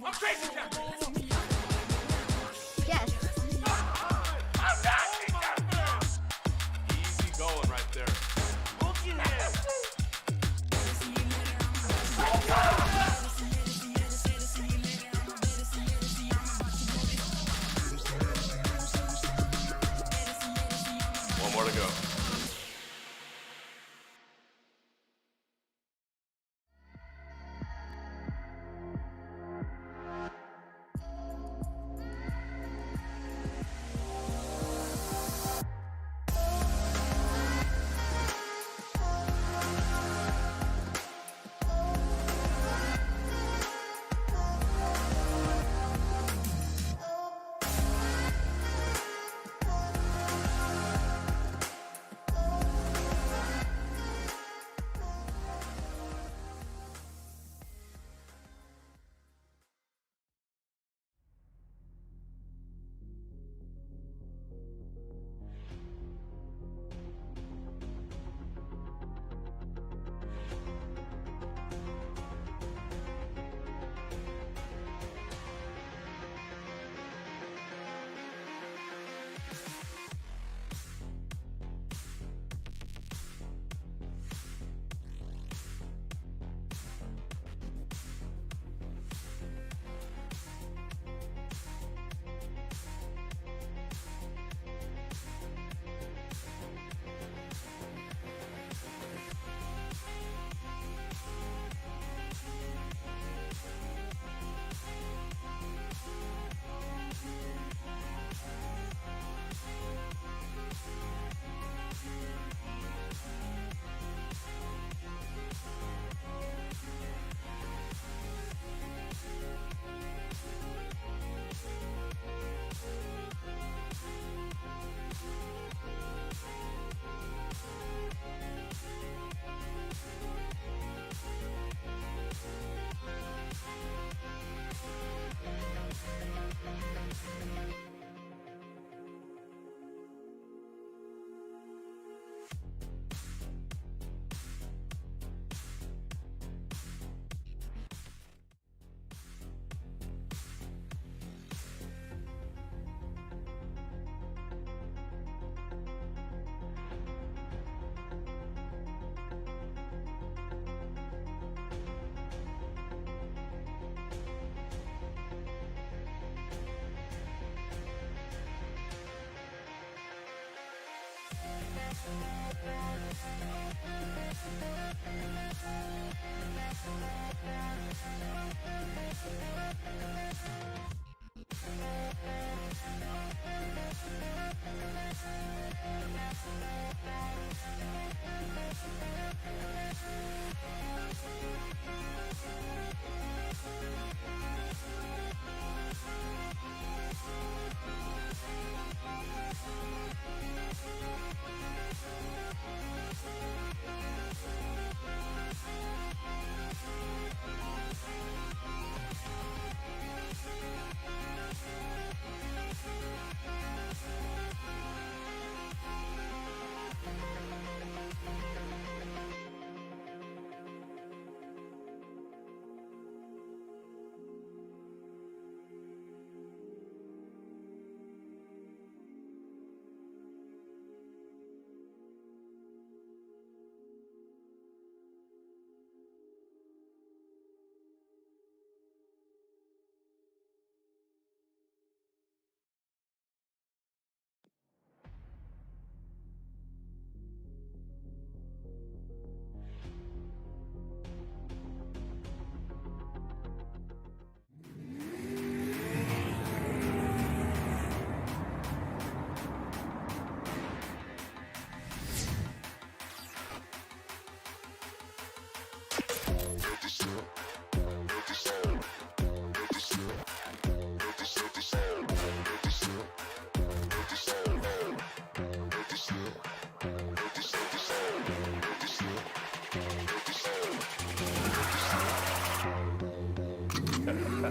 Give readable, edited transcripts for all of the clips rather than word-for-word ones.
I'm crazy, Yes. Easy going right there. One more to go.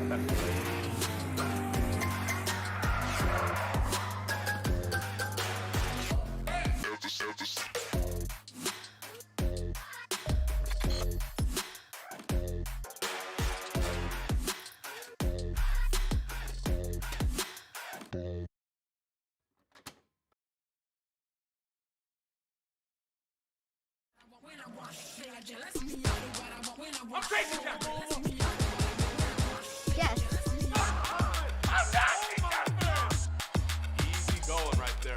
I'm crazy, Captain. Yes. Easy going right there.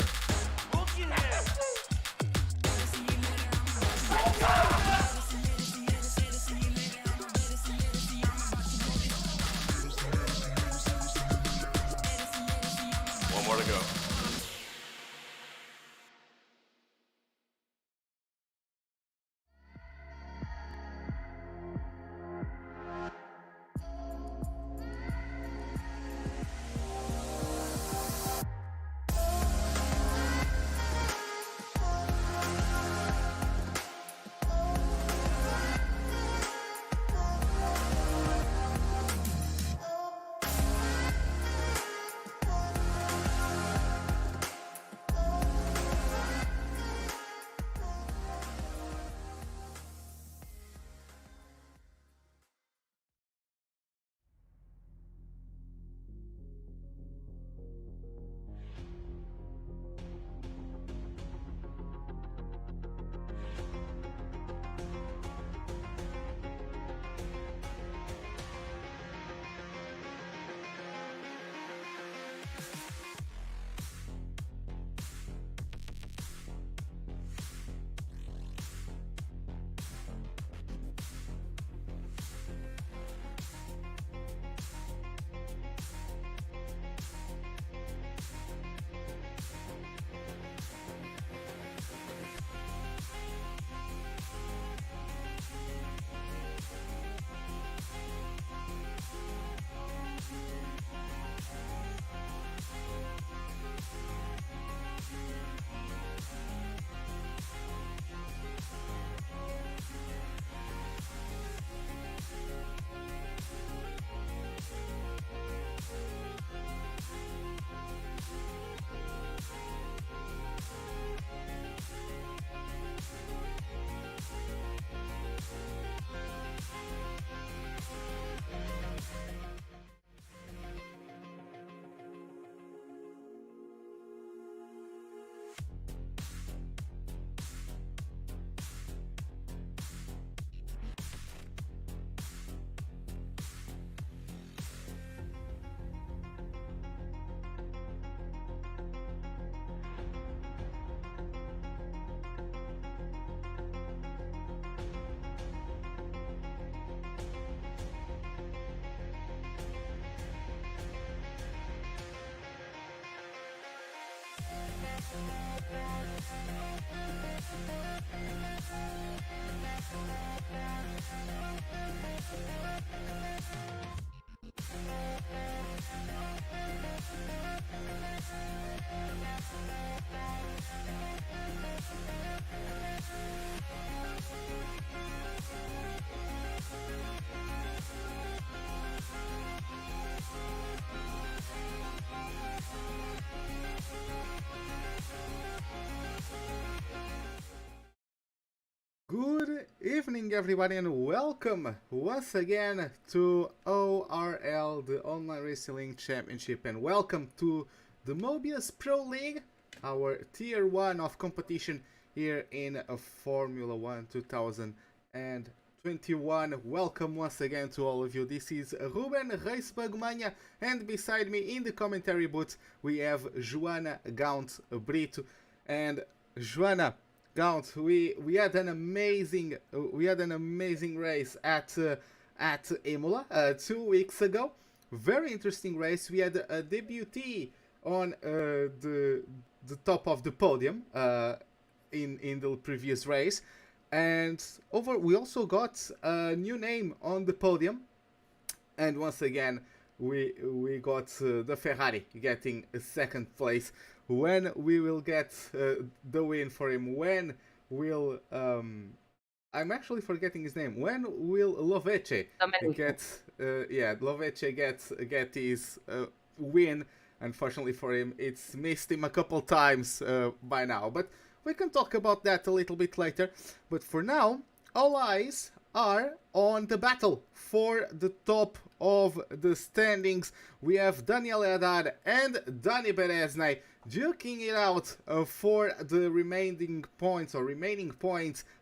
One more to go. Good evening, everybody, and welcome once again to ORL, the Online Wrestling Championship, and welcome to the Mobiuz Pro League, our Tier 1 of competition here in Formula 1 2021. Welcome once again to all of you. This is Ruben Reisbagmania, and beside me in the commentary booth we have Joana Gaunt Brito. And Joana Gaunt, we had an amazing race at Imola 2 weeks ago. Very interesting race. We had a debutee on the top of the podium in the previous race, and we also got a new name on the podium. And once again, we got the Ferrari getting a second place. When we will get the win for him? When will I'm actually forgetting his name. When will Lovece Domenico. Lovece get his win? Unfortunately for him, it's missed him a couple times by now. But we can talk about that a little bit later. But for now, all eyes are on the battle for the top of the standings. We have Daniel Haddad and Dani Bereznay duking it out for the remaining points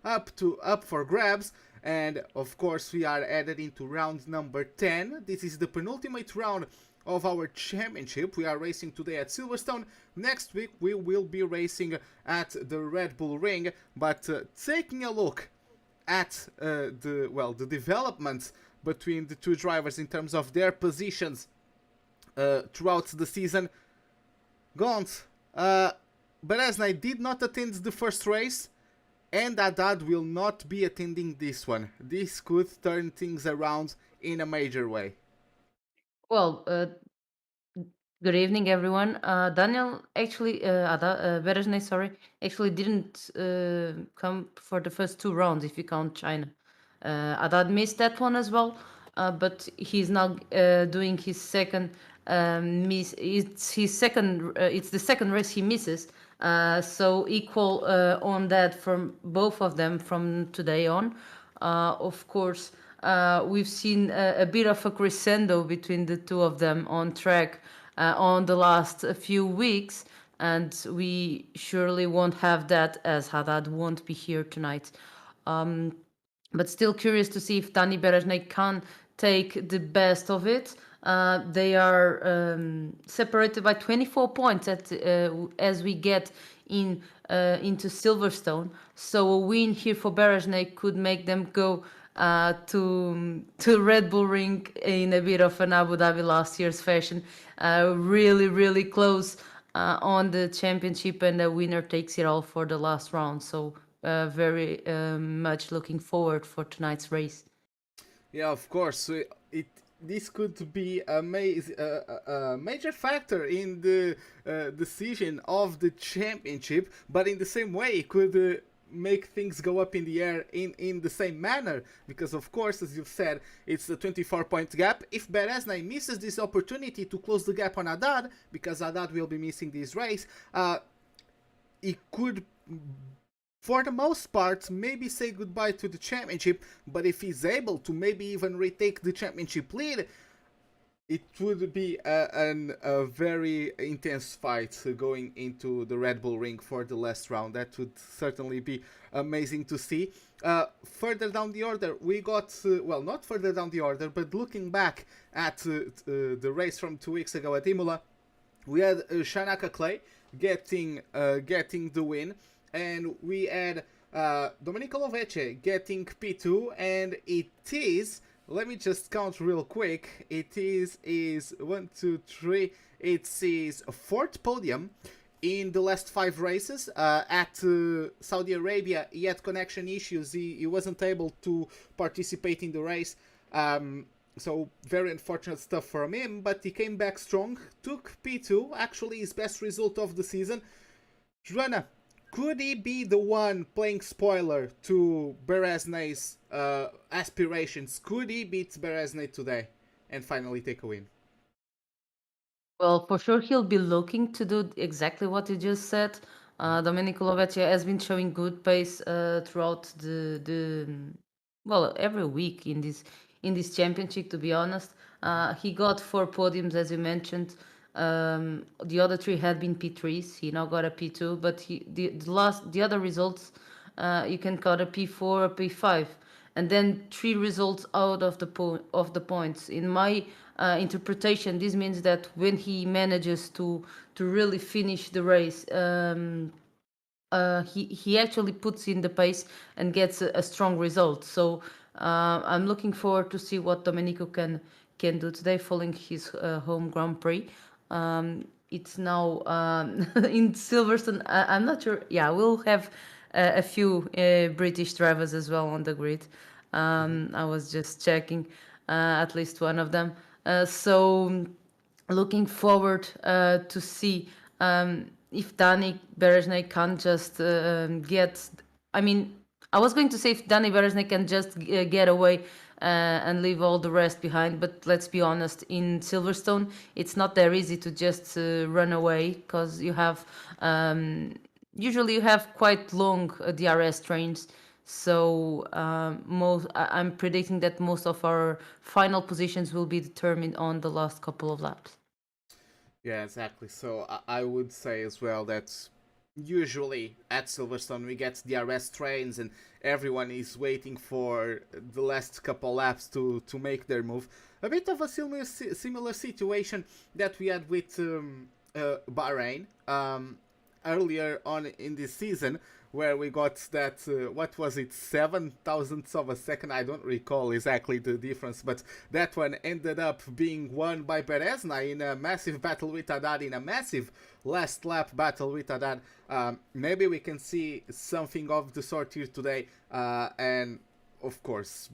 up for grabs. And of course, we are headed into round number 10. This is the penultimate round of our championship. We are racing today at Silverstone. Next week we will be racing at the Red Bull Ring. But taking a look at the developments between the two drivers in terms of their positions throughout the season, Gaunt, Bereznay did not attend the first race, and Haddad will not be attending this one. This could turn things around in a major way. Well, good evening, everyone. Daniel actually, Bereznay, sorry, actually didn't come for the first two rounds if you count China. Haddad missed that one as well, but he's now doing his second miss. It's his second. It's the second race he misses. So equal on that from both of them from today on. Of course, we've seen a bit of a crescendo between the two of them on track on the last few weeks, and we surely won't have that as Haddad won't be here tonight. But still curious to see if Dani Bereznay can take the best of it. They are separated by 24 points as we get into Silverstone. So a win here for Bereznay could make them go to Red Bull Ring in a bit of an Abu Dhabi last year's fashion. Really close on the championship, and the winner takes it all for the last round. So very much looking forward for tonight's race. Yeah, of course. This could be a major factor in the decision of the championship, but in the same way, it could make things go up in the air in the same manner, because of course, as you've said, it's a 24-point gap. If Bereznay misses this opportunity to close the gap on Haddad, because Haddad will be missing this race, it could, for the most part, maybe say goodbye to the championship. But if he's able to maybe even retake the championship lead, it would be a very intense fight going into the Red Bull Ring for the last round. That would certainly be amazing to see. Further down the order, we got, well, not further down the order, but looking back at the race from 2 weeks ago at Imola, we had Shanaka Clay getting the win, and we had Domenico Lovece getting P2, and it is, let me just count real quick, it is 1, 2, 3, it's his fourth podium in the last 5 races. At Saudi Arabia, he had connection issues, he wasn't able to participate in the race, so very unfortunate stuff from him, but he came back strong, took P2, actually his best result of the season. Joanna, could he be the one playing spoiler to Bereznay's aspirations? Could he beat Bereznay today and finally take a win? Well, for sure he'll be looking to do exactly what you just said. Domenico Lovece has been showing good pace throughout the well, every week in this championship, to be honest. He got 4 podiums, as you mentioned. The other 3 had been P3s. He now got a P2, but the other results you can cut a P4 or P5, and then 3 results out of the points. In my interpretation, this means that when he manages to really finish the race, he actually puts in the pace and gets a strong result. So I'm looking forward to see what Domenico can do today following his home Grand Prix. It's now in Silverstone. I'm not sure. Yeah, we'll have a few British drivers as well on the grid. I was just checking, at least one of them. So looking forward to see if Dani Bereznay can just get. I mean, I was going to say if Danny Beresnik can just get away and leave all the rest behind, but let's be honest, in Silverstone, it's not that easy to just run away because you have usually you have quite long DRS trains. So I'm predicting that most of our final positions will be determined on the last couple of laps. Yeah, exactly. So I would say as well that usually at Silverstone we get DRS trains and everyone is waiting for the last couple laps to make their move. A bit of a similar situation that we had with Bahrain earlier on in this season, where we got that what was it, 7 thousandths of a second. I don't recall exactly the difference, but that one ended up being won by Beresna in a massive battle with Haddad, in a massive last lap battle with Haddad. Maybe we can see something of the sort here today, and of course,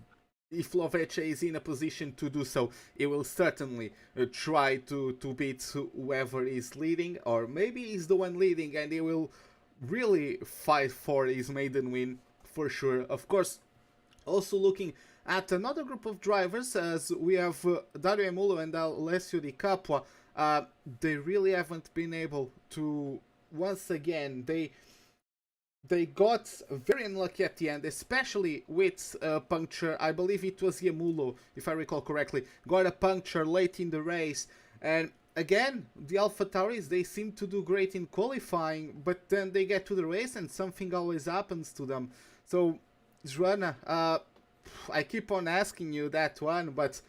if Lovecha is in a position to do so, he will certainly try to beat whoever is leading, or maybe he's the one leading and he will really fight for his maiden win for sure. Of course, also looking at another group of drivers, as we have Dario Emulo and Alessio Di Capua, they really haven't been able to, once again, they got very unlucky at the end, especially with a puncture. I believe it was Yamulo, if I recall correctly, got a puncture late in the race. And again, the Alpha Tauris, they seem to do great in qualifying, but then they get to the race and something always happens to them. So, Joanna, I keep on asking you that one, but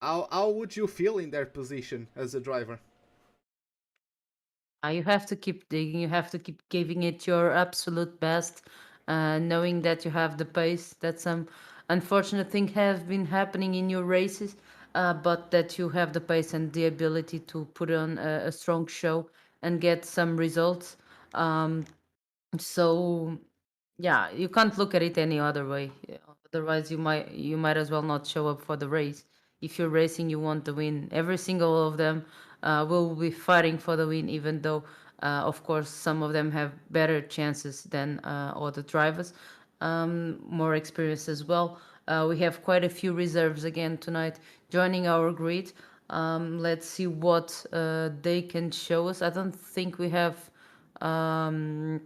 how would you feel in their position as a driver? You have to keep digging. You have to keep giving it your absolute best, knowing that you have the pace. That some unfortunate thing have been happening in your races, but that you have the pace and the ability to put on a strong show and get some results. Um, so yeah, you can't look at it any other way. Yeah, otherwise, you might as well not show up for the race. If you're racing, you want the win. Every single of them will be fighting for the win, even though, of course, some of them have better chances than other drivers, more experience as well. We have quite a few reserves again tonight joining our grid. Let's see what they can show us. I don't think um,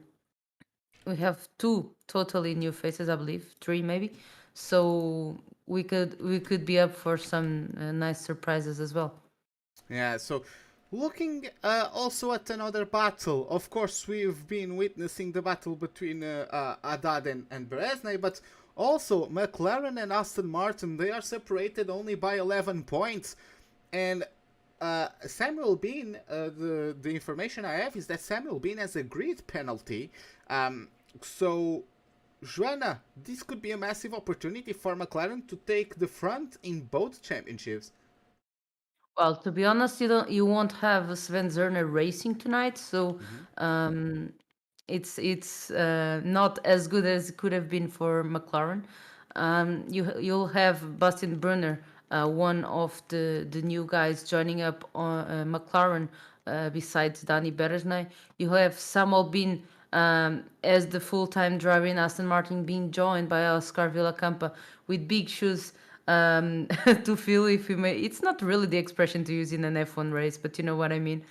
we have two totally new faces, I believe, three maybe. So we could be up for some nice surprises as well. Yeah, so looking also at another battle, of course, we've been witnessing the battle between Haddad and Beresnay, but also McLaren and Aston Martin, they are separated only by 11 points. And Samuel Bean, the information I have is that Samuel Bean has a grid penalty. So, Joanna, this could be a massive opportunity for McLaren to take the front in both championships. Well, to be honest, you won't have Sven Zerner racing tonight, so um, it's not as good as it could have been for McLaren. You'll have Bastian Brunner, one of the new guys joining up on McLaren besides Danny Beresnay. You have Samuel Bean as the full-time driver in Aston Martin, being joined by Oscar Villacampa with big shoes to fill, if you may. It's not really the expression to use in an F1 race, but you know what I mean.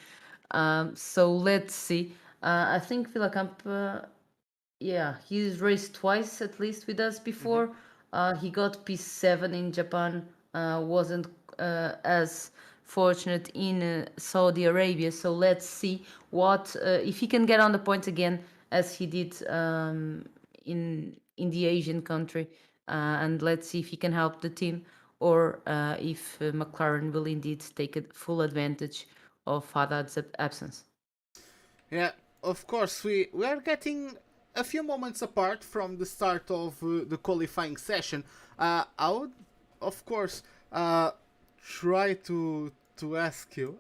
So let's see. I think Villacampa, yeah, he's raced twice at least with us before. He got P7 in Japan, wasn't as fortunate in Saudi Arabia. So let's see what if he can get on the points again as he did in the Asian country, and let's see if he can help the team, or if McLaren will indeed take a full advantage of Haddad's absence. Yeah, of course, we are getting a few moments apart from the start of the qualifying session. I would, of course, try to ask you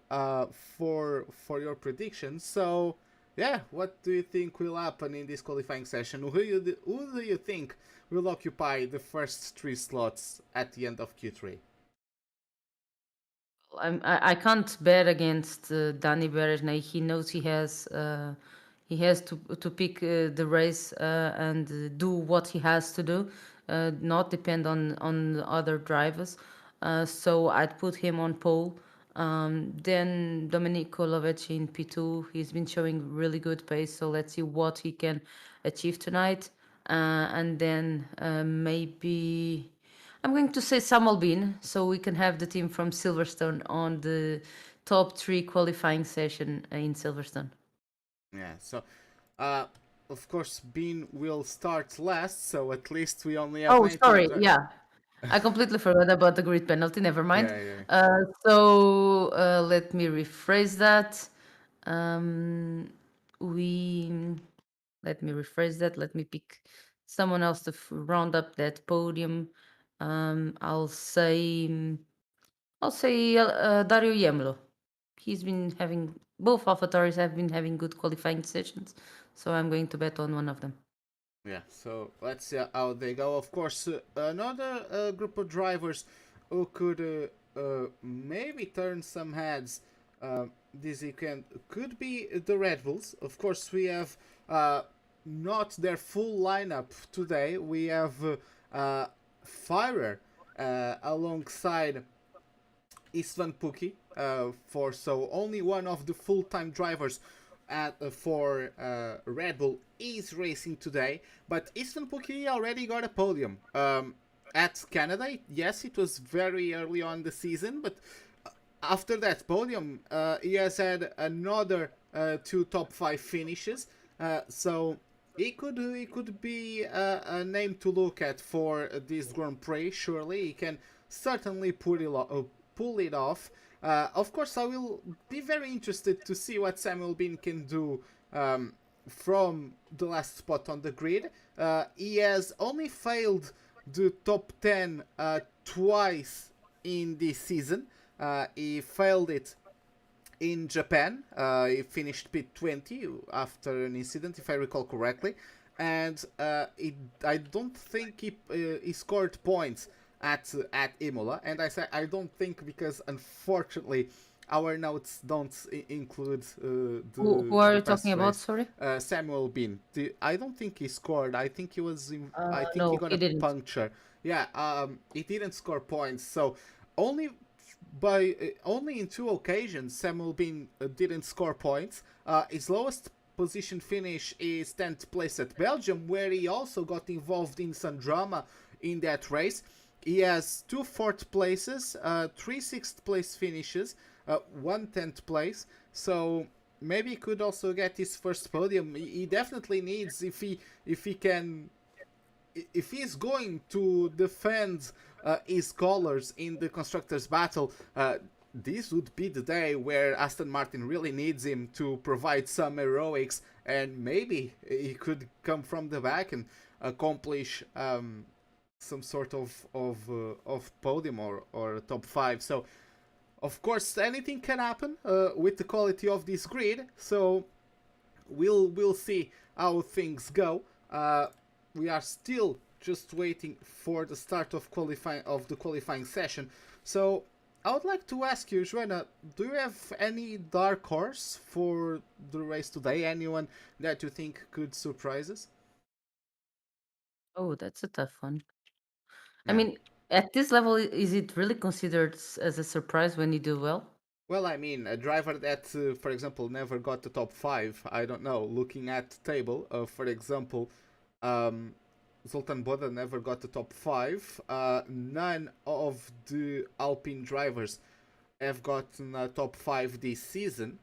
for your predictions. So, yeah, what do you think will happen in this qualifying session? Who do you think will occupy the first three slots at the end of Q3? I can't bet against Danny Beresnay. He knows he has he has to pick the race and do what he has to do, not depend on the other drivers. So I'd put him on pole. Then Domenico Lovecchi in P2. He's been showing really good pace, so let's see what he can achieve tonight. And then maybe I'm going to say Samuel Bean, so we can have the team from Silverstone on the top 3 qualifying session in Silverstone. Yeah, so of course Bean will start last, so at least we only have Oh, 19 sorry. Yeah, I completely forgot about the grid penalty. Never mind. Yeah. So let me rephrase that. We let me rephrase that. Let me pick someone else to round up that podium. I'll say Dario Yemlo. He's been having both AlphaTauris have been having good qualifying sessions, so I'm going to bet on one of them. Yeah, so let's see how they go. Of course, another group of drivers who could maybe turn some heads this weekend could be the Red Bulls. Of course, we have not their full lineup today. We have Firer alongside Istvan Puki for so only one of the full-time drivers for Red Bull is racing today, but Istvan Puki already got a podium at Canada. Yes, it was very early on the season, but after that podium, he has had another 2 top 5 finishes. So he could be a name to look at for this Grand Prix. Surely he can certainly pull it off. Of course, I will be very interested to see what Samuel Bean can do from the last spot on the grid. He has only failed the top 10 twice in this season. He failed it in Japan. He finished P20 after an incident, if I recall correctly. And I don't think he scored points at Imola, and I say I don't think because unfortunately our notes don't include Who are the you past talking about? race. Sorry. Samuel Bean. I don't think he scored. I think he was. I think he No, got he a didn't. puncture. Yeah. He didn't score points. So only only in 2 occasions Samuel Bean didn't score points. His lowest position finish is 10th place at Belgium, where he also got involved in some drama in that race. He has 2 4th places, 3 6th place finishes, 1 10th place. So maybe he could also get his first podium. He definitely needs, if he's going to defend his colors in the constructors battle. This would be the day where Aston Martin really needs him to provide some heroics, and maybe he could come from the back and accomplish some sort of podium or top 5. So of course anything can happen with the quality of this grid. So we'll see how things go. We are still just waiting for the start of the qualifying session. So I would like to ask you, Joanna, do you have any dark horse for the race today? Anyone that you think could surprise us? Oh, that's a tough one. I Yeah. mean, at this level, is it really considered as a surprise when you do well? Well, I mean, a driver that, for example, never got the top 5, I don't know, looking at the table, for example, Zoltan Boda never got the top 5. None of the Alpine drivers have gotten a top 5 this season.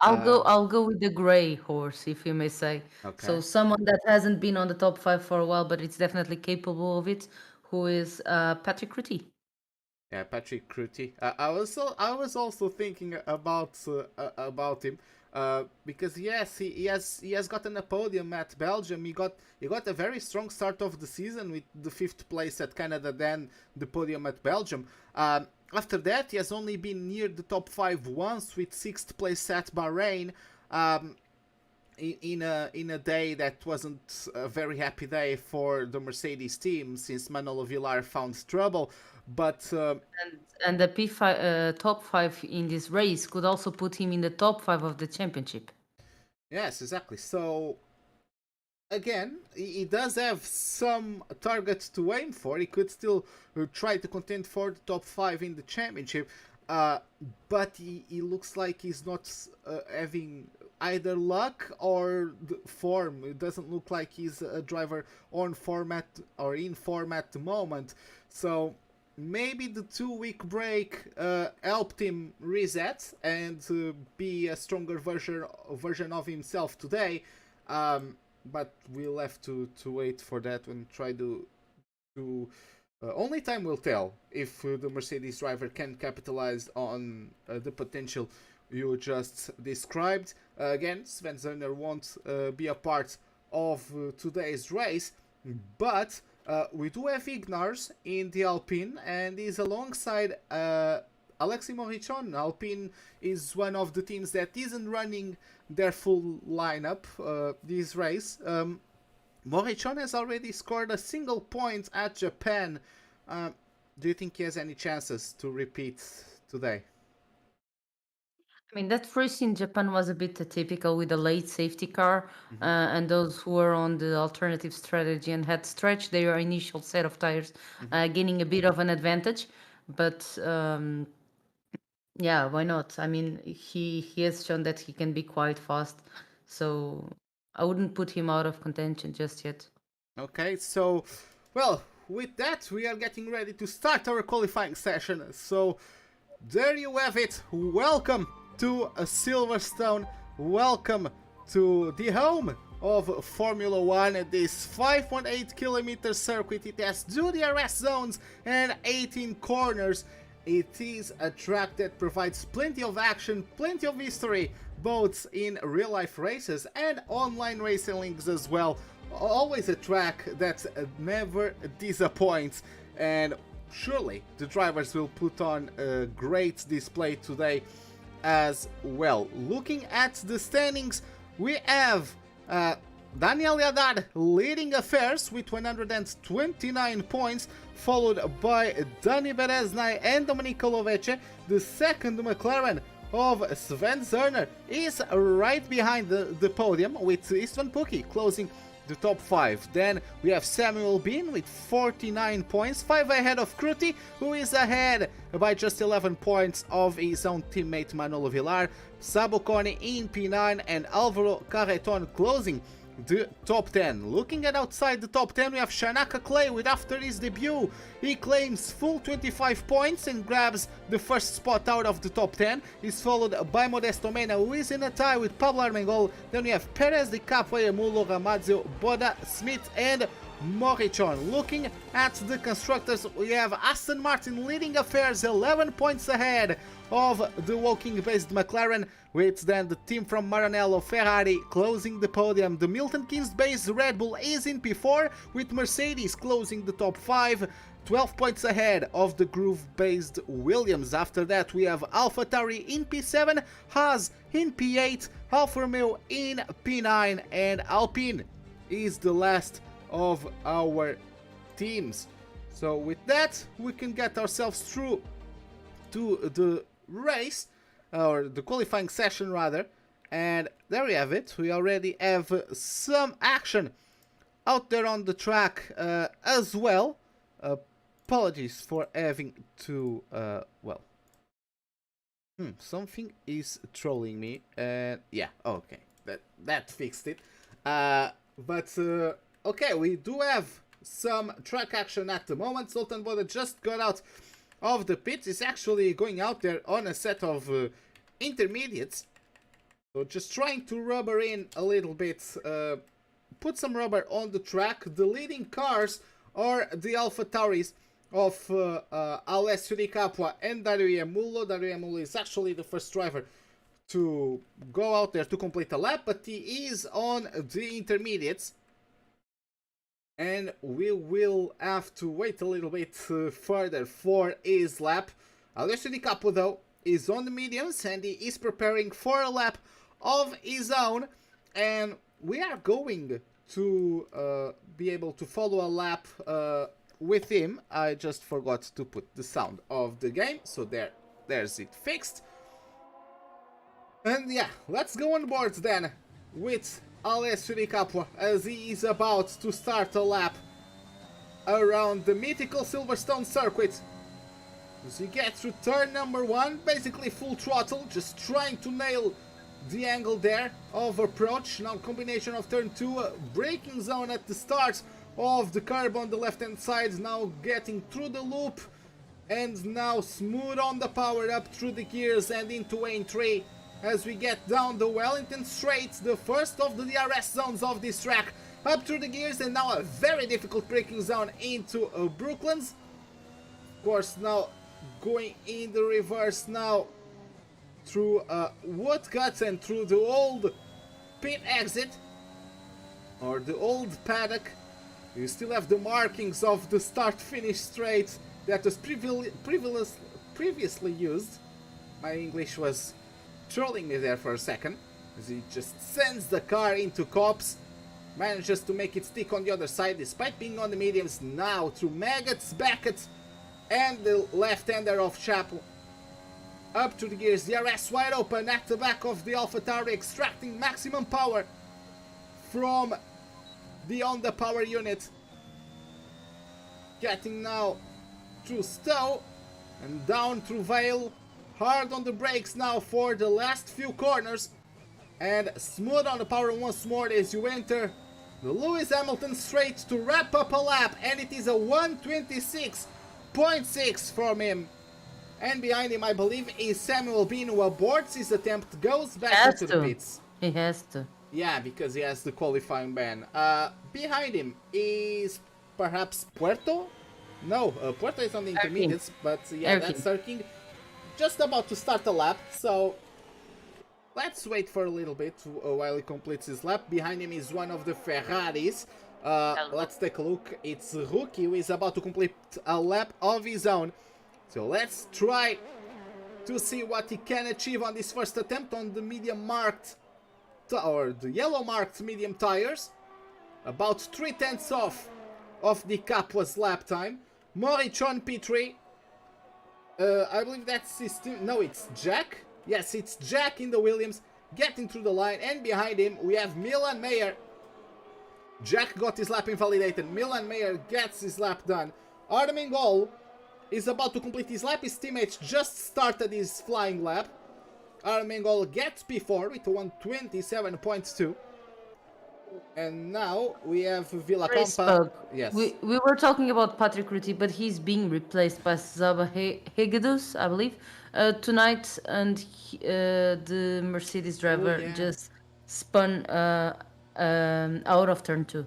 I'll go with the gray horse, if you may say. So Okay. someone that hasn't been on the top 5 for a while, but it's definitely capable of it, who is Patrick Ruti. Yeah, Patrick Cruty. I was also thinking about him because yes, he has gotten a podium at Belgium. He got a very strong start of the season with the 5th place at Canada, then the podium at Belgium. After that, he has only been near the top 5 once with 6th place at Bahrain. In a day that wasn't a very happy day for the Mercedes team, since Manolo Villar found trouble. But And the top 5 in this race could also put him in the top 5 of the championship. Yes, exactly. So again, he does have some targets to aim for. He could still try to contend for the top 5 in the championship, but he looks like he's not having either luck or the form. It doesn't look like he's a driver on format or in format at the moment. So maybe the 2-week break helped him reset and be a stronger version of himself today. But we'll have to wait for that and try to only time will tell if the Mercedes driver can capitalize on the potential you just described. Again, Sven Zerner won't be a part of today's race, but we do have Ignars in the Alpine, and he's alongside Alexis Morrichon. Alpine is one of the teams that isn't running their full lineup this race. Morrichon has already scored a single point at Japan. Do you think he has any chances to repeat today? I mean, that race in Japan was a bit atypical with a late safety car, and those who were on the alternative strategy and had stretched their initial set of tires, gaining a bit of an advantage. But yeah, why not? I mean, he has shown that he can be quite fast, so I wouldn't put him out of contention just yet. Okay, so, well, with that, we are getting ready to start our qualifying session. So, there you have it. Welcome to Silverstone. Welcome to the home of Formula 1. This 5.8 kilometer circuit. It has 2 DRS zones and 18 corners. It is a track that provides plenty of action, plenty of history, both in real-life races and online racing leagues as well. Always a track that never disappoints, and surely the drivers will put on a great display today as well. Looking at the standings, we have Daniel Haddad leading affairs with 129 points, followed by Dani Bereznai and Domenico Lovece. The second McLaren of Sven Zerner is right behind the podium, with Istvan Pukki closing the top 5. Then we have Samuel Bean with 49 points, 5 ahead of Kruti, who is ahead by just 11 points of his own teammate Manolo Villar. Saboconi in P9 and Alvaro Carreton closing the top 10. Looking at outside the top 10, we have Shanaka Clay with, after his debut, he claims full 25 points and grabs the first spot out of the top 10. He's followed by Modesto Mena, who is in a tie with Pablo Armengol. Then we have Perez, De Capua, Mulo, Ramazio, Boda, Smith and Morrichon. Looking at the constructors, we have Aston Martin leading affairs 11 points ahead of the Woking-based McLaren, with then the team from Maranello Ferrari closing the podium. The Milton Keynes-based Red Bull is in P4, with Mercedes closing the top 5, 12 points ahead of the Groove-based Williams. After that, we have AlphaTauri in P7, Haas in P8, Alfa Romeo in P9, and Alpine is the last of our teams. So with that, we can get ourselves through to the race, or the qualifying session rather, and there we have it. We already have some action out there on the track as well. Apologies for having to something is trolling me, and yeah, okay, that fixed it. Okay, we do have some track action at the moment. Zoltan Boda just got out of the pits. Is actually going out there on a set of intermediates. So just trying to rubber in a little bit, put some rubber on the track. The leading cars are the Alpha Tauris of Alessio Di Capua and Dario Mulo. Dario Mulo is actually the first driver to go out there to complete a lap, but he is on the intermediates. And we will have to wait a little bit further for his lap. Alessio Di Capua, though, is on the mediums and he is preparing for a lap of his own. And we are going to be able to follow a lap with him. I just forgot to put the sound of the game, so there's it fixed. And yeah, let's go on board then. with Alessio Di Capua as he is about to start a lap around the mythical Silverstone circuit. As he gets to turn number 1, basically full throttle, just trying to nail the angle there of approach. Now combination of turn 2, braking zone at the start of the curb on the left hand side, now getting through the loop, and now smooth on the power up through the gears and into lane 3 as we get down the Wellington Straight, the first of the DRS zones of this track, up through the gears, and now a very difficult braking zone into Brooklands. Of course, now going in the reverse now through Woodcuts and through the old pit exit or the old paddock. You still have the markings of the start-finish straight that was previously used. My English was trolling me there for a second, as he just sends the car into cops, manages to make it stick on the other side despite being on the mediums. Now through Maggots, Beckett and the left-hander of Chapel, up to the gears, DRS wide open at the back of the AlphaTauri, extracting maximum power from the Honda power unit, getting now through Stowe and down through Vale, hard on the brakes now for the last few corners, and smooth on the power once more as you enter the Lewis Hamilton Straight to wrap up a lap, and it is a 1:26.6 from him. And behind him, I believe, is Samuel Bean, who aborts his attempt, goes back into the pits. He has to. Yeah, because he has the qualifying ban. Behind him is perhaps Puerto? No, Puerto is on the intermediates, but yeah, that's Sir King. Just about to start a lap, so let's wait for a little bit while he completes his lap. Behind him is one of the Ferraris. Let's take a look. It's Rookie who is about to complete a lap of his own. So let's try to see what he can achieve on this first attempt on the medium marked, or the yellow marked medium tires. About 3/10 off of the Capua's lap time. Morichon P3. I believe that's his team. No, it's Jack. Yes, it's Jack in the Williams getting through the line, and behind him we have Milan Mayer. Jack got his lap invalidated. Milan Mayer gets his lap done. Armengol is about to complete his lap. His teammates just started his flying lap. Armengol gets P4 with 1:27.2. And now we have Villacampa. Yes. We were talking about Patrick Ruti, but he's being replaced by Zaba Hegedus, I believe, tonight, and the Mercedes driver just spun out of turn 2.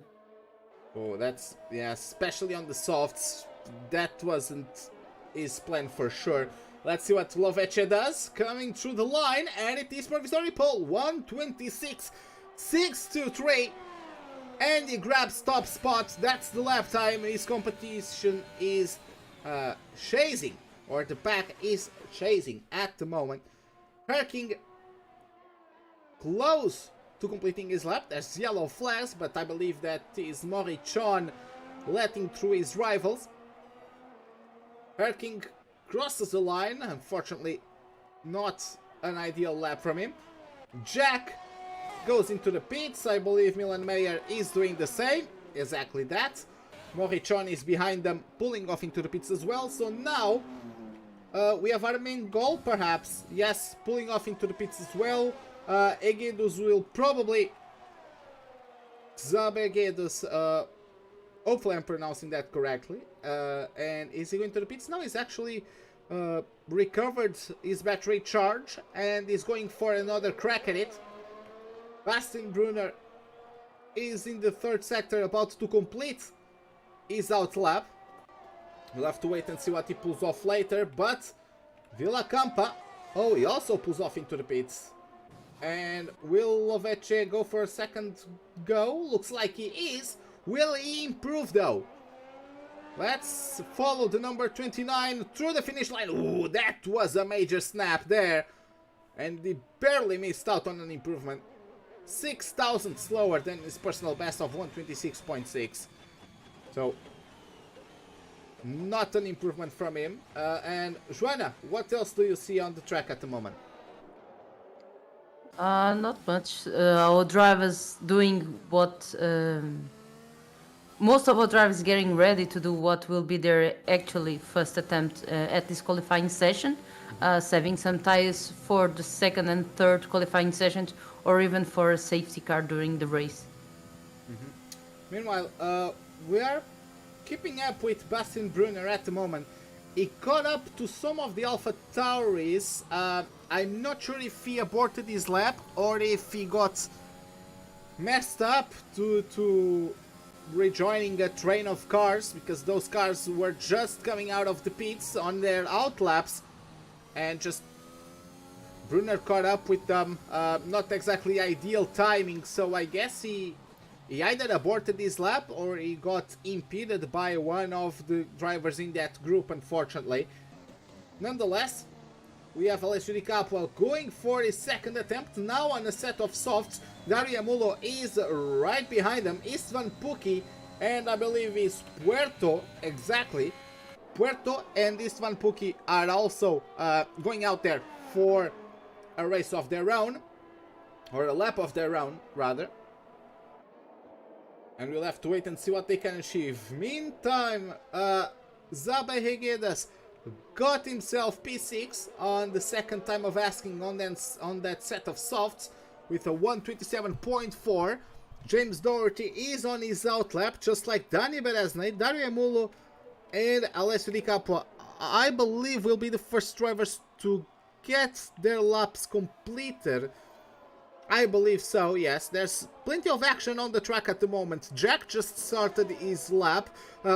Oh, that's, yeah, especially on the softs. That wasn't his plan for sure. Let's see what Lovece does. Coming through the line, and it is provisory pole. 1:26.623. And he grabs top spot. That's the lap time. His competition is chasing, or the pack is chasing at the moment. Herking close to completing his lap. There's yellow flags, but I believe that is Morichon letting through his rivals. Herking crosses the line. Unfortunately, not an ideal lap from him. Jack goes into the pits. I believe Milan Mayer is doing the same. Exactly that. Morichon is behind them, pulling off into the pits as well. So now we have Armengol, perhaps. Yes, pulling off into the pits as well. Egedus will probably... Zabegedus, hopefully I'm pronouncing that correctly. And is he going to the pits? No, he's actually recovered his battery charge and is going for another crack at it. Bastian Brunner is in the third sector, about to complete his out lap. We'll have to wait and see what he pulls off later, but Villacampa, oh, he also pulls off into the pits. And will Lovece go for a second go? Looks like he is. Will he improve though? Let's follow the number 29 through the finish line. Ooh, that was a major snap there. And he barely missed out on an improvement. 6,000 slower than his personal best of 1:26.6. So, not an improvement from him. And Joanna, what else do you see on the track at the moment? Not much. Our drivers doing what most of our drivers getting ready to do what will be their actually first attempt at this qualifying session, saving some tires for the second and third qualifying sessions, or even for a safety car during the race. Meanwhile, we are keeping up with Bastian Brunner at the moment. He caught up to some of the Alpha Tauris. I'm not sure if he aborted his lap or if he got messed up to rejoining a train of cars, because those cars were just coming out of the pits on their out laps, and just Brunner caught up with them. Not exactly ideal timing, so I guess he either aborted his lap or he got impeded by one of the drivers in that group, unfortunately. Nonetheless, we have Alessio Di Capua going for his second attempt, now on a set of softs. Dario Amulo is right behind him, Istvan Puki, and I believe is Puerto, exactly. Puerto and Istvan Puki are also going out there for a race of their own, or a lap of their own, rather. And we'll have to wait and see what they can achieve. Meantime, Zabe Higuedas got himself P6 on the second time of asking on that set of softs with a 127.4. James Doherty is on his outlap, just like Dani Bereznay, Dario Amulo, and Alessio Di Capua. I believe will be the first drivers to get their laps completed. I believe so, yes. There's plenty of action on the track at the moment. Jack just started his lap.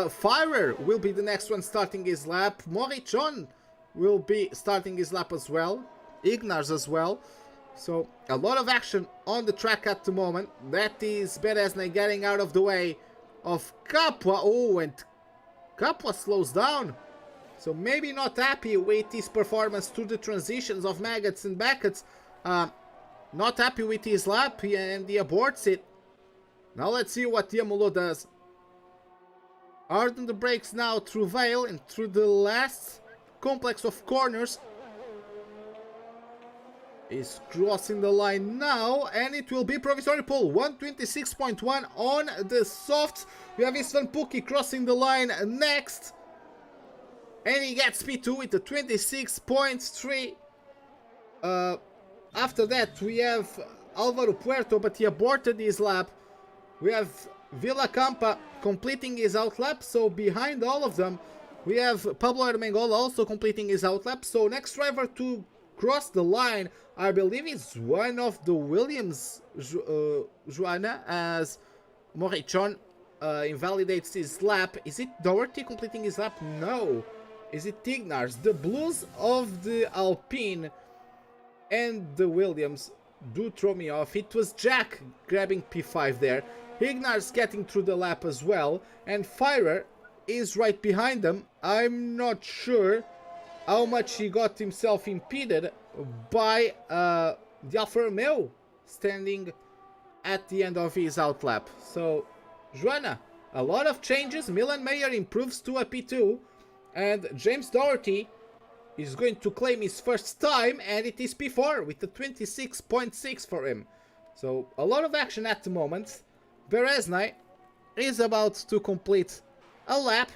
Firer will be the next one starting his lap. Morichon will be starting his lap as well. Ignars as well. So, a lot of action on the track at the moment. That is Bereznay getting out of the way of Capua. Oh, and Capua slows down. So, maybe not happy with his performance through the transitions of Maggots and Beckett's. Not happy with his lap and he aborts it. Now let's see what Amulo does. Hard on the brakes now through Vale and through the last complex of corners. He's crossing the line now and it will be provisory pole. 126.1 on the softs. We have Istvan Puki crossing the line next. And he gets P2 with a 26.3. After that, we have Alvaro Puerto, but he aborted his lap. We have Villacampa completing his outlap, so behind all of them, we have Pablo Armengol also completing his outlap. So next driver to cross the line, I believe, is one of the Williams, Joanna, as Morichon invalidates his lap. Is it Doherty completing his lap? No. Is it Tignars? The Blues of the Alpine and the Williams do throw me off. It was Jack grabbing P5 there. Ignar's getting through the lap as well. And Firer is right behind them. I'm not sure how much he got himself impeded by the Alfa Romeo standing at the end of his outlap. So, Joanna, a lot of changes. Milan Mayer improves to a P2. And James Doherty is going to claim his first time, and it is P4 with the 26.6 for him. So a lot of action at the moment. Bereznay is about to complete a lap.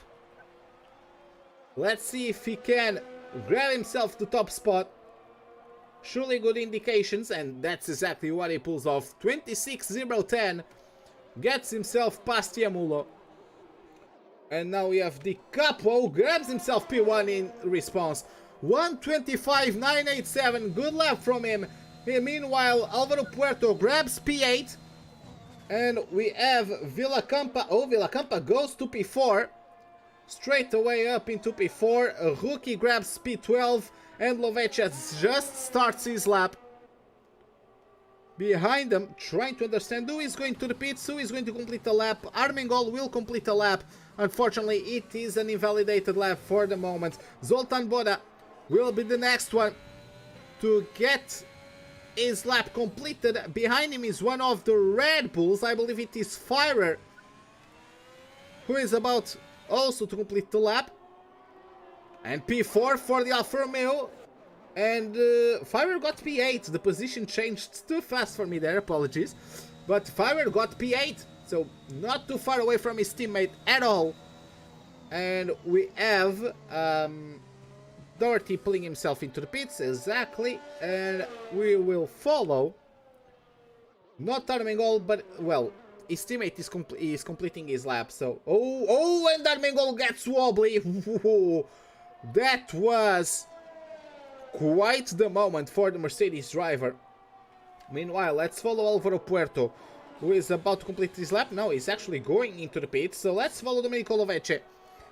Let's see if he can grab himself the top spot. Surely good indications, and that's exactly what he pulls off. 26.010 gets himself past Amulo. And now we have Di Capua who grabs himself P1 in response. 125.987, good lap from him. Meanwhile, Alvaro Puerto grabs P8. And we have Villacampa. Oh, Villacampa goes to P4. Straight away up into P4. A rookie grabs P12. And Lovecha just starts his lap. Behind them, trying to understand who is going to the pits, who is going to complete the lap. Armengol will complete a lap. Unfortunately, it is an invalidated lap for the moment. Zoltan Boda will be the next one to get his lap completed. Behind him is one of the Red Bulls. I believe it is Firer, who is about also to complete the lap. And P4 for the Alfa Romeo. And Fire got P8. The position changed too fast for me there, apologies. But Fire got P8, so not too far away from his teammate at all. And we have Doherty pulling himself into the pits, exactly. And we will follow. Not Armengol, but, well, his teammate is completing his lap, so... Oh, and Armengol gets wobbly. That was quite the moment for the Mercedes driver. Meanwhile, let's follow Alvaro Puerto, who is about to complete his lap. No, he's actually going into the pits, so let's follow Domenico Lovece.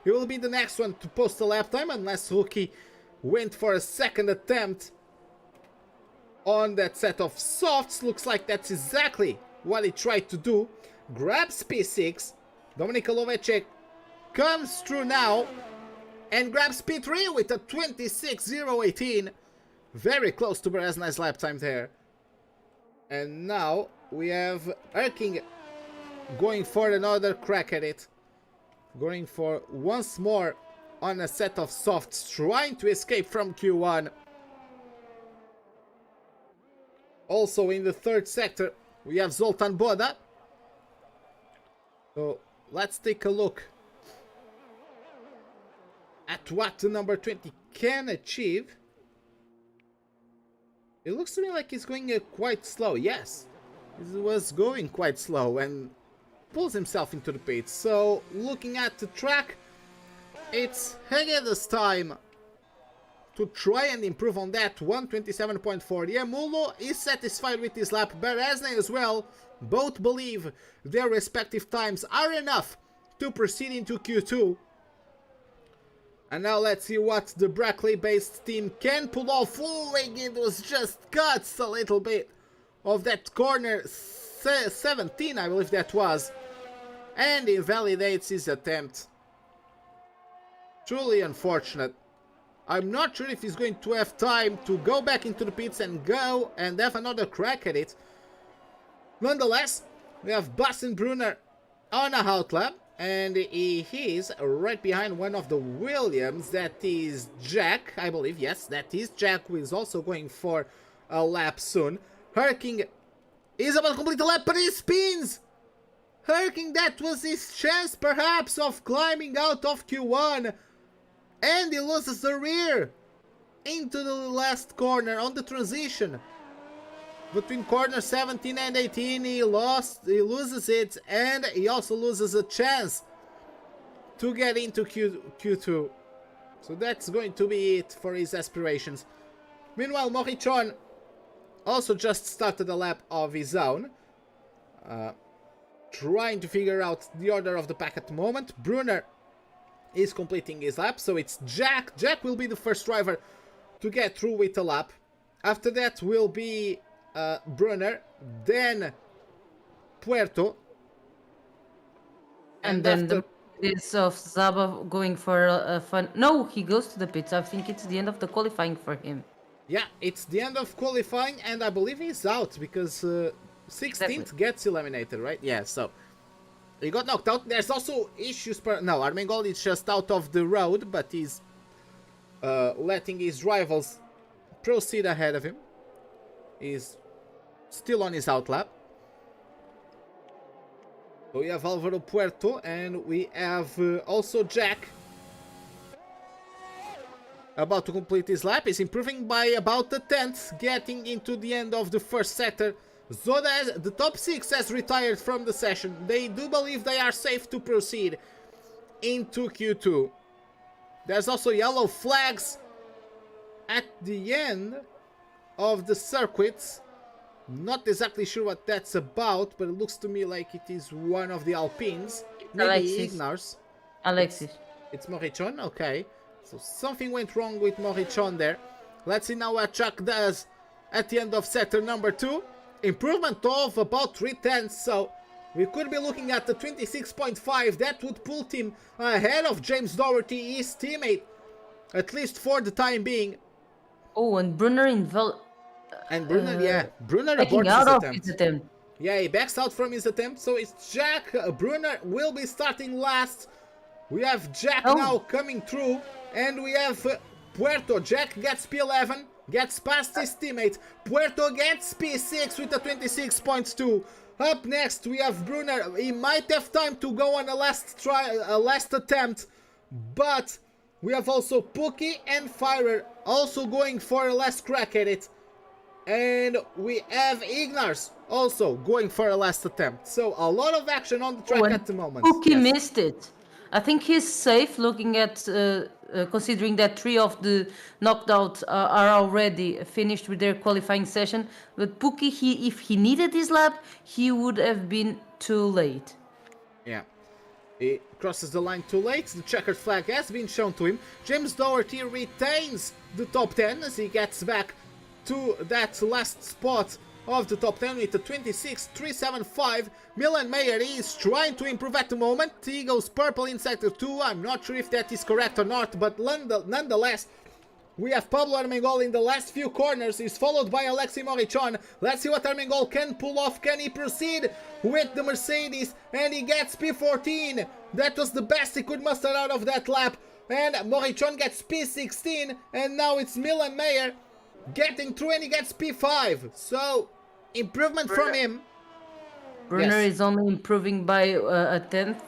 He will be the next one to post a lap time, unless Rookie went for a second attempt on that set of softs. Looks like that's exactly what he tried to do. Grabs P6. Domenico Lovece comes through now and grabs P3 with a 26.018. Very close to Bereznai's lap time there. And now we have Erking going for another crack at it. Going for once more on a set of softs, trying to escape from Q1. Also in the third sector, we have Zoltan Boda. So let's take a look at what the number 20 can achieve. It looks to me like he's going quite slow. Yes, he was going quite slow and pulls himself into the pits. So looking at the track, it's Hegeda's time to try and improve on that. 127.4. Yamulo is satisfied with his lap. Bereznai as well. Both believe their respective times are enough to proceed into Q2. And now let's see what the Brackley-based team can pull off. Oh, it was just cuts a little bit of that corner 17, I believe that was. And invalidates his attempt. Truly unfortunate. I'm not sure if he's going to have time to go back into the pits and go and have another crack at it. Nonetheless, we have Bastian Brunner on a hot lap, and he is right behind one of the Williams. That is Jack, I believe. Yes, that is Jack, who is also going for a lap soon. Herking is about to complete the lap, but he spins! Herking, that was his chance perhaps of climbing out of Q1. And he loses the rear into the last corner on the transition. Between corner 17 and 18, he loses it, and he also loses a chance to get into Q2. So that's going to be it for his aspirations. Meanwhile, Morichon also just started a lap of his own. Trying to figure out the order of the pack at the moment. Brunner is completing his lap, so it's Jack. Jack will be the first driver to get through with a lap. After that will be Brunner, then Puerto, And then the pits of Zaba going for a fun. No, he goes to the pits. I think it's the end of the qualifying for him. yeah, it's the end of qualifying, and I believe he's out because 16th gets eliminated, right? Yeah, so he got knocked out. There's also issues. No, Armengol is just out of the road, but he's letting his rivals proceed ahead of him. He's still on his outlap. So we have Alvaro Puerto, and we have also Jack about to complete his lap. He's improving by about a tenth, getting into the end of the first sector. Zoda, the top 6, has retired from the session. They do believe they are safe to proceed into Q2. There's also yellow flags at the end of the circuits. Not exactly sure what that's about, but it looks to me like it is one of the Alpines. Maybe Ignars. Alexis. It's Morichon, okay. So something went wrong with Morichon there. Let's see now what Chuck does at the end of sector number 2. Improvement of about 3/10, so we could be looking at the 26.5. That would put him ahead of James Doherty, his teammate, at least for the time being. Oh, and Brunner And Brunner, yeah, Brunner backing aborts out his of attempt. his attempt. Yeah, he backs out from his attempt, so it's Jack. Brunner will be starting last. We have Jack now coming through, and we have Puerto. Jack gets P11, gets past his teammate. Puerto gets P6 with a 26.2. Up next we have Brunner. He might have time to go on a last attempt, but we have also Pookie and Firer also going for a last crack at it. And we have Ignars also going for a last attempt. So a lot of action on the track at the moment. Pookie missed it. I think he's safe looking at, considering that 3 of the knocked out are already finished with their qualifying session. But Pookie, if he needed this lap, he would have been too late. Yeah. He crosses the line too late. The checkered flag has been shown to him. James Doherty retains the top 10 as he gets back to that last spot of the top 10 with a 26.375. Milan Mayer is trying to improve at the moment. He goes purple in sector 2. I'm not sure if that is correct or not, but nonetheless, we have Pablo Armengol in the last few corners. He's followed by Alexei Morichon. Let's see what Armengol can pull off. Can he proceed with the Mercedes? And he gets P14. That was the best he could muster out of that lap. And Morichon gets P16. And now it's Milan Mayer getting through and he gets P5. So, improvement from him. Brunner Yes. is only improving by a 10th.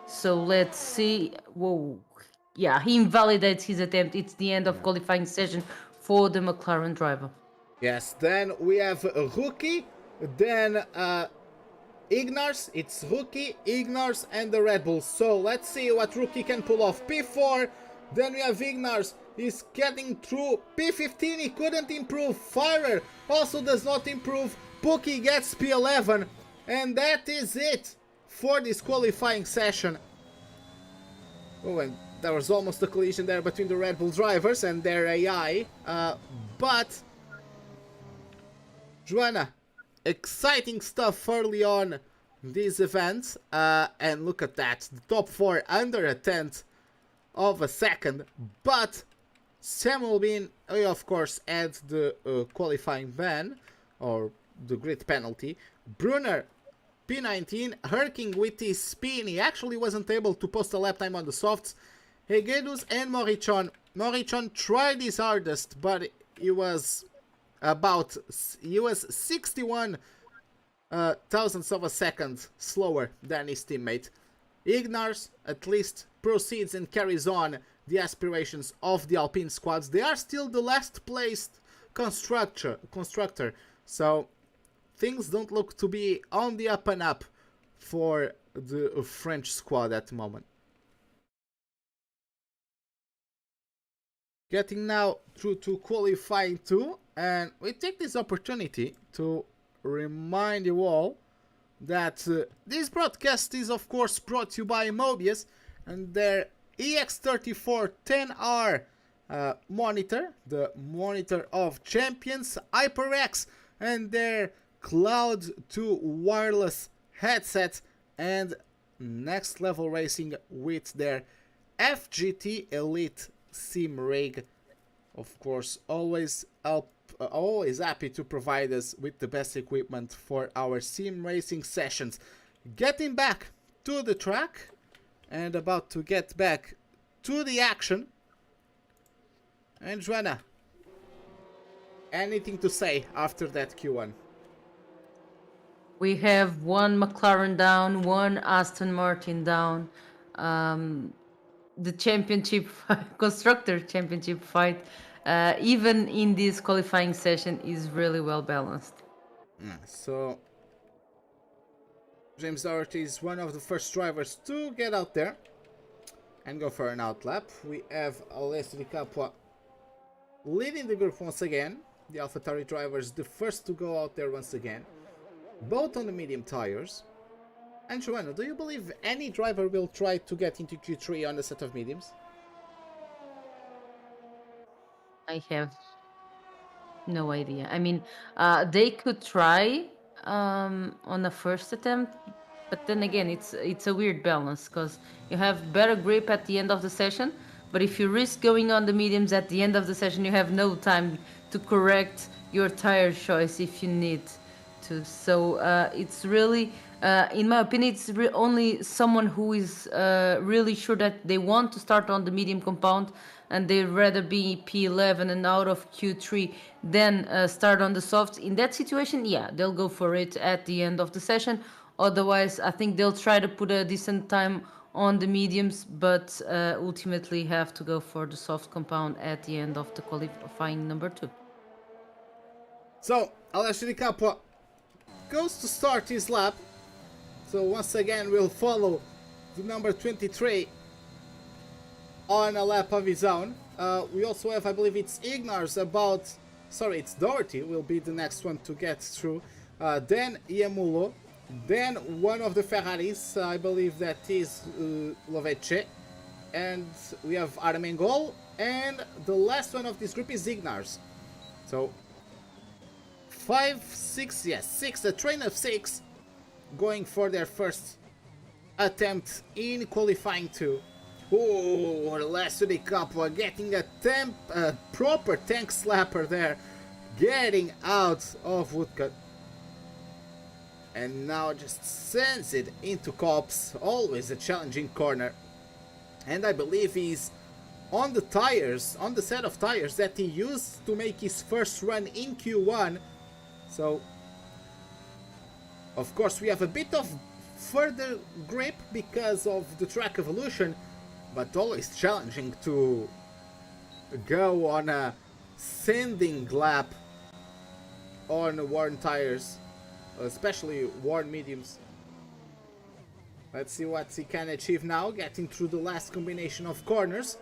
So let's see. Whoa. Yeah, he invalidates his attempt. It's the end of qualifying session for the McLaren driver. Yes, then we have Rookie, then Ignars. It's Rookie, Ignars, and the Red Bulls. So let's see what Rookie can pull off. P4, then we have Ignars. He's getting through. P15, he couldn't improve. Firer also does not improve. Pookie gets P11. And that is it for this qualifying session. Oh, and there was almost a collision there between the Red Bull drivers and their AI. But, Joanna, exciting stuff early on these events. And look at that. The top 4 under a tenth of a second. But Samuel Bean, of course, had the qualifying ban or the grid penalty. Brunner, P19, Herking with his spin. He actually wasn't able to post a lap time on the softs. Hegedus and Morichon. Morichon tried his hardest, but he was 61 thousandths of a second slower than his teammate. Ignars at least proceeds and carries on the aspirations of the Alpine squads. They are still the last placed constructor, so things don't look to be on the up and up for the French squad at the moment. Getting now through to qualifying 2, and we take this opportunity to remind you all that this broadcast is of course brought to you by Mobiuz and their EX34 10R monitor, the monitor of champions, HyperX, and their Cloud 2 wireless headset, and Next Level Racing with their FGT Elite sim rig. Of course, always happy to provide us with the best equipment for our sim racing sessions. Getting back to the track and about to get back to the action. And Joanna, anything to say after that Q1? We have one McLaren down, one Aston Martin down. The championship constructor championship fight, even in this qualifying session, is really well balanced. So James Doherty is one of the first drivers to get out there and go for an outlap. We have Alessio Di Capua leading the group once again. The AlphaTauri drivers the first to go out there once again, both on the medium tires. And Joanna, do you believe any driver will try to get into Q3 on a set of mediums? I have no idea. I mean, they could try on the first attempt, but then again, it's a weird balance because you have better grip at the end of the session, but if you risk going on the mediums at the end of the session, you have no time to correct your tire choice if you need to. So it's really, in my opinion, it's only someone who is really sure that they want to start on the medium compound and they'd rather be P11 and out of Q3 than start on the softs. In that situation, yeah, they'll go for it at the end of the session. Otherwise, I think they'll try to put a decent time on the mediums, but ultimately have to go for the soft compound at the end of the qualifying number 2. So, Alessio Di Capua goes to start his lap. So once again, we'll follow the number 23 on a lap of his own. We also have, I believe it's Ignars about... Sorry, it's Doherty will be the next one to get through. Then Iamulo. Then one of the Ferraris, I believe that is Lovece. And we have Armengol. And the last one of this group is Ignars. So 5, 6, yes, 6, a train of 6 going for their first attempt in qualifying 2. Oh, Alessio Di Capua getting a proper tank slapper there, getting out of Woodcut. And now just sends it into Cops, always a challenging corner. And I believe he's on the tires, on the set of tires that he used to make his first run in Q1. So, of course, we have a bit of further grip because of the track evolution, but always challenging to go on a sending lap on worn tires, especially worn mediums. Let's see what he can achieve now, getting through the last combination of corners.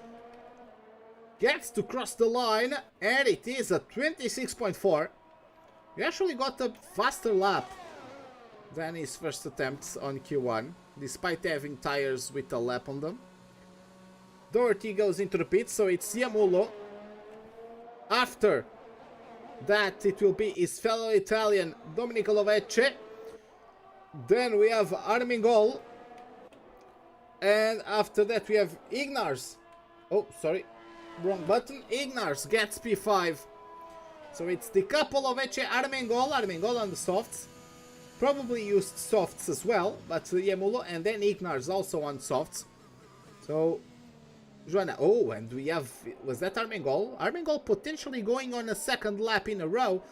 Gets to cross the line, and it is a 26.4. He actually got a faster lap than his first attempts on Q1, despite having tires with a lap on them. Doherty goes into the pit, so it's Iamulo. After that, it will be his fellow Italian, Domenico Lovece. Then we have Armengol. And after that, we have Ignars. Oh, sorry. Wrong button. Ignars gets P5. So it's the couple of Armengol on the softs. Probably used softs as well, but Iamulo and then Ignars also on softs. So, Joanna, oh, and we have, was that Armengol? Armengol potentially going on a second lap in a row,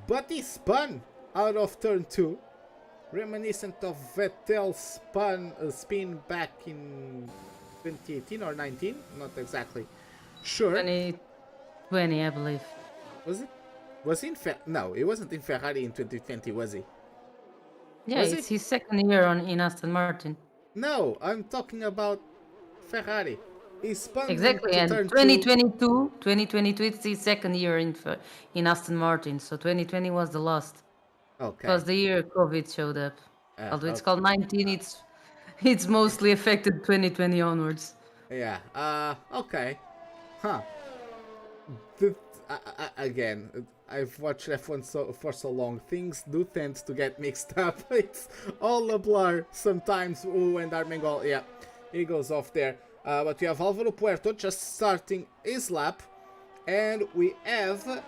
but he spun out of turn 2. Reminiscent of Vettel's spin back in 2018 or 19, not exactly sure. 2020, I believe. Was it? Was he in No, it wasn't in Ferrari in 2020, was he? Yeah, Was it's it? his second year in Aston Martin. No, I'm talking about Ferrari. He spun Exactly, to and turn 2022, it's his second year in Aston Martin. So 2020 was the last. Okay. Because the year COVID showed up. Although it's Okay. called 19, it's mostly affected 2020 onwards. Yeah. Okay. Huh. Again, I've watched F1 for so long. Things do tend to get mixed up. It's all a blur sometimes. Ooh, and Armengol, yeah, he goes off there. But we have Álvaro Puerto just starting his lap, and we have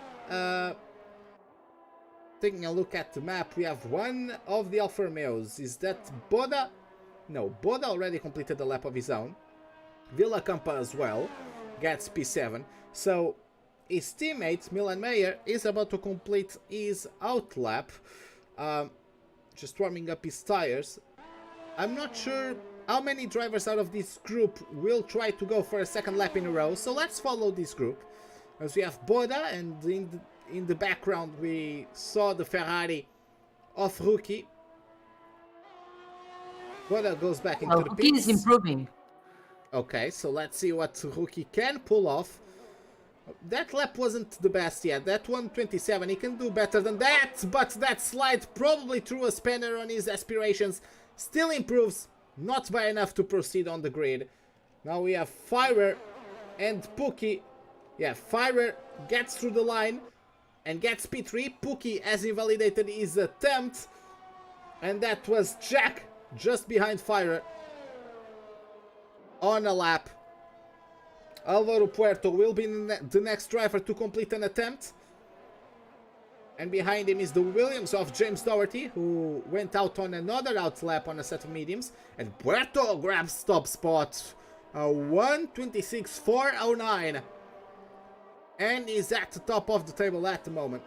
taking a look at the map. We have one of the Alfa Romeos. Is that Boda? No, Boda already completed the lap of his own. Villacampa as well gets P7. So his teammate Milan Meyer is about to complete his out lap, just warming up his tires. I'm not sure how many drivers out of this group will try to go for a second lap in a row, so let's follow this group. As we have Boda, and in the background we saw the Ferrari of Rookie. Boda goes back into the pits. Rookie is improving. Okay, so let's see what Rookie can pull off. That lap wasn't the best yet. That 127, he can do better than that. But that slide probably threw a spanner on his aspirations. Still improves, not by enough to proceed on the grid. Now we have Firer and Pookie. Yeah, Firer gets through the line and gets P3. Pookie has invalidated his attempt. And that was Jack just behind Firer on a lap. Álvaro Puerto will be the next driver to complete an attempt. And behind him is the Williams of James Doherty, who went out on another outlap on a set of mediums. And Puerto grabs top spot. 1:26.409. And is at the top of the table at the moment.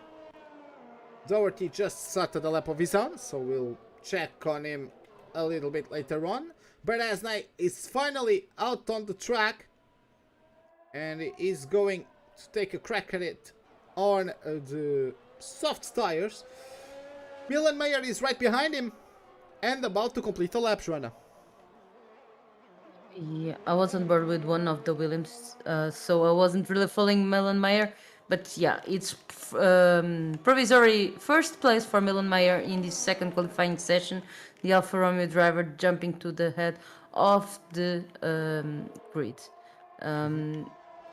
Doherty just started a lap of his own, so we'll check on him a little bit later on. Beresnay is finally out on the track. And is going to take a crack at it on the soft tires. Milan Mayer is right behind him and about to complete a lap, Joanna. Yeah, I was on board with one of the Williams, so I wasn't really following Milan Mayer. But yeah, it's provisory first place for Milan Mayer in this second qualifying session. The Alfa Romeo driver jumping to the head of the grid.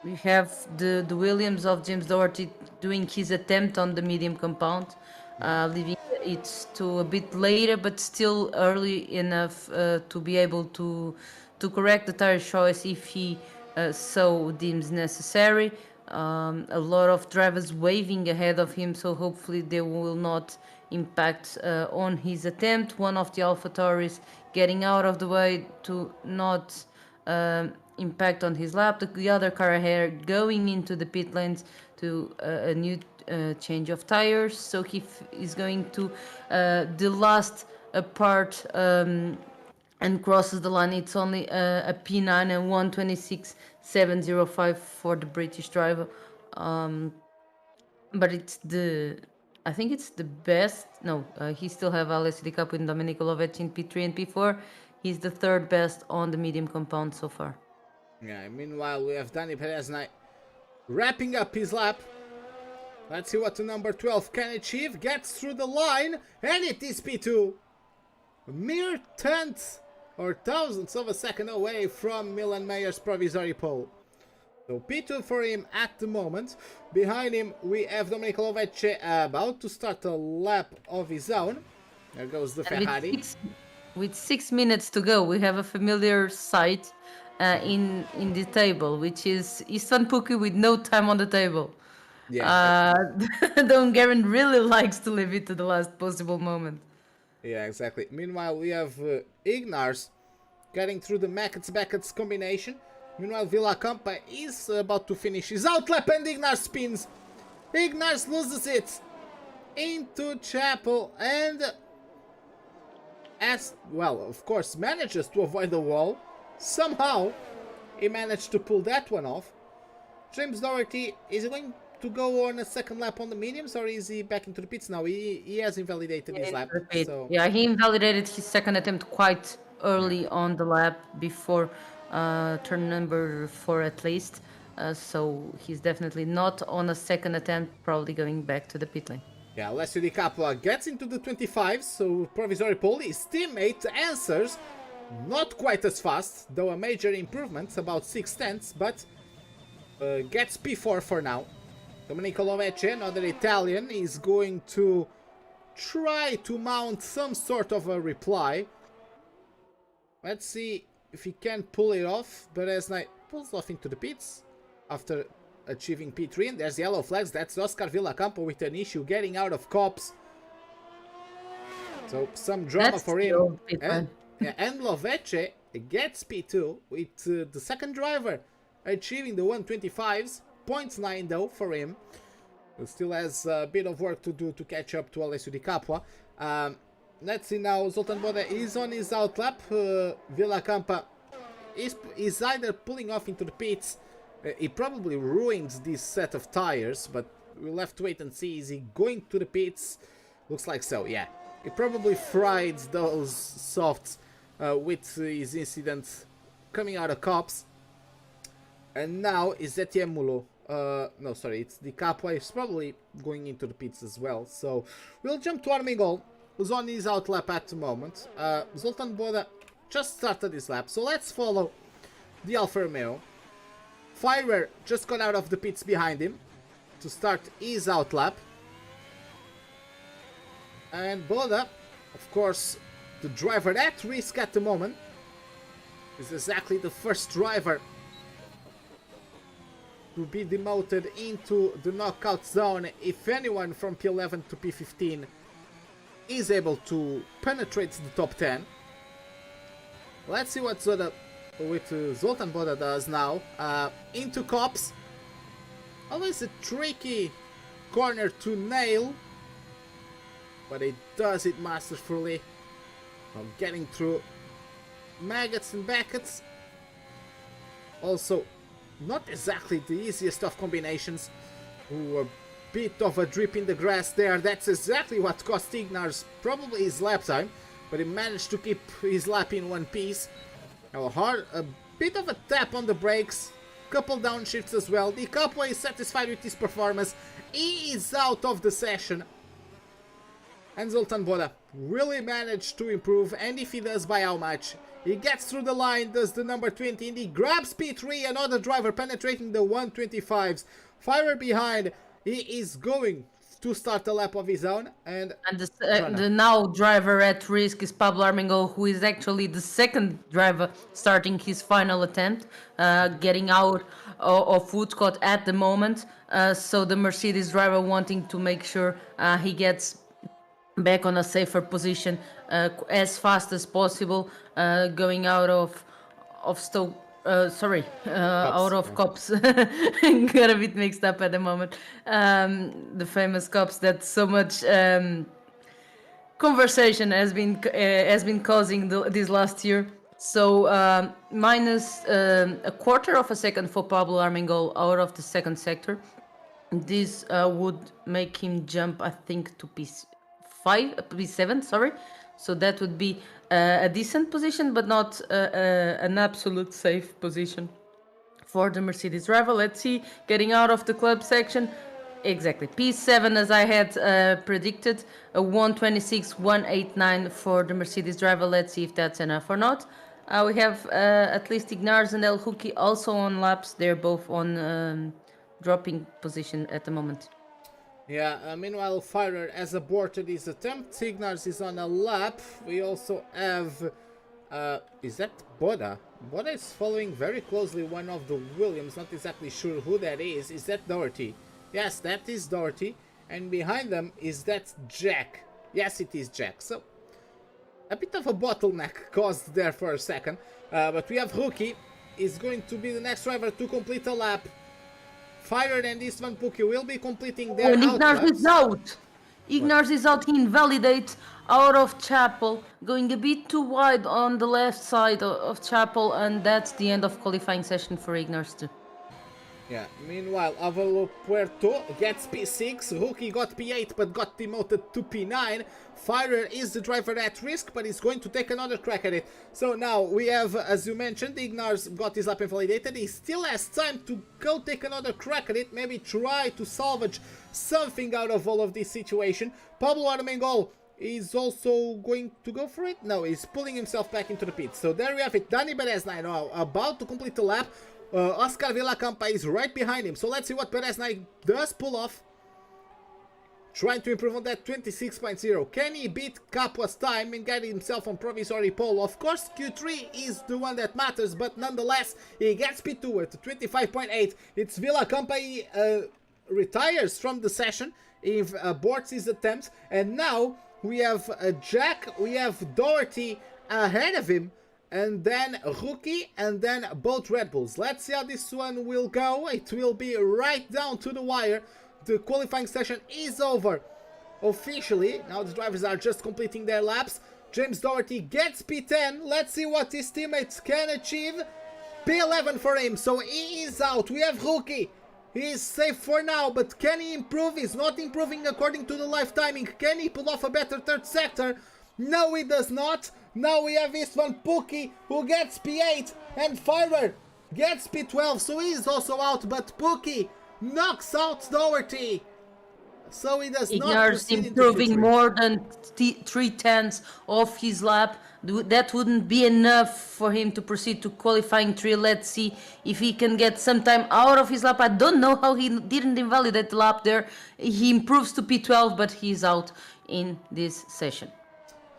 We have the Williams of James Doherty doing his attempt on the medium compound, leaving it to a bit later, but still early enough to be able to correct the tire choice if he so deems necessary. A lot of drivers waving ahead of him, so hopefully they will not impact on his attempt. One of the AlphaTauris getting out of the way to not impact on his lap. The other car ahead going into the pit lanes to a new change of tires. So he is going to the last part and crosses the line. It's only a P9 and 1:26.705 for the British driver. But it's I think it's the best. No, he still have Alessio Di Capo and Domenico Lovetti in P3 and P4. He's the third best on the medium compound so far. Yeah, meanwhile we have Dani Perez-Knight wrapping up his lap. Let's see what the number 12 can achieve. Gets through the line and it is P2. A mere tenth or thousandths of a second away from Milan Mayer's provisory pole. So P2 for him at the moment. Behind him we have Domenico Lovetti about to start a lap of his own. There goes the Ferrari. With 6 minutes to go, we have a familiar sight in the table, which is Istvan Pukki with no time on the table. Yeah. Don Guerin really likes to leave it to the last possible moment. Yeah, exactly. Meanwhile, we have Ignars getting through the Beckett's combination. Meanwhile, Villacampa is about to finish his outlap and Ignars spins. Ignars loses it into Chapel and, as well, of course, manages to avoid the wall. Somehow, he managed to pull that one off. James Doherty, is he going to go on a second lap on the mediums or is he back into the pits now? He has invalidated his lap. So. Yeah, he invalidated his second attempt quite early on the lap before turn number 4 at least. So he's definitely not on a second attempt, probably going back to the pit lane. Yeah, Alessio Di Capo gets into the 25, so provisory pole. His teammate answers not quite as fast, though a major improvement, about 6 tenths, but gets P4 for now. Domenico Lovetti, another Italian, is going to try to mount some sort of a reply. Let's see if he can pull it off. Beresnay pulls off into the pits after achieving P3, and there's yellow flags. That's Oscar Villacampa with an issue getting out of cops. So some drama for him. And Lovetti gets P2 with the second driver achieving the 125s. 0.9 though for him. He still has a bit of work to do to catch up to Alessio Di Capo. Let's see now. Zoltan Bode is on his outlap. Villacampa is either pulling off into the pits. He probably ruins this set of tires, but we'll have to wait and see. Is he going to the pits? Looks like so, yeah. He probably fried those softs with his incident coming out of cops. And now is Etienne Mulot. No, sorry, it's Di Capo. He's probably going into the pits as well. So we'll jump to Armengol, who's on his outlap at the moment. Zoltan Bode just started his lap, so let's follow the Alfa Romeo. Firer just got out of the pits behind him to start his outlap. And Bode, of course, the driver at risk at the moment, is exactly the first driver to be demoted into the knockout zone if anyone from P11 to P15 is able to penetrate the top 10. Let's see what Zoltan Boda does now. Into Cops. Always a tricky corner to nail, but he does it masterfully. Getting through Maggots and Beckets. Also, not exactly the easiest of combinations. Ooh, a bit of a drip in the grass there. That's exactly what cost Ignars probably his lap time, but he managed to keep his lap in one piece. Now a bit of a tap on the brakes, couple downshifts as well. The couple is satisfied with his performance. He is out of the session. And Zoltan Boda really managed to improve, and if he does, by how much? He gets through the line, does the number 20, and he grabs P3, another driver penetrating the 125s. Fire behind, he is going to start a lap of his own, and the now driver at risk is Pablo Armengol, who is actually the second driver starting his final attempt, getting out of Woodcote at the moment. So the Mercedes driver wanting to make sure he gets back on a safer position as fast as possible, going out of Stoke. Out of Cops. Got a bit mixed up at the moment. The famous Cops that so much conversation has been causing this last year. So minus a quarter of a second for Pablo Armengol out of the second sector. This would make him jump, I think, to P7. Sorry. So that would be a decent position, but not an absolute safe position for the Mercedes driver. Let's see, getting out of the club section. Exactly, P7 as I had predicted, a 126, 189 for the Mercedes driver. Let's see if that's enough or not. We have at least Ignars and El Houki also on laps. They're both on dropping position at the moment. Yeah, meanwhile, Firer has aborted his attempt. Ignars is on a lap. We also have... is that Boda? Boda is following very closely one of the Williams. Not exactly sure who that is. Is that Doherty? Yes, that is Doherty. And behind them is that Jack. Yes, it is Jack. So, a bit of a bottleneck caused there for a second. But we have Houki. Is going to be the next driver to complete a lap. Firer and Istvan Pukki will be completing their Ignars is out. Ignars is out. He invalidates out of Chapel, going a bit too wide on the left side of Chapel, and that's the end of qualifying session for Ignars too. Yeah, meanwhile, Avalo Puerto gets P6, Houki got P8 but got demoted to P9. Firer is the driver at risk, but he's going to take another crack at it. So now we have, as you mentioned, Ignars got his lap invalidated. He still has time to go take another crack at it, maybe try to salvage something out of all of this situation. Pablo Armengol is also going to go for it. No, he's pulling himself back into the pit. So there we have it, Dani Bereznai now about to complete the lap. Oscar Villacampa is right behind him, so let's see what Bereznai does pull off. Trying to improve on that 26.0. Can he beat Capua's time and get himself on provisory pole? Of course, Q3 is the one that matters, but nonetheless, he gets P2 at 25.8. It's Villacampa, he retires from the session, he aborts his attempts, and now we have Jack, we have Doherty ahead of him, and then Houki, and then both Red Bulls. Let's see how this one will go. It will be right down to the wire. The qualifying session is over officially. Now the drivers are just completing their laps. James Doherty gets P10. Let's see what his teammates can achieve. P11 for him, so he is out. We have Houki. He is safe for now, but can he improve? He's not improving according to the live timing. Can he pull off a better third sector? No, he does not. Now we have Istvan Pukki, who gets P8, and Firer gets P12, so he is also out, but Pukki knocks out Doherty. So he does not proceed improving more than 3/10 of his lap. That wouldn't be enough for him to proceed to qualifying 3. Let's see if he can get some time out of his lap. I don't know how he didn't invalidate the lap there. He improves to P12, but he's out in this session.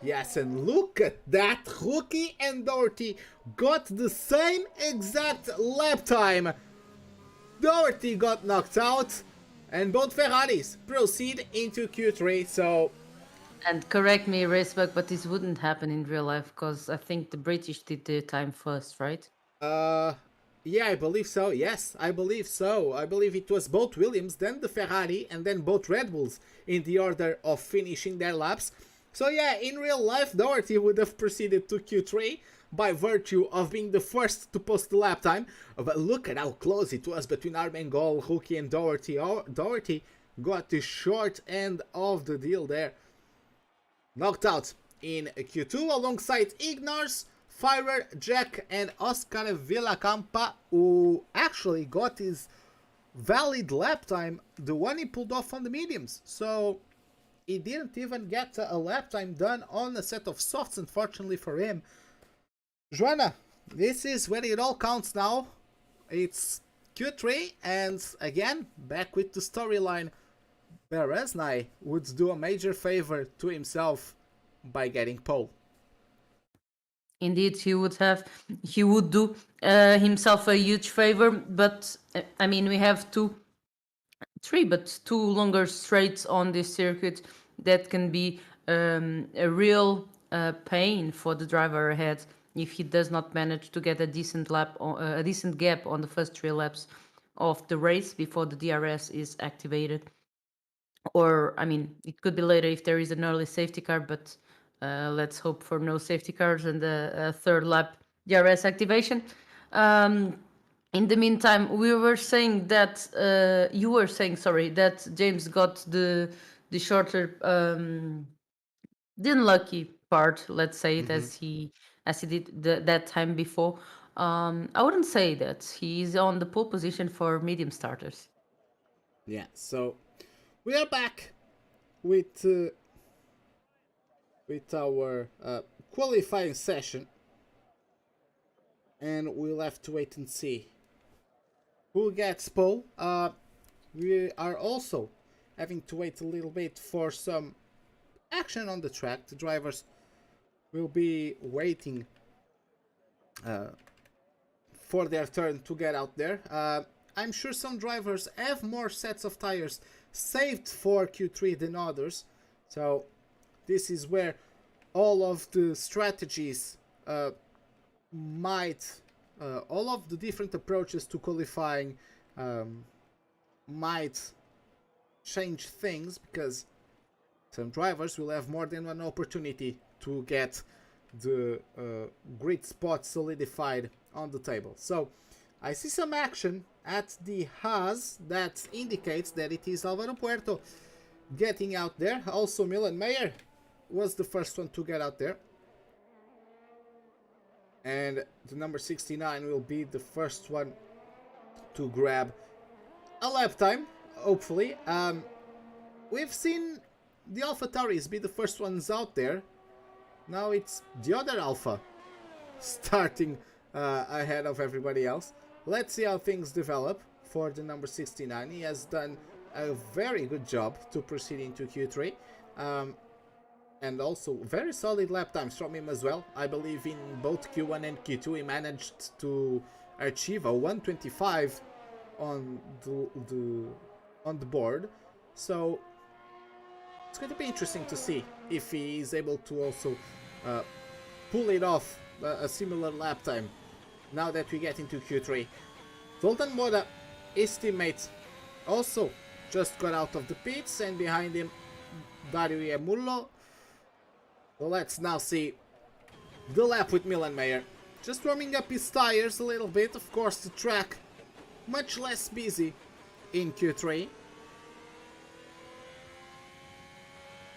Yes, and look at that. Houki and Doherty got the same exact lap time. Doherty got knocked out, and both Ferraris proceed into Q3. So, And correct me, Racebug, but this wouldn't happen in real life because I think the British did the time first, right? yeah, I believe so. Yes, I believe so. I believe it was both Williams, then the Ferrari, and then both Red Bulls in the order of finishing their laps. So yeah, in real life, Doherty would have proceeded to Q3 by virtue of being the first to post the lap time. But look at how close it was between Armengol, Rookie, and Doherty. Doherty got the short end of the deal there. Knocked out in Q2 alongside Ignars, Firer, Jack, and Oscar Villacampa, who actually got his valid lap time, the one he pulled off on the mediums. So he didn't even get a lap time done on a set of softs, unfortunately for him. Joanna, this is where it all counts now. It's Q3, and again, back with the storyline. Beresnay would do a major favor to himself by getting pole. Indeed, he would do himself a huge favor, but I mean, we have two longer straights on this circuit that can be a real pain for the driver ahead if he does not manage to get a decent gap on the first 3 laps of the race before the DRS is activated. Or, I mean, it could be later if there is an early safety car, but let's hope for no safety cars and the 3rd lap DRS activation. In the meantime, we were saying that you were saying, sorry, that James got the shorter, the unlucky part. Let's say it as he did that time before. I wouldn't say that he's on the pole position for medium starters. Yeah, so we are back with our qualifying session, and we'll have to wait and see who gets pole. We are also having to wait a little bit for some action on the track. The drivers will be waiting for their turn to get out there. I'm sure some drivers have more sets of tires saved for Q3 than others, so this is where all of the strategies all of the different approaches to qualifying might change things, because some drivers will have more than one opportunity to get the grid spot solidified on the table. So I see some action at the Haas that indicates that it is Alvaro Puerto getting out there. Also Milan Mayer was the first one to get out there, and the number 69 will be the first one to grab a lap time, hopefully. We've seen the Alpha Tauris be the first ones out there. Now it's the other Alpha starting ahead of everybody else. Let's see how things develop for the number 69. He has done a very good job to proceed into Q3. And also very solid lap times from him as well. I believe in both Q1 and Q2 he managed to achieve a 125 on the board. So it's going to be interesting to see if he is able to also pull it off a similar lap time now that we get into Q3. Zoltan Moda, his teammate, also just got out of the pits, and behind him Dario Iemullo. So let's now see the lap with Milan Mayer. Just warming up his tires a little bit. Of course, the track much less busy in Q3.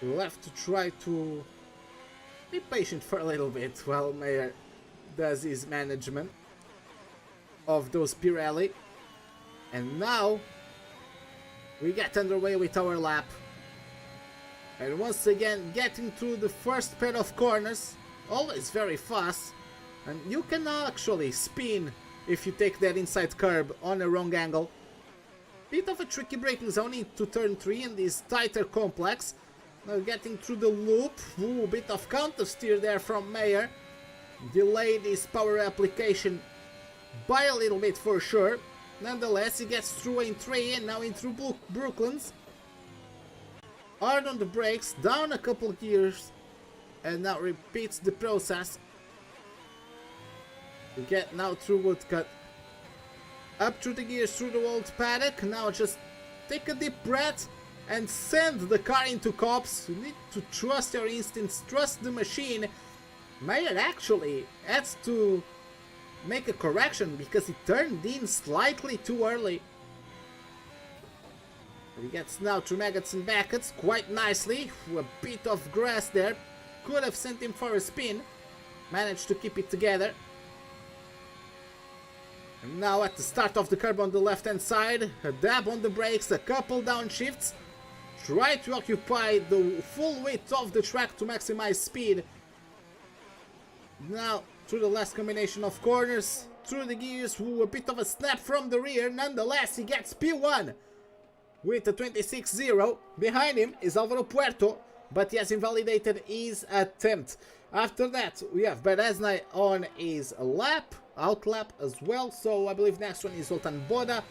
We'll have to try to be patient for a little bit while Mayer does his management of those Pirelli. And now we get underway with our lap. And once again, getting through the first pair of corners, always very fast. And you can actually spin if you take that inside curb on a wrong angle. Bit of a tricky braking zone into turn 3 in this tighter complex. Now getting through the loop. Ooh, bit of counter steer there from Mayer. Delayed his power application by a little bit for sure. Nonetheless, he gets through in 3 and now in through Brooklyn's. Hard on the brakes, down a couple gears, and now repeats the process. We get now through Woodcut. Up through the gears, through the old paddock. Now just take a deep breath and send the car into cops. You need to trust your instincts, trust the machine. Mayer actually has to make a correction because he turned in slightly too early. He gets now through Maggots and Beckets quite nicely. A bit of grass there. Could have sent him for a spin. Managed to keep it together. And now at the start of the curb on the left hand side. A dab on the brakes, a couple downshifts. Try to occupy the full width of the track to maximize speed. Now through the last combination of corners. Through the gears, a bit of a snap from the rear. Nonetheless, he gets P1. With a 26-0, behind him is Álvaro Puerto, but he has invalidated his attempt. After that, we have Bereznai on his lap, out lap as well, so I believe next one is Zoltan Boda.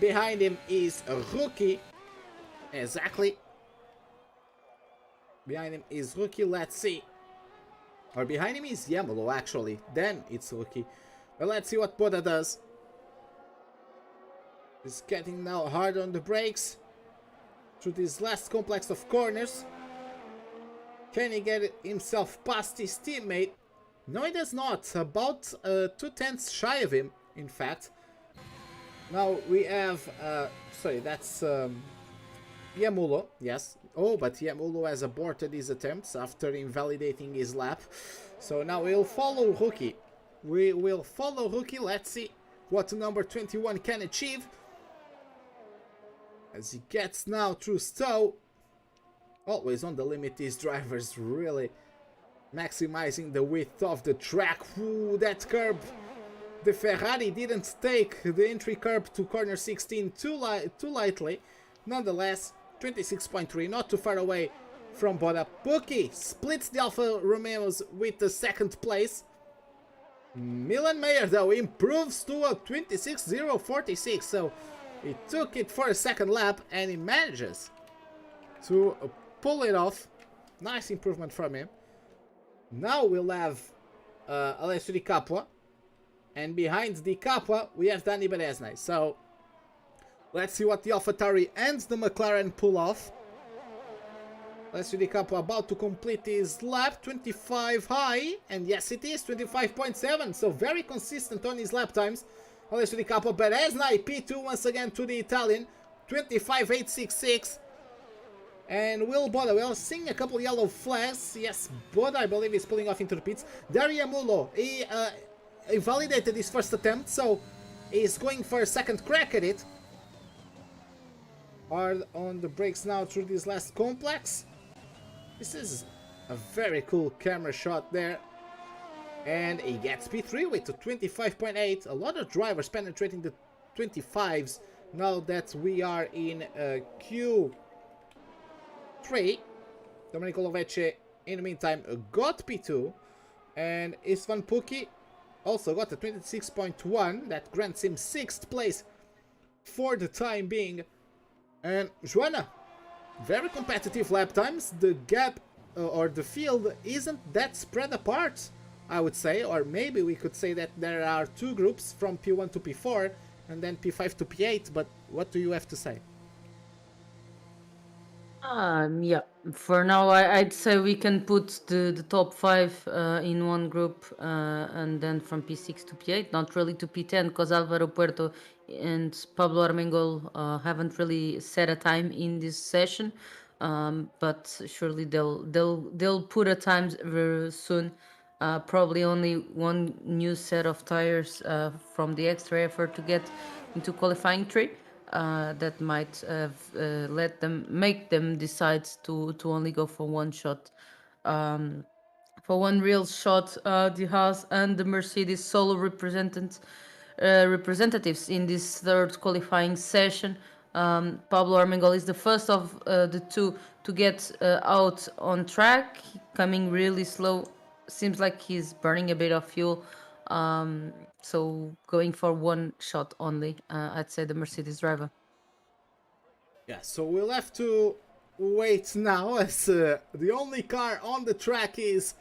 Behind him is a rookie, exactly. Behind him is rookie, let's see. Or behind him is Yamalo actually, then it's rookie. But let's see what Boda does. He's getting now hard on the brakes through this last complex of corners. Can he get himself past his teammate? No, he does not. About 2/10 shy of him, in fact. Now we have, sorry, that's Yamulo, yes. Oh, but Yamulo has aborted his attempts after invalidating his lap. So now we'll follow Rookie. We will follow Rookie. Let's see what number 21 can achieve. As he gets now through Stowe. Always on the limit, these drivers really maximizing the width of the track. Ooh, that curb. The Ferrari didn't take the entry curb to corner 16 too lightly. Nonetheless, 26.3, not too far away from Boda. Puki splits the Alfa Romeos with the second place. Milan Mayer, though, improves to a 26.046, so he took it for a second lap and he manages to pull it off. Nice improvement from him. Now we'll have Alessio Di Capua, and behind Di Capua we have Dani Bereznai. So let's see what the AlphaTauri and the McLaren pull off. Alessio Di Capua about to complete his lap, 25 high, and yes it is, 25.7, so very consistent on his lap times. Alessio Di Capua, Bereznai P2 once again to the Italian, 25.866. And Will Boda, we are seeing a couple yellow flags. Yes, Boda I believe is pulling off into the pits. Daria Mulo, he invalidated his first attempt, so he's going for a second crack at it. Hard on the brakes now through this last complex. This is a very cool camera shot there. And he gets P3 with a 25.8. A lot of drivers penetrating the 25s now that we are in Q3. Domenico Lovece in the meantime got P2. And Istvan Puki also got a 26.1. That grants him 6th place for the time being. And Joanna, very competitive lap times. The gap or the field isn't that spread apart, I would say, or maybe we could say that there are two groups from P1 to P4 and then P5 to P8, but what do you have to say? Yeah, for now I'd say we can put the top 5 in one group, and then from P6 to P8, not really to P10, because Álvaro Puerto and Pablo Armengol haven't really set a time in this session, but surely they'll put a time very soon. Probably only one new set of tires from the extra effort to get into qualifying 3. That might have make them decide to only go for one shot, for one real shot. The Haas and the Mercedes solo representatives in this third qualifying session. Pablo Armengol is the first of the two to get out on track, coming really slow. Seems like he's burning a bit of fuel. So going for one shot only, I'd say the Mercedes driver. Yeah, so we'll have to wait now as the only car on the track is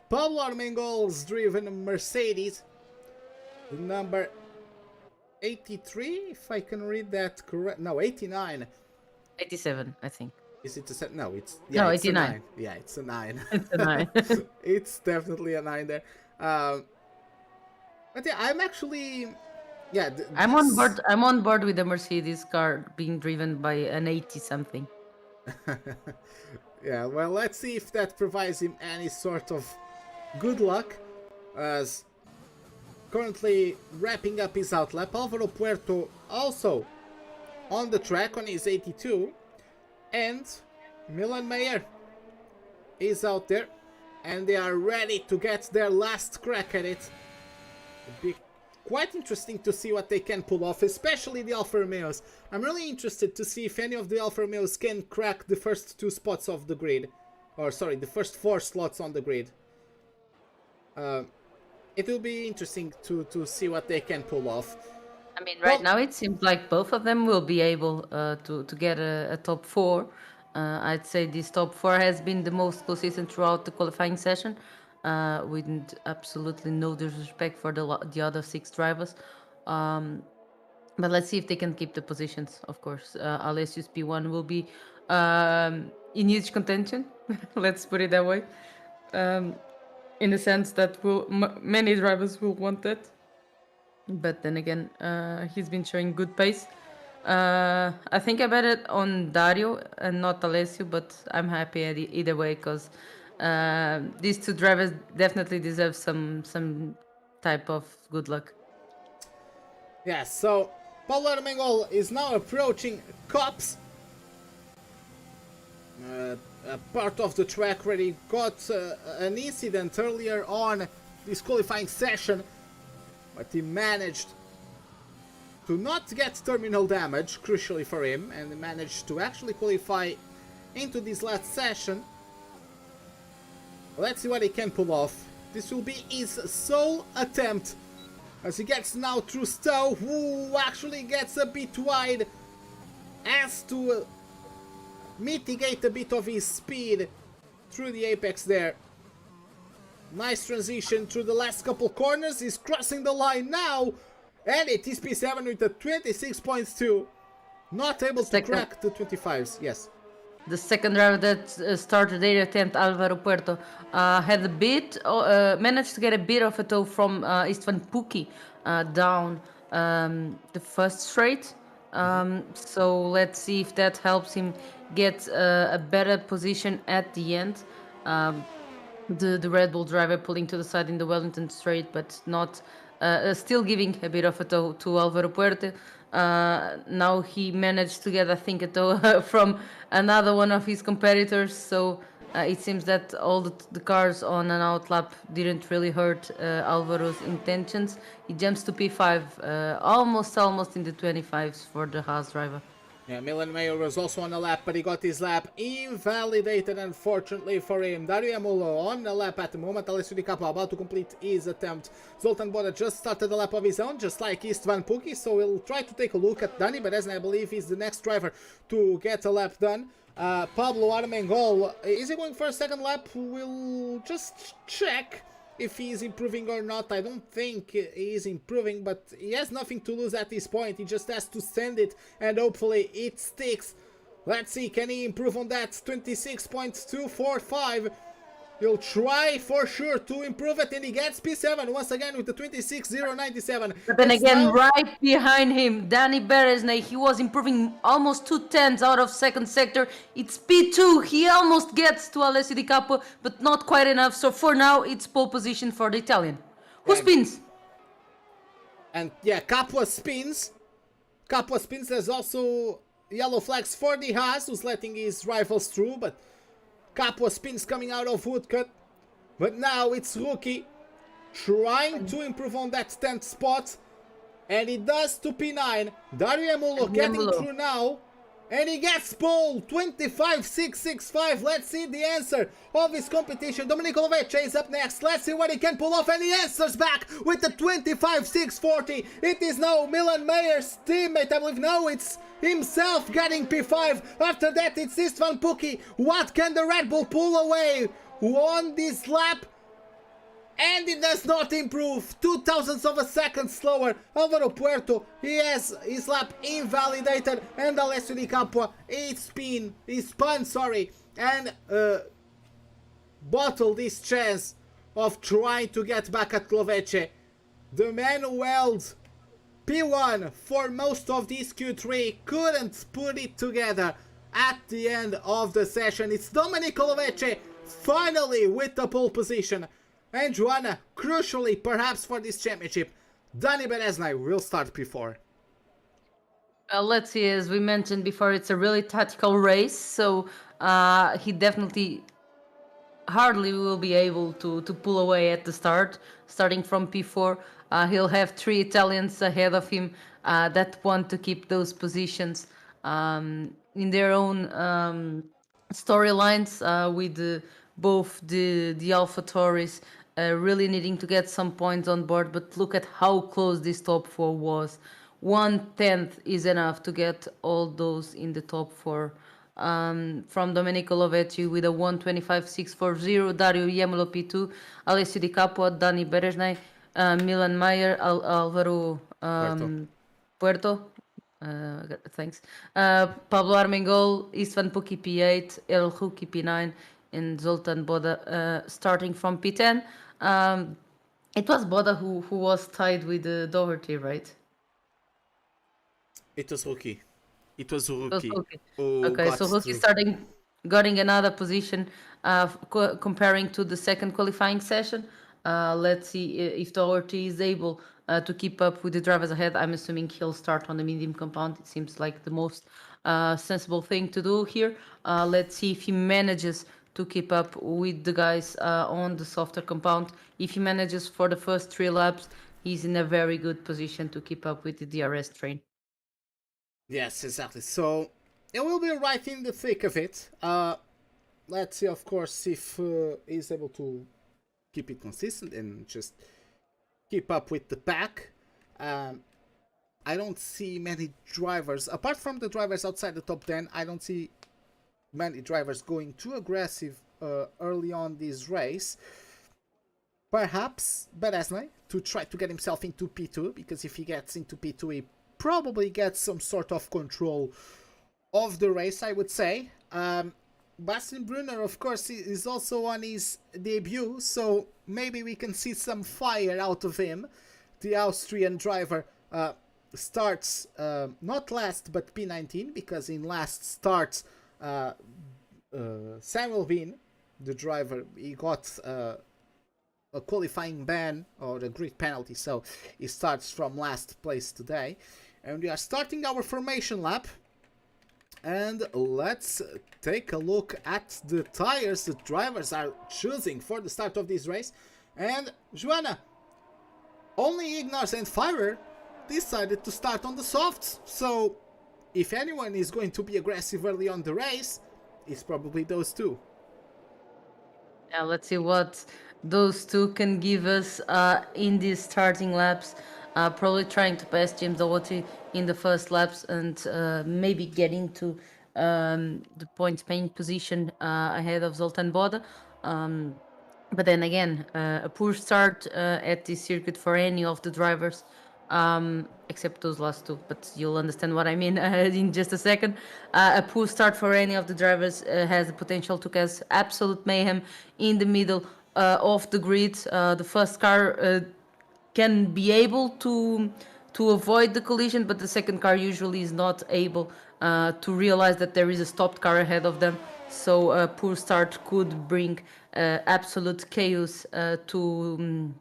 Pablo Armengol's driven Mercedes, the number 83, if I can read that correct. No, 89. 87, I think. Is it a set? No, it's No, it's a 89. 9. Yeah, it's a 9. It's a 9. It's definitely a 9 there. But yeah, I'm actually I'm on board. I'm on board with the Mercedes car being driven by an 80 something. Yeah, well, let's see if that provides him any sort of good luck, as currently wrapping up his outlap. Alvaro Puerto also on the track on his 82, and Milan Mayer is out there, and they are ready to get their last crack at it. It'd be quite interesting to see what they can pull off, especially the Alfa Romeos. I'm really interested to see if any of the Alfa Romeos can crack the first 2 spots of the grid. Or sorry, the first 4 slots on the grid. It will be interesting to see what they can pull off. I mean, right now it seems like both of them will be able to get a top 4. I'd say this top 4 has been the most consistent throughout the qualifying session, with absolutely no disrespect for the other 6 drivers. But let's see if they can keep the positions, of course. Alessius P1 will be in huge contention, let's put it that way. In the sense that many drivers will want that. But then again, he's been showing good pace. I think I bet it on Dario and not Alessio, but I'm happy either way, because these 2 drivers definitely deserve some type of good luck. Yeah, so Paulo Armengol is now approaching Cops. A part of the track where he got an incident earlier on this qualifying session, but he managed to not get terminal damage, crucially for him, and he managed to actually qualify into this last session. Let's see what he can pull off. This will be his sole attempt, as he gets now through Stowe, who actually gets a bit wide, has to mitigate a bit of his speed through the apex there. Nice transition through the last couple corners. He's crossing the line now, and it is P7 with a 26.2. Not able to crack the 25s. Yes. The second driver that started their attempt, Alvaro Puerto, had a bit, managed to get a bit of a tow from Istvan Puki down the first straight. So let's see if that helps him get a better position at the end. The Red Bull driver pulling to the side in the Wellington straight, but not still giving a bit of a tow to Alvaro Puerto. Now he managed to get, I think, a tow from another one of his competitors. So it seems that all the cars on an outlap didn't really hurt Alvaro's intentions. He jumps to P5, almost in the 25s for the Haas driver. Yeah, Milan Mayer was also on the lap, but he got his lap invalidated, unfortunately for him. Dario Amulo on the lap at the moment. Alessio Di Capo about to complete his attempt. Zoltan Boda just started the lap of his own, just like Istvan Puki, so we'll try to take a look at Dani Berezna. I believe he's the next driver to get a lap done. Pablo Armengol, is he going for a second lap? We'll just check if he is improving or not. I don't think he is improving, but he has nothing to lose at this point. He just has to send it, and hopefully it sticks. Let's see, can he improve on that? 26.245. He'll try for sure to improve it, and he gets P7 once again with the 26.097. But then again, right behind him, Dani Berezna, he was improving almost 2/10 out of second sector. It's P2. He almost gets to Alessio Di Capo, but not quite enough. So for now, it's pole position for the Italian. Who spins? And yeah, Capua spins. Capua spins. There's also yellow flags for the Haas, who's letting his rivals through, but Capua spins coming out of Woodcut. But now it's Rookie trying to improve on that 10th spot, and it does to P9. Dario Amulo getting through now. And he gets pole 25.665. Let's see the answer of his competition. Domenico Lovecchio is up next. Let's see what he can pull off. And he answers back with the 25.640. It is now Milan Mayer's teammate. I believe now it's himself getting P5. After that, it's Istvan Pukki. What can the Red Bull pull away on this lap? And it does not improve. 0.02 of a second slower. Alvaro Puerto, he has his lap invalidated. And Alessio Di Capua, he spun, and bottled this chance of trying to get back at Lovecchio. The man who held P1 for most of this Q3 couldn't put it together at the end of the session. It's Domenico Lovecchio finally with the pole position. And Joanna, crucially perhaps for this championship, Dani Bereznai will start P4. Let's see, as we mentioned before, it's a really tactical race, so he definitely hardly will be able to pull away at the start. Starting from P4, he'll have 3 Italians ahead of him that want to keep those positions in their own storylines with both the AlphaTauris really needing to get some points on board. But look at how close this top 4 was. 1/10 is enough to get all those in the top 4. From Domenico Lovecchio with a 1:25.640, Dario Iemolo P2, Alessio Di Capua, Dani Bereznai, Milan Mayer, Alvaro Puerto. Thanks. Pablo Armengol, Istvan Pukki P8, El Huki P9, and Zoltan Boda starting from P10. It was Boda who was tied with Doherty, right? It was Huki. It was Huki. Okay, so Huki getting another position comparing to the second qualifying session. Let's see if Doherty is able to keep up with the drivers ahead. I'm assuming he'll start on the medium compound. It seems like the most sensible thing to do here. Let's see if he manages to keep up with the guys on the softer compound. If he manages for the first 3 laps, he's in a very good position to keep up with the DRS train. Yes, exactly. So it will be right in the thick of it. Let's see, of course, if he's able to keep it consistent and just keep up with the pack. I don't see many drivers, apart from the drivers outside the top 10, I don't see many drivers going too aggressive early on this race. Perhaps Bereznai to try to get himself into P2, because if he gets into P2, he probably gets some sort of control of the race, I would say. Bastian Brunner, of course, is also on his debut, so maybe we can see some fire out of him. The Austrian driver starts not last, but P19, because in last starts Samuel Bean, the driver, he got a qualifying ban or a grid penalty, so he starts from last place today. And we are starting our formation lap. And let's take a look at the tires the drivers are choosing for the start of this race. And Joanna, only Ignars and Firer decided to start on the softs. So if anyone is going to be aggressive early on the race, it's probably those two. Yeah, let's see what those two can give us in these starting laps. Probably trying to pass James Doherty in the first laps and maybe get into the points paying position ahead of Zoltan Boda. But then again, a poor start at this circuit for any of the drivers, except those last two, but you'll understand what I mean in just a second. A poor start for any of the drivers has the potential to cause absolute mayhem in the middle of the grid. The first car can be able to avoid the collision, but the second car usually is not able to realize that there is a stopped car ahead of them. So a poor start could bring absolute chaos to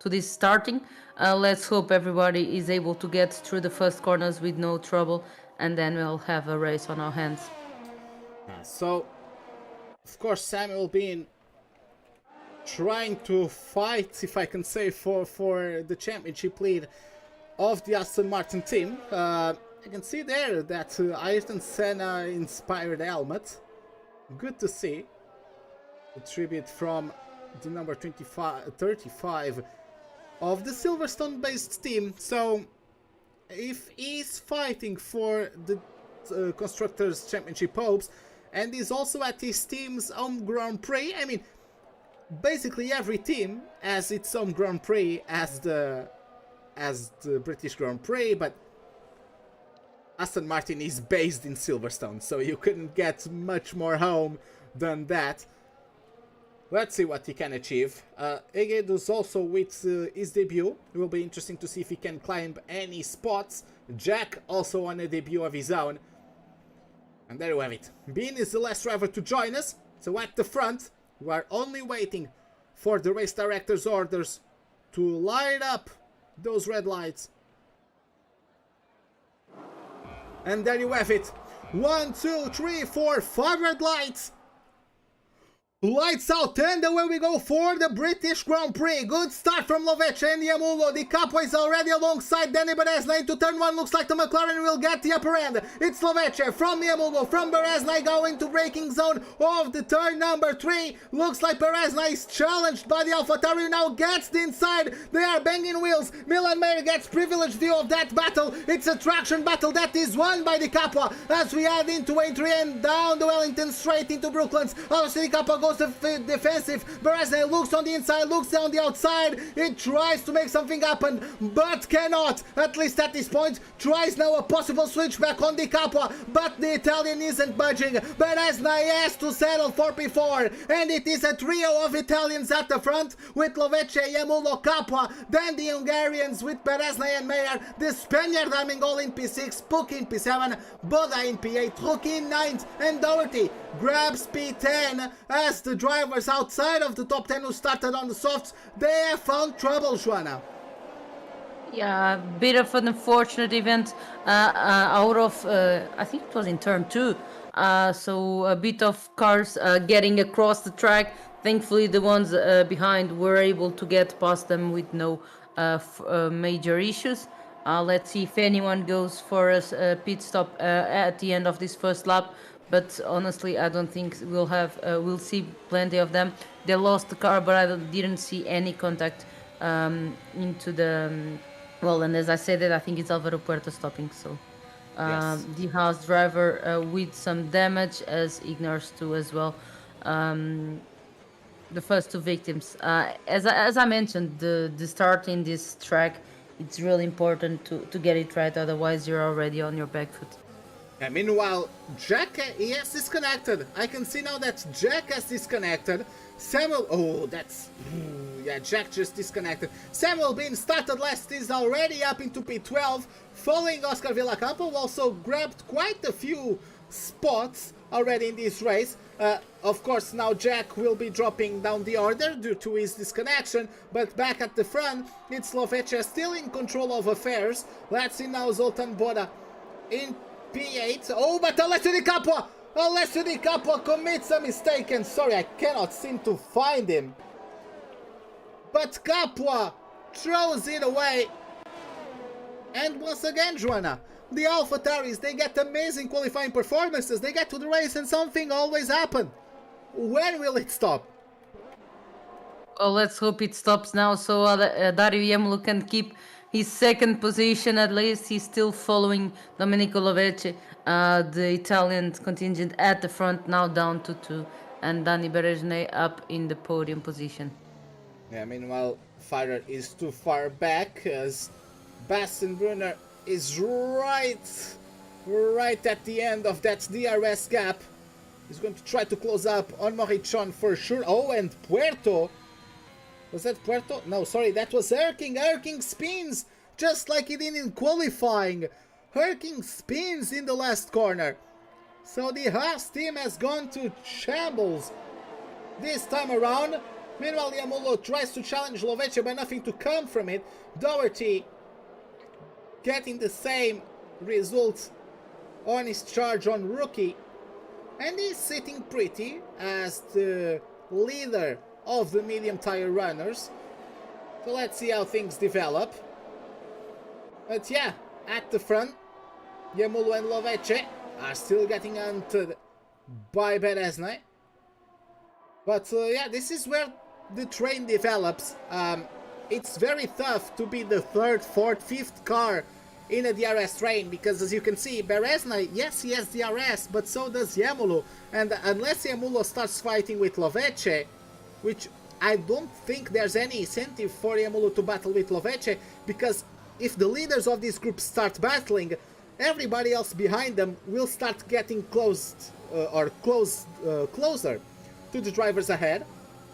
this starting. Let's hope everybody is able to get through the first corners with no trouble, and then we'll have a race on our hands. So, of course, Samuel Bean trying to fight, if I can say, for the championship lead of the Aston Martin team. I can see there that Ayrton Senna inspired helmet. Good to see. A tribute from the number 35 of the Silverstone based team. So if he's fighting for the Constructors Championship hopes and is also at his team's home Grand Prix, I mean, basically every team has its home Grand Prix as the British Grand Prix, but Aston Martin is based in Silverstone, so you couldn't get much more home than that. Let's see what he can achieve. Ege does also with his debut. It will be interesting to see if he can climb any spots. Jack also on a debut of his own. And there you have it. Bean is the last driver to join us. So at the front, we are only waiting for the race director's orders to light up those red lights. And there you have it. 1, 2, 3, 4, 5 red lights. Lights out, and away we go for the British Grand Prix. Good start from Lovech and Yamulo. The Capo is already alongside Danny Berezna into turn 1. Looks like the McLaren will get the upper end. It's Lovech from Yamulo, from Berezna going to braking zone of the turn number 3. Looks like Berezna is challenged by the AlphaTauri, now gets the inside. They are banging wheels. Milan Mayer gets privileged view of that battle. It's a traction battle that is won by the Capo as we head into A3 and down the Wellington straight into Brooklands. Obviously the Capo goes defensive. Berezna looks on the inside, looks on the outside. It tries to make something happen, but cannot, at least at this point. Tries now a possible switch back on the Capua, but the Italian isn't budging. Berezna has to settle for P4, and it is a trio of Italians at the front with Lovece, Yamulo, Capua, then the Hungarians with Berezna and Meyer, the Spaniard Armengol in P6, Puk in P7, Boda in P8, Truk in 9th, and Doherty grabs P10 as the drivers outside of the top 10 who started on the softs, they have found trouble, Joanna. Yeah, a bit of an unfortunate event out of, I think it was in turn 2. So a bit of cars getting across the track. Thankfully, the ones behind were able to get past them with no major issues. Let's see if anyone goes for a pit stop at the end of this first lap. But honestly, I don't think we'll see plenty of them. They lost the car, but I didn't see any contact into the well. And as I said, I think it's Alvaro Puerta stopping. So Yes. the Haas driver with some damage, as Ignars too as well. The first two victims. As I mentioned, the start in this track, it's really important to get it right. Otherwise, you're already on your back foot. Meanwhile, Jack, he has disconnected. I can see now that Jack has disconnected. Samuel, oh, that's, yeah, Jack just disconnected. Samuel being started last is already up into P12, following Oscar Villacampo, who also grabbed quite a few spots already in this race. Of course, now Jack will be dropping down the order due to his disconnection, but back at the front, it's Lovece still in control of affairs. Let's see now Zoltan Boda in P8. Oh, but Alessio Di Capua commits a mistake, and sorry, I cannot seem to find him. But Capua throws it away. And once again, Joanna, the AlphaTauris, they get amazing qualifying performances. They get to the race and something always happens. When will it stop? Well, let's hope it stops now, so Dario Iemolo can keep his second position. At least he's still following Domenico Lovece, the Italian contingent at the front, now down to 2, and Dani Berezne up in the podium position. Yeah, meanwhile, Fire is too far back as Bastenbrunner is right at the end of that DRS gap. He's going to try to close up on Morichon for sure. Oh, and Puerto. Was that Puerto? No, sorry, that was Erking. Erking spins just like he did in qualifying. Erking spins in the last corner. So the Haas team has gone to shambles this time around. Meanwhile, Yamulo tries to challenge Lovece, but nothing to come from it. Doherty getting the same result on his charge on Rookie. And he's sitting pretty as the leader of the medium tire runners. So let's see how things develop. But yeah, at the front, Yamulu and Lovece are still getting hunted by Beresnay. But yeah, this is where the train develops. It's very tough to be the third, fourth, fifth car in a DRS train, because as you can see, Beresnay, yes, he has DRS, but so does Yamulu. And unless Yamulu starts fighting with Lovece, which I don't think there's any incentive for Yamulu to battle with Lovece, because if the leaders of this group start battling, everybody else behind them will start getting closer to the drivers ahead.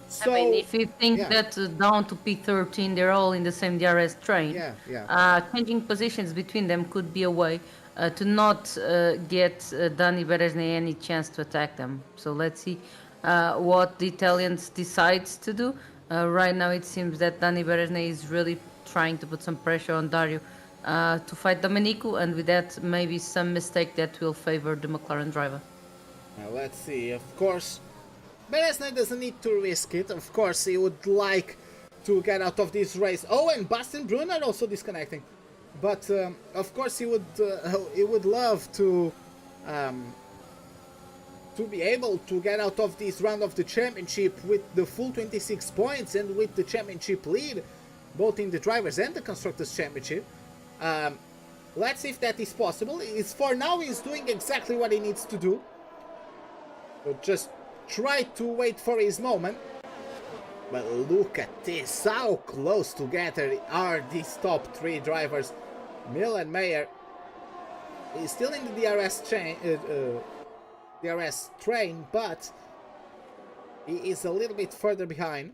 So, I mean, if you think yeah. that down to P13, they're all in the same DRS train, changing positions between them could be a way to not get Dani Beresnay any chance to attack them. So let's see what the Italians decides to do. Right now it seems that Dani Beresnay is really trying to put some pressure on Dario to fight Domenico, and with that maybe some mistake that will favor the McLaren driver. Now let's see, of course, Beresnay doesn't need to risk it. Of course, he would like to get out of this race. Oh, and Bastian Brunner also disconnecting. But of course, he would love to be able to get out of this round of the championship with the full 26 points and with the championship lead, both in the drivers and the constructors championship. Let's see if that is possible. For now, he's doing exactly what he needs to do. But just try to wait for his moment. But look at this, how close together are these top three drivers. Mill and Mayer is still in the DRS train, but he is a little bit further behind,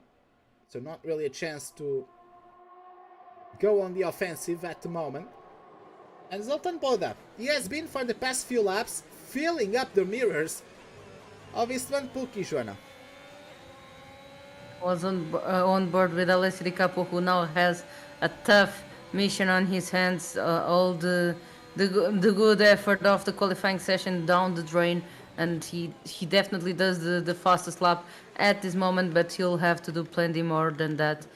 so not really a chance to go on the offensive at the moment. And Zoltan Boda, he has been for the past few laps filling up the mirrors of Istvan Pukki, Joanna. Was on board with Alessio Capo, who now has a tough mission on his hands. All the good effort of the qualifying session down the drain, and he definitely does the fastest lap at this moment, but he'll have to do plenty more than that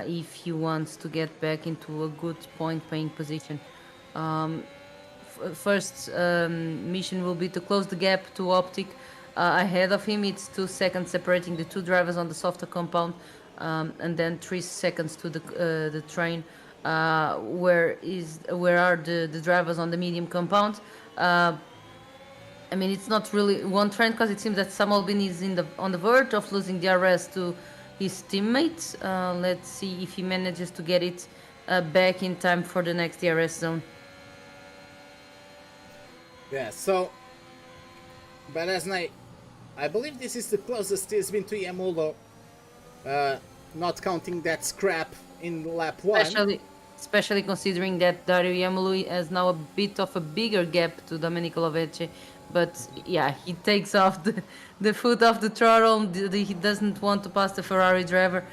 if he wants to get back into a good point-paying position. First mission will be to close the gap to Optic. Ahead of him, it's 2 seconds separating the two drivers on the softer compound, and then 3 seconds to the train. Where are the drivers on the medium compound? I mean, it's not really one train, because it seems that Sam Albin is on the verge of losing DRS to his teammates. Let's see if he manages to get it back in time for the next DRS zone. Yeah, so Beresnay, I believe this is the closest he's been to Yamulu, not counting that scrap in lap 1. Especially considering that Dario Yamulu has now a bit of a bigger gap to Domenico Lovece. But yeah, he takes off the foot off the throttle. He doesn't want to pass the Ferrari driver.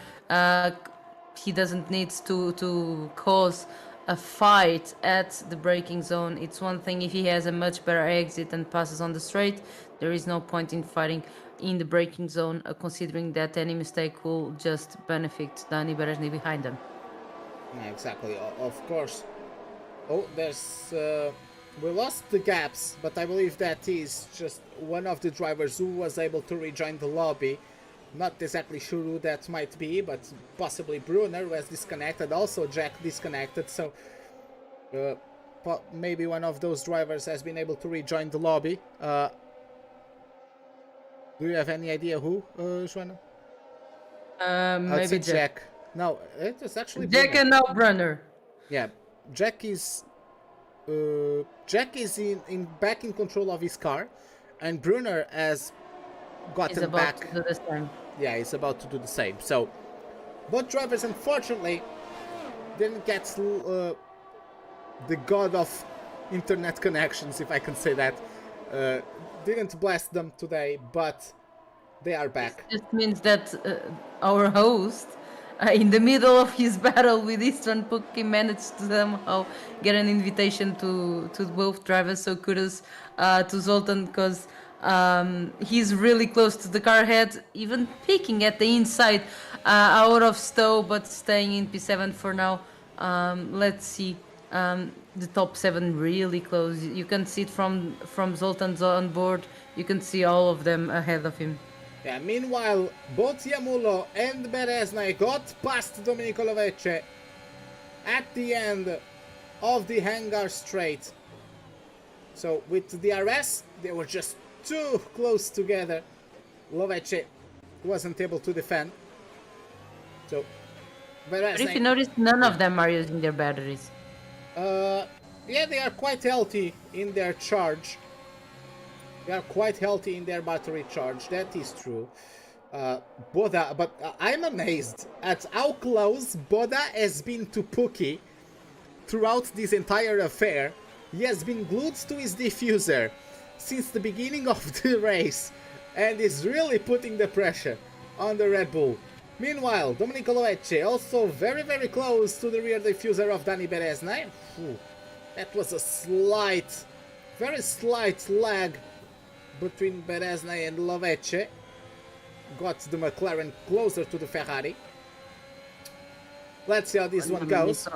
He doesn't need to cause a fight at the braking zone. It's one thing if he has a much better exit and passes on the straight. There is no point in fighting in the braking zone, considering that any mistake will just benefit Dani Beresnay behind them. Yeah, exactly, of course. Oh, there's... we lost the gaps, but I believe that is just one of the drivers who was able to rejoin the lobby. Not exactly sure who that might be, but possibly Brunner was disconnected, also Jack disconnected, so maybe one of those drivers has been able to rejoin the lobby. Do you have any idea who, Joanna? Maybe Jack. No, it was actually Jack Brunner. and now Brunner. Yeah, Jack is back in control of his car, and Brunner has gotten back. To do the same. Yeah, he's about to do the same. So both drivers, unfortunately, didn't get the god of internet connections, if I can say that. Didn't bless them today, but they are back. This just means that our host, in the middle of his battle with Istvan Pukki, managed to somehow get an invitation to both drivers. So kudos to Zoltan, because he's really close to the car head, even peeking at the inside, out of stow, but staying in P7 for now. Let's see. the top 7 really close. You can see it from Zoltan's on board. You can see all of them ahead of him. Yeah, meanwhile, both Yamulo and Bereznai got past Domenico Lovece at the end of the Hangar Straight. So with the DRS, they were just too close together. Lovece wasn't able to defend. So But if you Bereznai, notice, none of them are using their batteries. yeah, they are quite healthy in their charge. They are quite healthy in their battery charge, that is true. Boda, but I'm amazed at how close Boda has been to Pookie throughout this entire affair. He has been glued to his diffuser since the beginning of the race and is really putting the pressure on the Red Bull. Meanwhile, Domenico Lovece also very close to the rear diffuser of Dani Bereznai. That was a slight, very slight lag between Bereznai and Lovece. Got the McLaren closer to the Ferrari. Let's see how this one goes.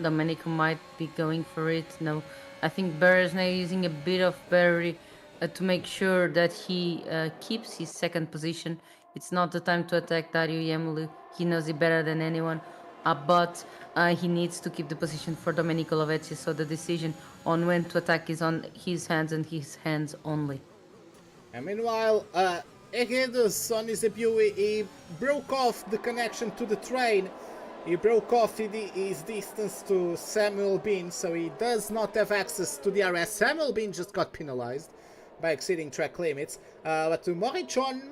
Domenico might be going for it. No, I think Bereznai using a bit of battery to make sure that he keeps his second position. It's not the time to attack Dario Yamulu. He knows it better than anyone. But he needs to keep the position for Domenico Lovece, so the decision on when to attack is on his hands and his hands only. And meanwhile, Egedos on his debut, he broke off the connection to the train. He broke off his distance to Samuel Bean, so he does not have access to the RS. Samuel Bean just got penalized by exceeding track limits. But Morichon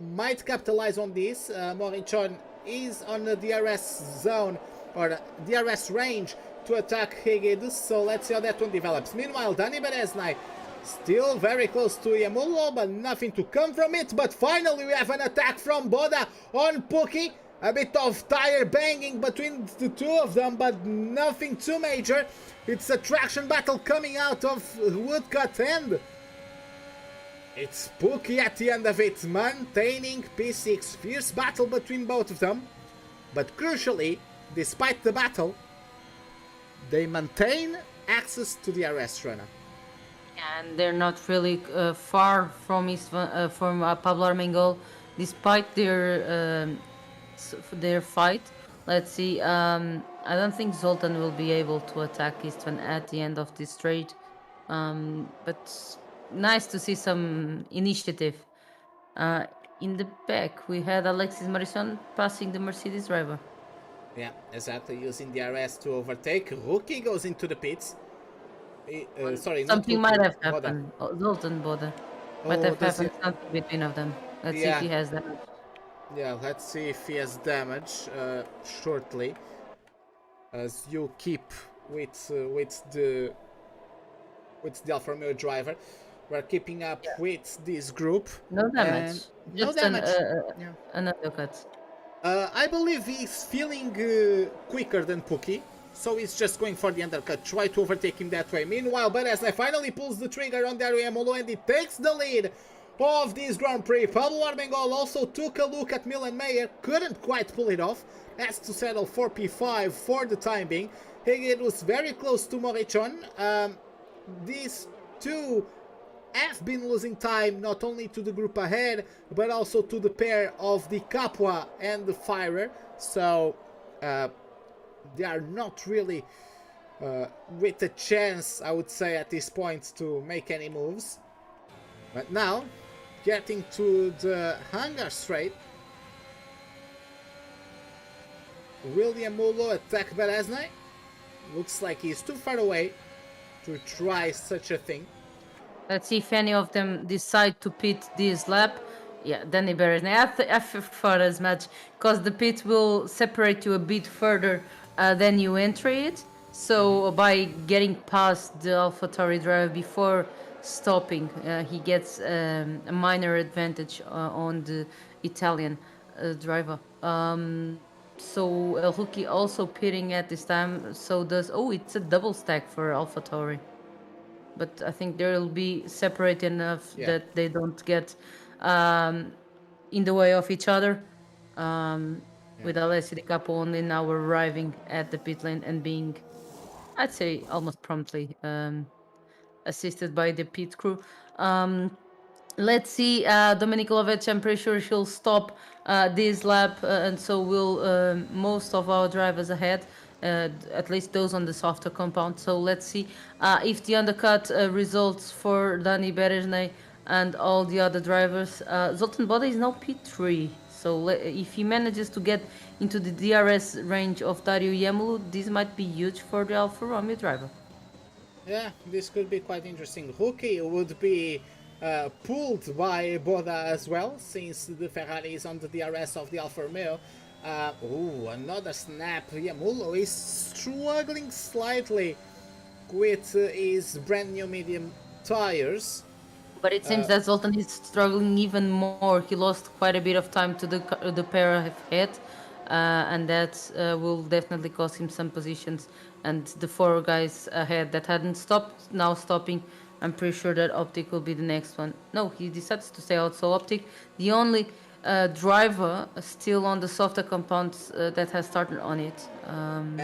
might capitalize on this. Morichon is on the DRS zone, or DRS range, to attack Hegedus, so let's see how that one develops. Meanwhile, Dani Bereznai still very close to Yamulo, but nothing to come from it. But finally we have an attack from Boda on Pookie. A bit of tire banging between the two of them, but nothing too major. It's a traction battle coming out of Woodcut, and it's Pookie at the end of it, maintaining P6. Fierce battle between both of them, but crucially, despite the battle, they maintain access to the RS runner. And they're not really far from Pablo Armengol, despite their fight. Let's see. I don't think Zoltan will be able to attack Istvan at the end of this straight. But nice to see some initiative. In the back, we had Alexis Marisson passing the Mercedes driver. Yeah, exactly. Using the RS to overtake. Rookie goes into the pits. Sorry, something not might have Boda. happened. Zoltan Boda might have happened something between of them. Let's see if he has that. Yeah, let's see if he has damage shortly. As you keep with the Alfa Romeo driver, we're keeping up with this group. No damage. Just no damage. Another cut. I believe he's feeling quicker than Pookie, so he's just going for the undercut. Try to overtake him that way. Meanwhile, Bereznai finally pulls the trigger on Dario Yamolo, and he takes the lead of this Grand Prix. Pablo Armengol also took a look at Milan Mayer, couldn't quite pull it off, has to settle for P5 for the time being. Heged was very close to Morichon. These two have been losing time, not only to the group ahead, but also to the pair of the Capua and the Firer. So they are not really with a chance, I would say, at this point to make any moves. But now, getting to the Hangar Straight, William Mulo attack Bereznai. Looks like he's too far away to try such a thing. Let's see if any of them decide to pit this lap. Yeah, Dani Bereznai. I thought as much, because the pit will separate you a bit further than you enter it. So by getting past the AlphaTauri driver before stopping, he gets a minor advantage on the Italian driver. So El Rookie also pitting at this time. So does it's a double stack for AlphaTauri. But I think they'll be separate enough that they don't get in the way of each other. With Alessio Di Capo only now arriving at the pit lane and being I'd say almost promptly, assisted by the pit crew. Um, let's see, Dominic Lovett, I'm pretty sure he'll stop this lap, and so will most of our drivers ahead, at least those on the softer compound. So let's see if the undercut results for Dani Beresnay and all the other drivers. Zoltan Bode is now P3, so if he manages to get into the DRS range of Dario Yemulu, this might be huge for the Alfa Romeo driver. Yeah, this could be quite interesting. Rookie would be pulled by Boda as well, since the Ferrari is on the DRS of the Alfa Romeo. Ooh, another snap. Yamullo is struggling slightly with his brand new medium tires. But it seems that Zoltan is struggling even more. He lost quite a bit of time to the pair ahead, and that will definitely cost him some positions. And the 4 guys ahead that hadn't stopped, now stopping. I'm pretty sure that Optic will be the next one. No, he decides to stay out. So Optic, the only driver still on the softer compounds that has started on it. And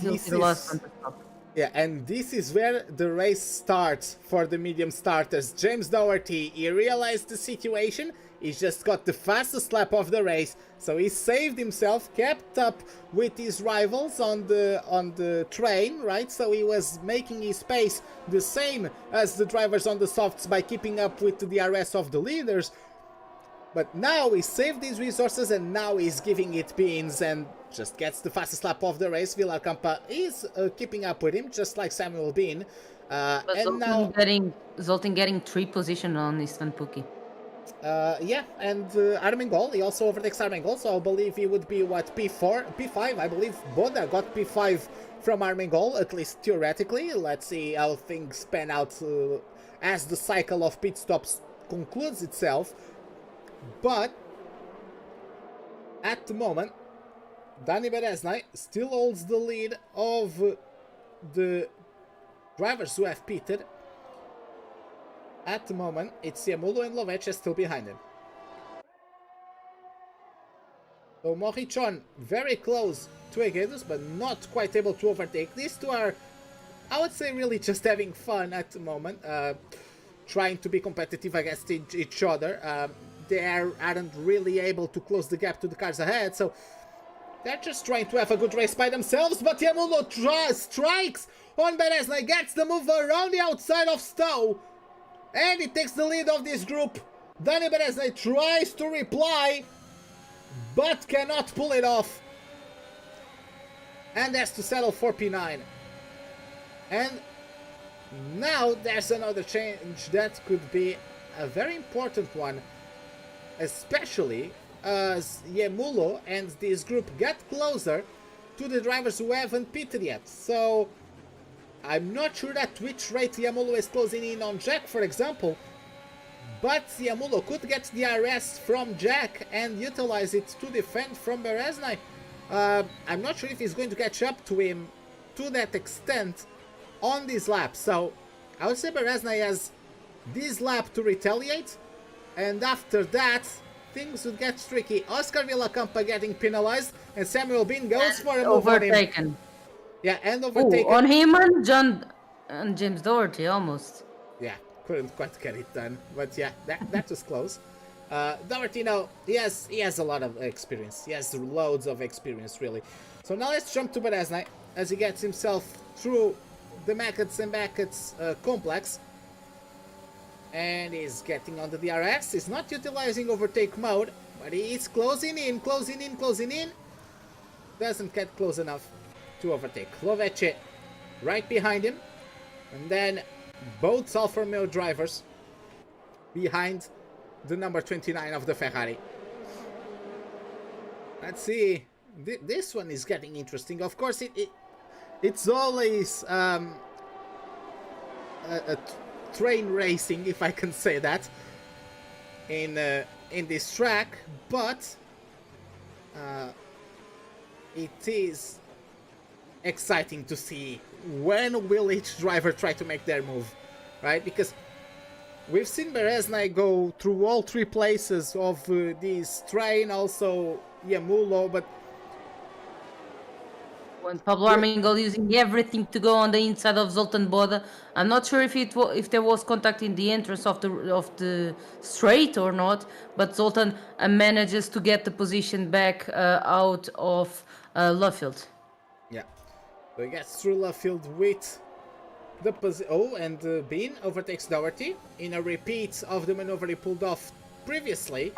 He'll this be the last is... one to stop. Yeah, and this is where the race starts for the medium starters. James Doherty, he realized the situation, he just got the fastest lap of the race, so he saved himself, kept up with his rivals on the train, right? So he was making his pace the same as the drivers on the softs by keeping up with the DRS of the leaders. But now he saved his resources and now he's giving it beans and just gets the fastest lap of the race. Villarcampa is keeping up with him, just like Samuel Bean. But And now... Zoltan getting 3 position on Istvan Pukki. yeah, and Armengol, he also overtakes Armengol, so I believe he would be, what, P4? P5, I believe Boda got P5 from Armengol, at least theoretically. Let's see how things pan out as the cycle of pit stops concludes itself. But at the moment, Dani Beresnay still holds the lead of the drivers who have pitted. At the moment, it's Yamulu and Lovecha still behind him. So Morichon very close to Aguedos, but not quite able to overtake. These two are, I would say, really just having fun at the moment, trying to be competitive against each other. They aren't really able to close the gap to the cars ahead, so they're just trying to have a good race by themselves. But Yamulo strikes on Beresnay, gets the move around the outside of Stowe, and he takes the lead of this group. Dani Beresnay tries to reply, but cannot pull it off, and has to settle for P9. And now there's another change that could be a very important one, especially as Yemulo and this group get closer to the drivers who haven't pitted yet. So I'm not sure at which rate Yemulo is closing in on Jack, for example, but Yemulo could get the DRS from Jack and utilize it to defend from Beresnay. I'm not sure if he's going to catch up to him to that extent on this lap. So I would say Beresnay has this lap to retaliate, and after that things would get tricky. Oscar Villacampa getting penalized, and Samuel Bean goes for a move on him. Overtaken. Yeah, and overtaken. Ooh, on him and James Doherty almost. Yeah, couldn't quite get it done, but yeah, that was close. Doherty, now he has a lot of experience. He has loads of experience, really. So now let's jump to Beresnay as he gets himself through the Mackett's and Beckett's complex. And he's getting on the DRS. He's not utilizing overtake mode, but he is closing in. Doesn't get close enough to overtake. Loveche right behind him. And then both Alfa Romeo drivers behind the number 29 of the Ferrari. Let's see. This one is getting interesting. Of course, it's always a train racing, if I can say that, in this track, but it is exciting to see when will each driver try to make their move, right? Because we've seen Beresnay go through all 3 places of this train, also Yamulo, but when Pablo Armengol using everything to go on the inside of Zoltan Boda. I'm not sure if there was contact in the entrance of the straight or not, but Zoltan manages to get the position back out of left field. Yeah. So he gets through left field with the and Bean overtakes Doherty in a repeat of the maneuver he pulled off previously.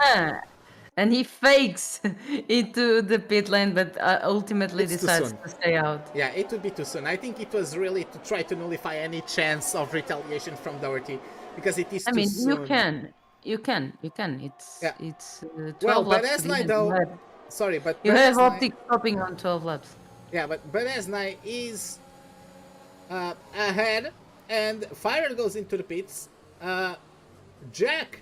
And he fakes into the pit lane, but ultimately It's too decides soon. to stay out. Yeah, it would be too soon. I think it was really to try to nullify any chance of retaliation from Doherty, because it is too soon. You can. It's Yeah. it's 12 Well, laps to the Beresnai end. though, sorry, but You have Beresnai, optic stopping on 12 laps. yeah, but Beresnai is ahead, and Fire goes into the pits. Jack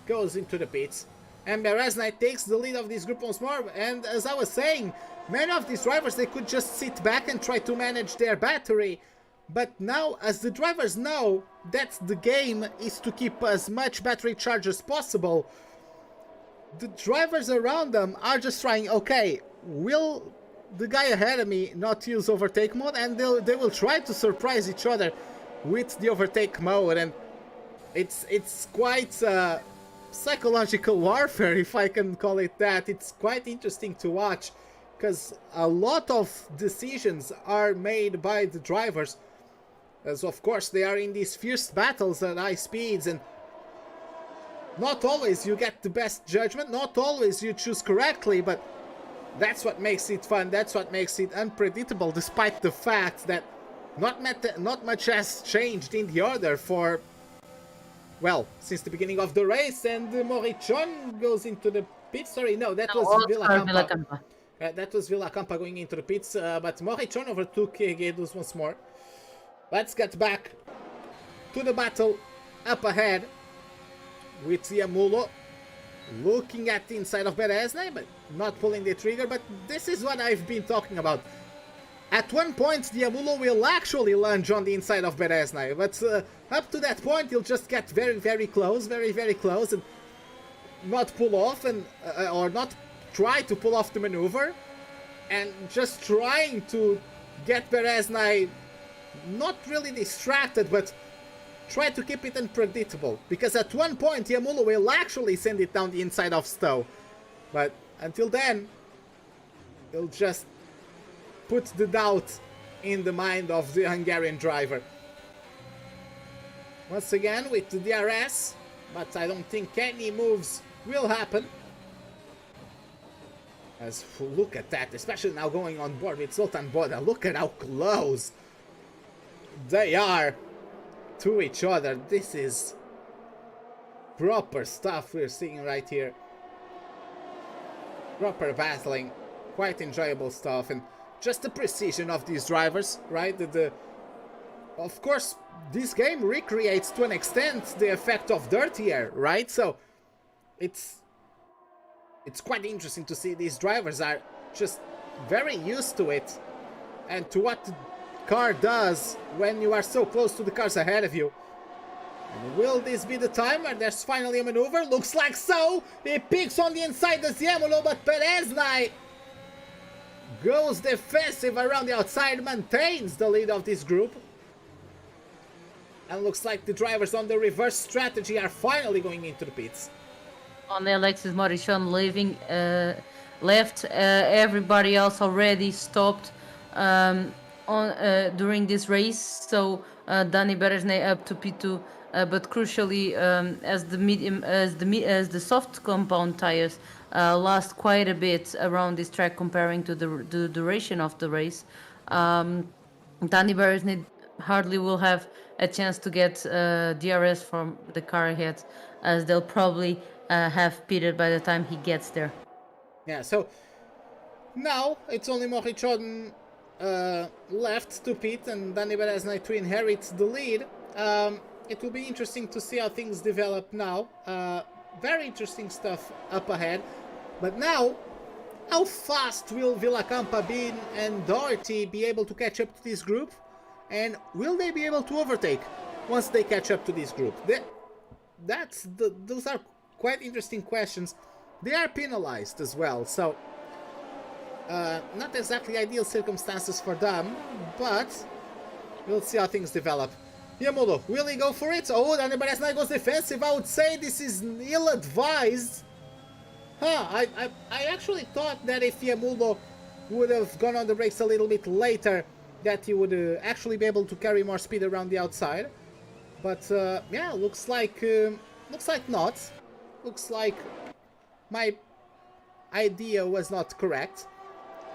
goes into the pits, and Beresnai takes the lead of this group once more. And as I was saying, many of these drivers, they could just sit back and try to manage their battery. But now, as the drivers know that the game is to keep as much battery charge as possible, the drivers around them are just trying, okay, will the guy ahead of me not use overtake mode? And they will try to surprise each other with the overtake mode. And it's quite psychological warfare, if I can call it that. It's quite interesting to watch, because a lot of decisions are made by the drivers, as of course they are in these fierce battles at high speeds, and not always you get the best judgment, not always you choose correctly, but that's what makes it fun, that's what makes it unpredictable, despite the fact that not much has changed in the order for, well, since the beginning of the race. And Morichon goes into the pits. Sorry, no, that was Villacampa. That was Villacampa going into the pits, but Morichon overtook Guedes once more. Let's get back to the battle up ahead with Yamulo looking at the inside of Beresnai, but not pulling the trigger. But this is what I've been talking about. At one point, Diamulo will actually lunge on the inside of Beresnai, but up to that point, he'll just get very close, very close, and not pull off, and or not try to pull off the maneuver, and just trying to get Beresnai not really distracted, but try to keep it unpredictable, because at one point, Diamulo will actually send it down the inside of Stowe, but until then, he'll just put the doubt in the mind of the Hungarian driver. Once again with the DRS, but I don't think any moves will happen. As look at that, especially now going on board with Zoltan Boda. Look at how close they are to each other. This is proper stuff we're seeing right here. Proper battling, quite enjoyable stuff, and just the precision of these drivers, right? Of course, this game recreates to an extent the effect of Dirty Air, right? So it's quite interesting to see these drivers are just very used to it and to what the car does when you are so close to the cars ahead of you. And will this be the time where there's finally a maneuver? Looks like so! He picks on the inside of Ziemolo, but Beresnai goes defensive around the outside, maintains the lead of this group. And looks like the drivers on the reverse strategy are finally going into the pits. On the Alexis Morichon leaving, left, everybody else already stopped during this race. So Dani Beresnai up to P2, but crucially, as the soft compound tires last quite a bit around this track comparing to the duration of the race, Dani Beresnai hardly will have a chance to get DRS from the car ahead, as they'll probably have pitted by the time he gets there. Yeah, so now it's only Morichon left to pit and Dani Beresnai to inherit the lead. It will be interesting to see how things develop now. Very interesting stuff up ahead. But now, how fast will Villacampa, Bean and Doherty be able to catch up to this group? And will they be able to overtake once they catch up to this group? Those are quite interesting questions. They are penalized as well, so Not exactly ideal circumstances for them, but we'll see how things develop. Yamulo, will he go for it? Oh, and Beresnai goes defensive. I would say this is ill-advised. I actually thought that if Yamulo would have gone on the brakes a little bit later, that he would actually be able to carry more speed around the outside. But yeah, looks like not. Looks like my idea was not correct.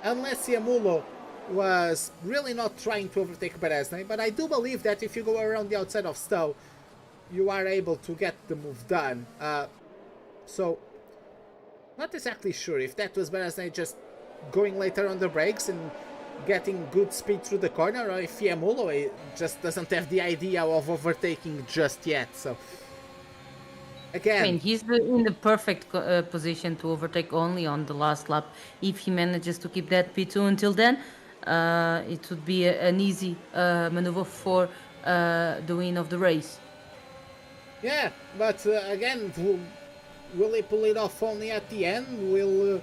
Unless Yamulo was really not trying to overtake Beresnai, but I do believe that if you go around the outside of Stowe, you are able to get the move done. So, not exactly sure if that was Beresnai just going later on the brakes and getting good speed through the corner, or if Yamulo just doesn't have the idea of overtaking just yet. So, again, I mean, he's in the perfect position to overtake only on the last lap. If he manages to keep that P2 until then, it would be an easy maneuver for the win of the race. yeah, but again, will he pull it off only at the end? Will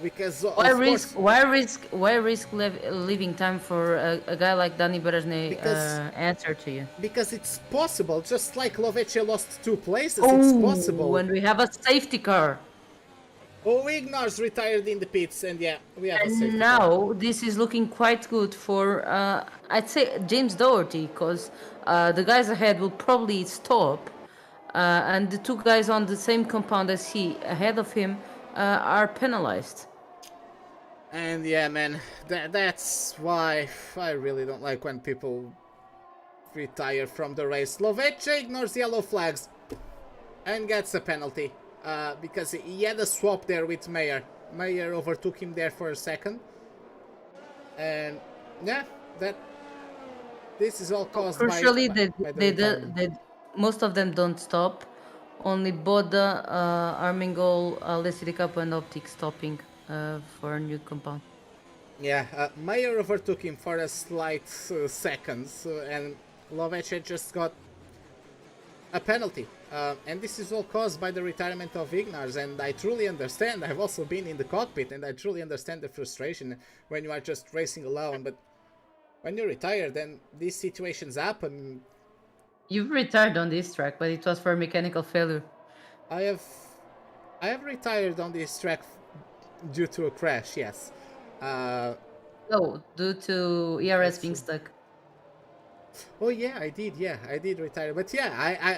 because Why risk leaving time for a guy like Dani Beresnai answer to you? Because it's possible, just like Lovecchio lost 2 places, it's possible. When we have a safety car. Oh, Ignar's retired in the pits, and yeah, we have a safety car. Now, this is looking quite good for, I'd say, James Doherty, because the guys ahead will probably stop, and the 2 guys on the same compound as he, ahead of him, are penalized. And yeah, man, that's why I really don't like when people retire from the race. Lovecchio ignores yellow flags and gets a penalty. Because he had a swap there with Mayer. Mayer overtook him there for a second. And yeah, this is all caused Crucially, by most of them don't stop. Only Boda, Armingol, Leslie Capo and Optic stopping for a new compound. Yeah, Mayer overtook him for a slight second, and Lovecchio just got a penalty. And this is all caused by the retirement of Ignars, and I truly understand. I've also been in the cockpit, and I truly understand the frustration when you are just racing alone, but when you retire, then these situations happen. You've retired on this track, but it was for mechanical failure. I have retired on this track due to a crash, yes. No, due to ERS being stuck. Oh yeah, I did retire, but yeah,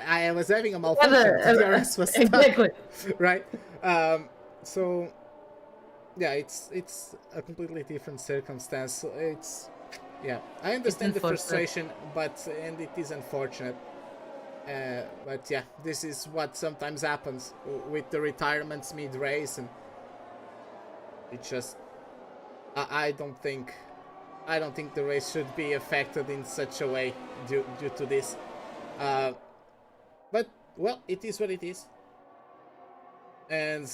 I was having a malfunction. The DRS was stuck. Exactly. Right. So yeah, it's a completely different circumstance. Yeah, I understand the frustration, and it is unfortunate. But yeah, this is what sometimes happens with the retirements mid-race, and it just I don't think the race should be affected in such a way due to this. But, well, it is what it is. And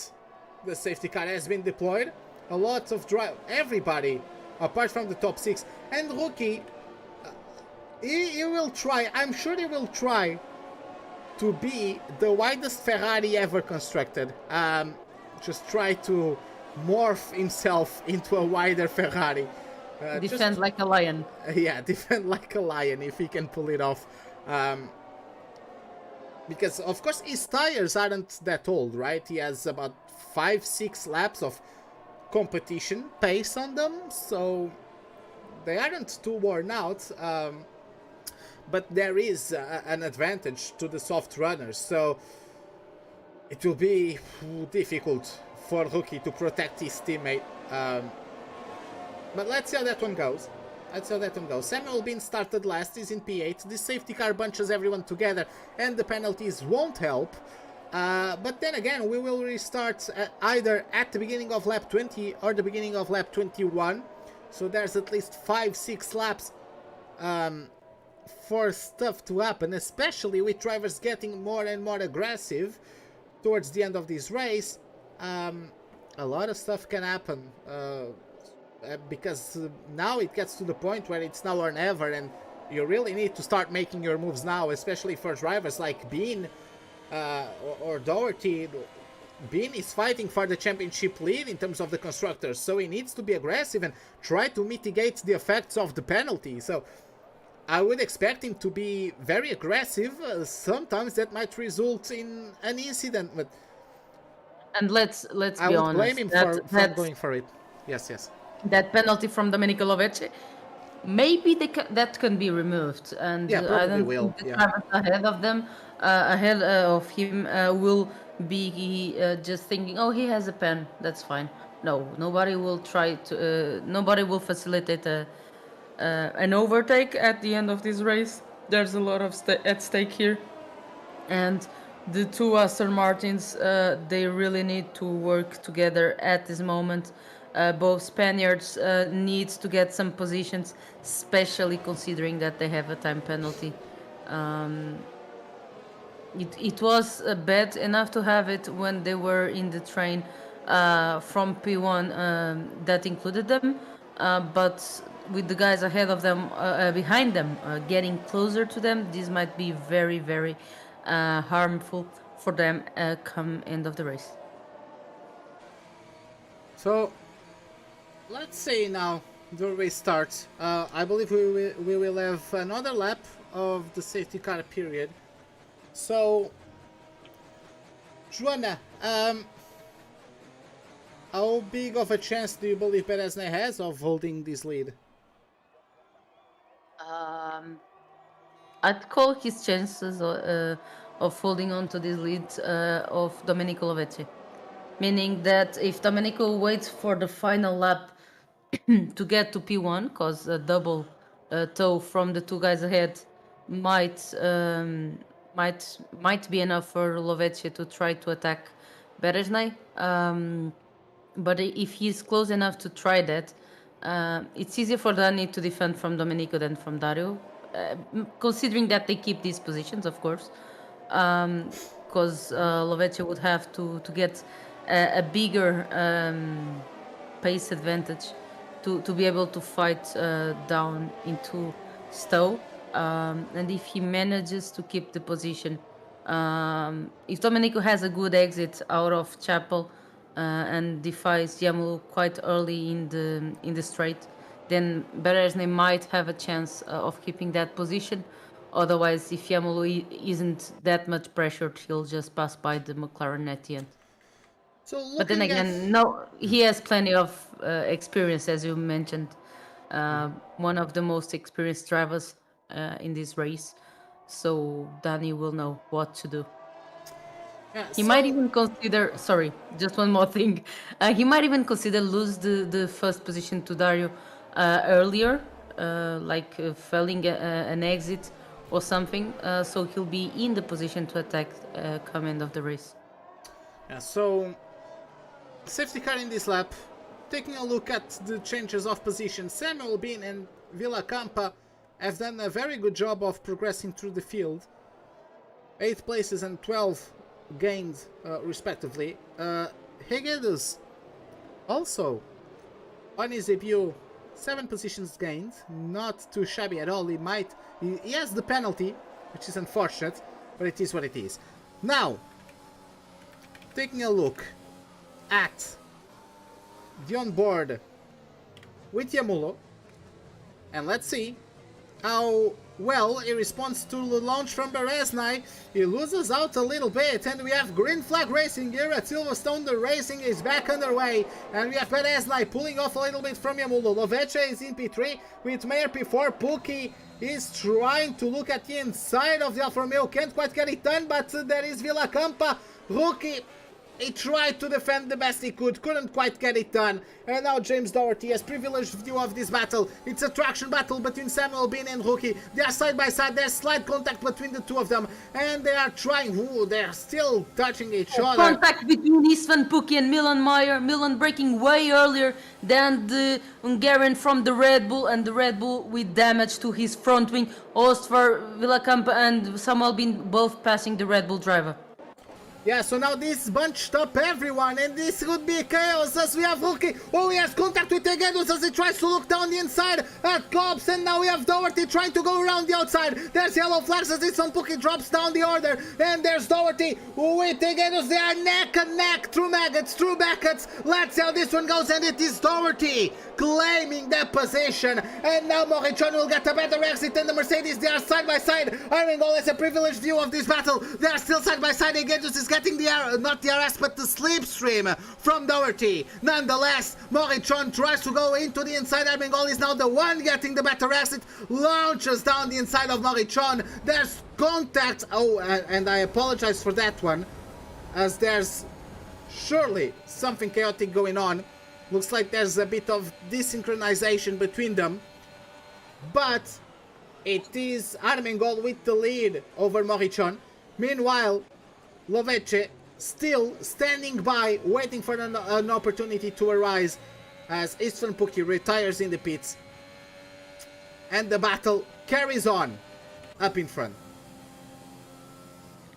the safety car has been deployed. A lot of everybody, apart from the top 6. And Rookie, he will try, I'm sure he will try to be the widest Ferrari ever constructed. Just try to morph himself into a wider Ferrari. Defend like a lion. Yeah, defend like a lion if he can pull it off. Because, of course, his tires aren't that old, right? He has about 5-6 laps of competition pace on them, so they aren't too worn out. But there is an advantage to the soft runners, so it will be difficult for Rookie to protect his teammate. But let's see how that one goes. Samuel Bean started last, he's in P8. This safety car bunches everyone together, and the penalties won't help. But then again, we will restart either at the beginning of lap 20 or the beginning of lap 21. So there's at least 5-6 laps for stuff to happen, especially with drivers getting more and more aggressive towards the end of this race. A lot of stuff can happen. Because now it gets to the point where it's now or never, and you really need to start making your moves now, especially for drivers like Bean or Doherty. Bean is fighting for the championship lead in terms of the constructors, so he needs to be aggressive and try to mitigate the effects of the penalty. So I would expect him to be very aggressive. Sometimes that might result in an incident, but And let's I be would honest. blame him for going for it. Yes, yes. That penalty from Domenico Lovece, maybe that can be removed, and Yeah, I probably don't will, think the yeah. drivers ahead of them, ahead of him, will be just thinking, oh, he has a pen, that's fine. No, nobody will try to. Nobody will facilitate an overtake at the end of this race. There's a lot of at stake here, and the two Aston Martins, they really need to work together at this moment. Both Spaniards need to get some positions, especially considering that they have a time penalty. It was bad enough to have it when they were in the train from P1 that included them, but with the guys ahead of them, behind them, getting closer to them, this might be very, very harmful for them come end of the race. So let's say now the race starts. I believe we will have another lap of the safety car period. So, Joanna, how big of a chance do you believe Beresnay has of holding this lead? I'd call his chances of holding on to this lead of Domenico Lovece. Meaning that if Domenico waits for the final lap to get to P1, because a double tow from the two guys ahead might be enough for Lovece to try to attack Beresnay. But if he's close enough to try that, it's easier for Dani to defend from Domenico than from Dario, considering that they keep these positions, of course, because Lovece would have to get a bigger pace advantage to be able to fight down into Stowe. And if he manages to keep the position, if Domenico has a good exit out of Chapel and defies Yamalu quite early in the straight, then Beresnay might have a chance of keeping that position. Otherwise, if Yamalu isn't that much pressured, he'll just pass by the McLaren at the end. So But then again, no, he has plenty of experience, as you mentioned. One of the most experienced drivers in this race. So Dani will know what to do. yeah, He might even consider, sorry, just one more thing. He might even consider lose the first position to Dario earlier, like failing an exit or something. So he'll be in the position to attack come end of the race. Yeah, so safety car in this lap. Taking a look at the changes of position, Samuel Bean and Villacampa have done a very good job of progressing through the field. 8 places and 12 gained respectively. Hegedus also on his debut 7 positions gained, not too shabby at all. He has the penalty, which is unfortunate, but it is what it is. Now, taking a look at the onboard with Yamulo, and let's see how well he responds to the launch from Beresnay. He loses out a little bit, and we have green flag racing here at Silverstone. The racing is back underway, and we have Beresnay pulling off a little bit from Yamulo. Lovece is in P3 with Mayer P4. Puki is trying to look at the inside of the Alfa Romeo, can't quite get it done, but there is Villacampa. Rookie, he tried to defend the best he could, couldn't quite get it done. And now James Doherty has privileged view of this battle. It's a traction battle between Samuel Bean and Rookie. They are side by side, there's slight contact between the two of them. And they are trying, they are still touching each other. Contact between Istvan Puki and Milan Meyer. Milan breaking way earlier than the Hungarian from the Red Bull, and the Red Bull with damage to his front wing. Ostvar, Villacampa and Samuel Bean both passing the Red Bull driver. Yeah, so now this bunched up everyone, and this would be chaos as we have Hulky. Oh, he has contact with Egedus as he tries to look down the inside at Cobbs, and now we have Doherty trying to go around the outside. There's yellow flags as this Pookie drops down the order, and there's Doherty with Egedus. They are neck and neck through Maggots, through Beckett's. Let's see how this one goes, and it is Doherty claiming that position, and now Morichon will get a better exit than the Mercedes. They are side by side. Armengol has a privileged view of this battle. They are still side by side. Egedus is getting the not the RS but the slipstream from Doherty. Nonetheless, Morichon tries to go into the inside. Armengol is now the one getting the better exit, launches down the inside of Morichon. There's contact. Oh, and I apologize for that one, as there's surely something chaotic going on. Looks like there's a bit of desynchronization between them, but it is Armengol with the lead over Morichon. Meanwhile, Lovece still standing by, waiting for an opportunity to arise as Pookie retires in the pits. And the battle carries on up in front.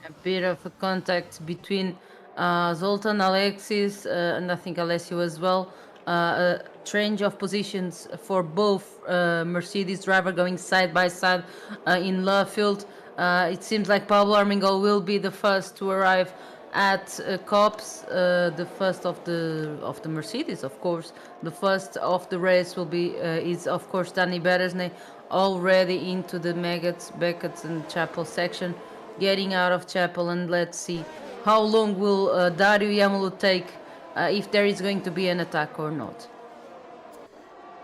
A bit of a contact between Zoltan, Alexis, and I think Alessio as well. A change of positions for both Mercedes driver going side by side in left field. It seems like Pablo Armengol will be the first to arrive at Cops, the first of the Mercedes, of course. The first of the race will be is of course Dani Beresney, already into the Maggots, Beckett's and Chapel section, getting out of Chapel, and let's see how long will Dario Yamulu take, if there is going to be an attack or not.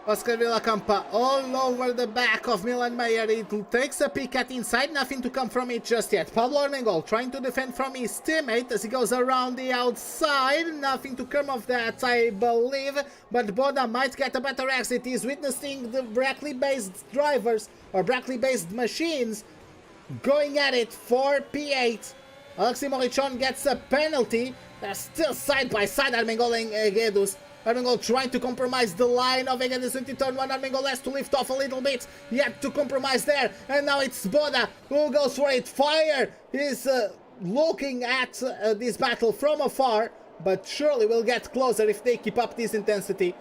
Oscar Villacampa all over the back of Milan Mayer. It takes a peek at inside, nothing to come from it just yet. Pablo Armengol trying to defend from his teammate as he goes around the outside. Nothing to come of that, I believe. But Boda might get a better exit. He's witnessing the Brackley-based drivers, or Brackley-based machines, going at it for P8. Alexis Morichon gets a penalty. They're still side by side, Armengol and Egedus. Armengol trying to compromise the line of Egedus into turn 1. Armengol has to lift off a little bit. He had to compromise there. And now it's Boda who goes for it. Fire is looking at this battle from afar, but surely will get closer if they keep up this intensity.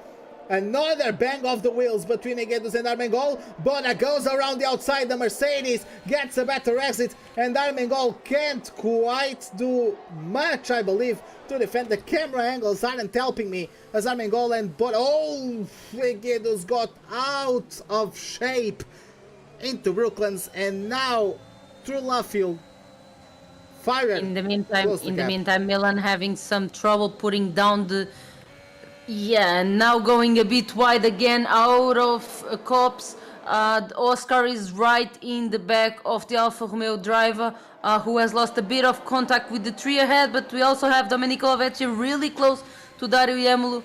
Another bang of the wheels between Egedus and Armengol. Boda goes around the outside. The Mercedes gets a better exit, and Armengol can't quite do much, I believe, to defend. The camera angles aren't helping me as Armengol and Boda. Oh, Egedus got out of shape into Brooklands, and now through Luffield. Fire. In the meantime, Milan having some trouble putting down the. Yeah, and now going a bit wide again out of Cops. Oscar is right in the back of the Alfa Romeo driver, who has lost a bit of contact with the tree ahead, but we also have Domenico Lovecchio really close to Dario Yamulu,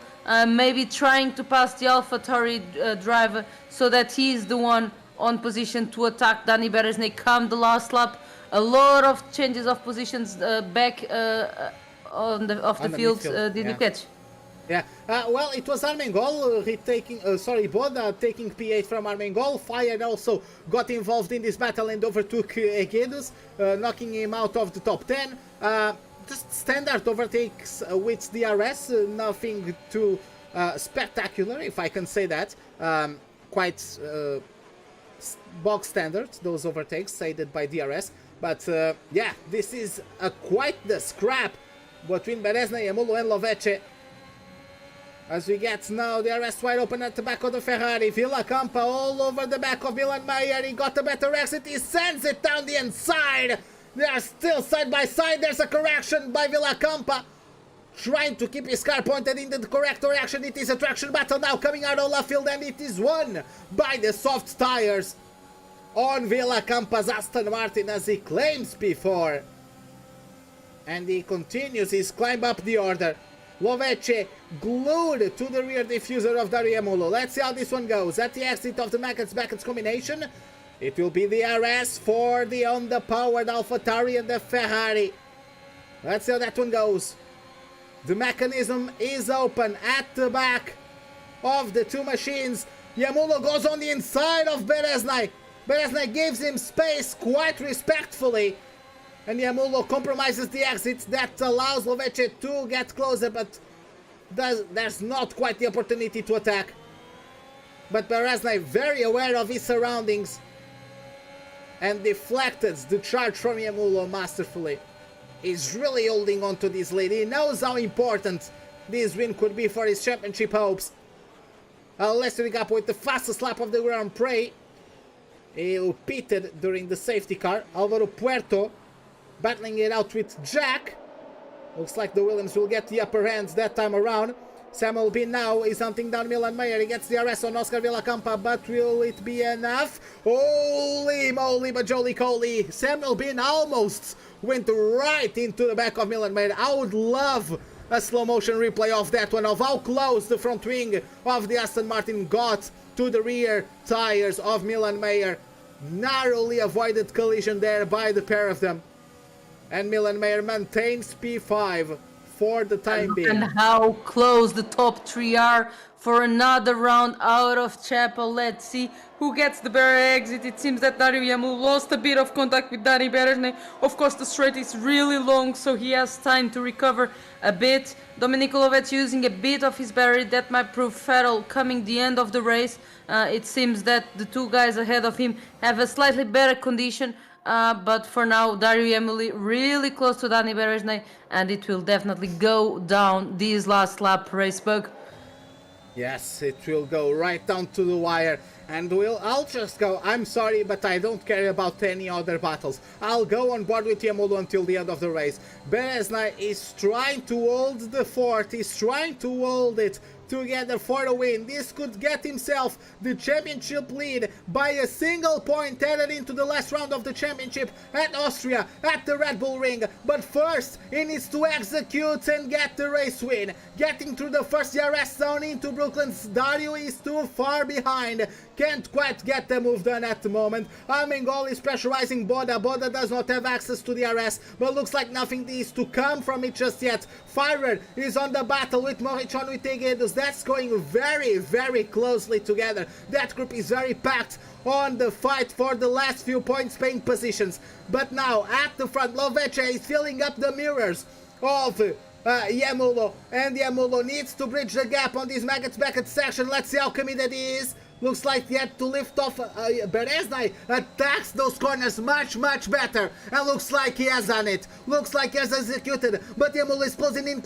maybe trying to pass the AlphaTauri driver so that he is the one on position to attack Dani Beresney come the last lap. A lot of changes of positions back on the field. Did you catch? Yeah, well, it was Armengol Boda taking P8 from Armengol. Fire also got involved in this battle and overtook Egedus, knocking him out of the top 10. Just standard overtakes with DRS, nothing too spectacular, if I can say that. Quite bog standard, those overtakes aided by DRS. But yeah, this is quite the scrap between Beresney, Yamulu and Lovece. As we get now the arrest wide open at the back of the Ferrari. Villacampa all over the back of Milan Mayer. He got a better exit. He sends it down the inside. They are still side by side. There's a correction by Villacampa, trying to keep his car pointed in the correct direction. It is a traction battle now coming out of left field, and it is won by the soft tires on Villacampa's Aston Martin, as he claims before. And he continues his climb up the order. Lovece glued to the rear diffuser of Dario Yamulu. Let's see how this one goes. At the exit of the Maggots combination, it will be the RS for the underpowered AlphaTauri and the Ferrari. Let's see how that one goes. The mechanism is open at the back of the two machines. Yamulu goes on the inside of Beresney. Beresney gives him space quite respectfully. And Yamulo compromises the exit. That allows Lovece to get closer, but there's not quite the opportunity to attack. But Bereznai, very aware of his surroundings, and deflected the charge from Yamulo masterfully. He's really holding on to this lead. He knows how important this win could be for his championship hopes. Lester up with the fastest lap of the Grand Prix. He pitted during the safety car. Alvaro Puerto battling it out with Jack. Looks like the Williams will get the upper hands that time around. Samuel Bean now is hunting down Milan Mayer. He gets the arrest on Oscar Villacampa, but will it be enough? Holy moly, Bajoli Coley. Samuel Bean almost went right into the back of Milan Mayer. I would love a slow motion replay of that one, of how close the front wing of the Aston Martin got to the rear tires of Milan Mayer. Narrowly avoided collision there by the pair of them. And Milan Mayer maintains P5 for the time being. And how close the top three are for another round out of Chapel. Let's see who gets the better exit. It seems that Dario Yamu lost a bit of contact with Dani Berezne. Of course, the straight is really long, so he has time to recover a bit. Domenico Lovec using a bit of his battery. That might prove fatal coming the end of the race. It seems that the two guys ahead of him have a slightly better condition. But for now, Dario Emily really close to Dani Berezne, and it will definitely go down this last lap, Racebug. Yes, it will go right down to the wire, and I'll just go. I'm sorry, but I don't care about any other battles. I'll go on board with Yamulo until the end of the race. Berezne is trying to hold the fort, he's trying to hold it together for a win. This could get himself the championship lead by a single point headed into the last round of the championship at Austria, at the Red Bull Ring. But first, he needs to execute and get the race win. Getting through the first DRS zone into Brooklyn's Dario is too far behind. Can't quite get the move done at the moment. Armengol is pressurizing Boda. Boda does not have access to the DRS, but looks like nothing is to come from it just yet. Firer is on the battle with Morichon with Tegedos. That's going very, very closely together. That group is very packed on the fight for the last few points paying positions. But now at the front, Lovece is filling up the mirrors of Yamulo, and Yamulo needs to bridge the gap on this Maggots Beckett section. Let's see how committed he is. Looks like he had to lift off. Berezne attacks those corners much better, and looks like he has done it. Looks like he has executed, but Yamulo is closing in.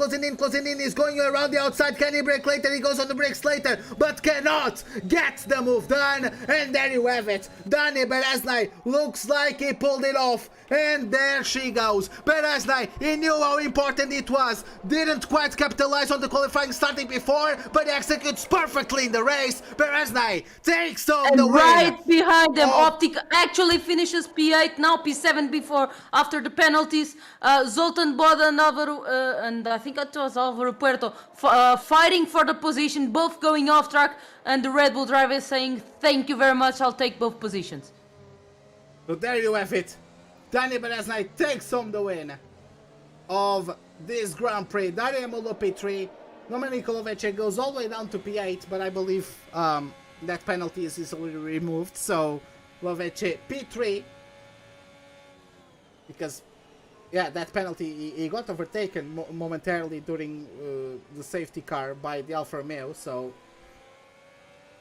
He's going around the outside. Can he brake later? He goes on the brakes later, but cannot get the move done. And there you have it. Dani Berezne looks like he pulled it off, and there she goes. Berezne, he knew how important it was. Didn't quite capitalize on the qualifying starting before, but he executes perfectly in the race. Berezne takes on the win. Right behind them, Optic actually finishes P8, now P7 before, after the penalties. Zoltan Boda and Alvaro, and I think it was Alvaro Puerto, fighting for the position, both going off track, and the Red Bull driver is saying, thank you very much, I'll take both positions. So there you have it. Dani Berezne takes home the win of this Grand Prix. Dario Yamulo P3. Domenico Lovece goes all the way down to P8, but I believe that penalty is easily removed, so Lovece P3, because yeah, that penalty, he got overtaken momentarily during the safety car by the Alfa Romeo, so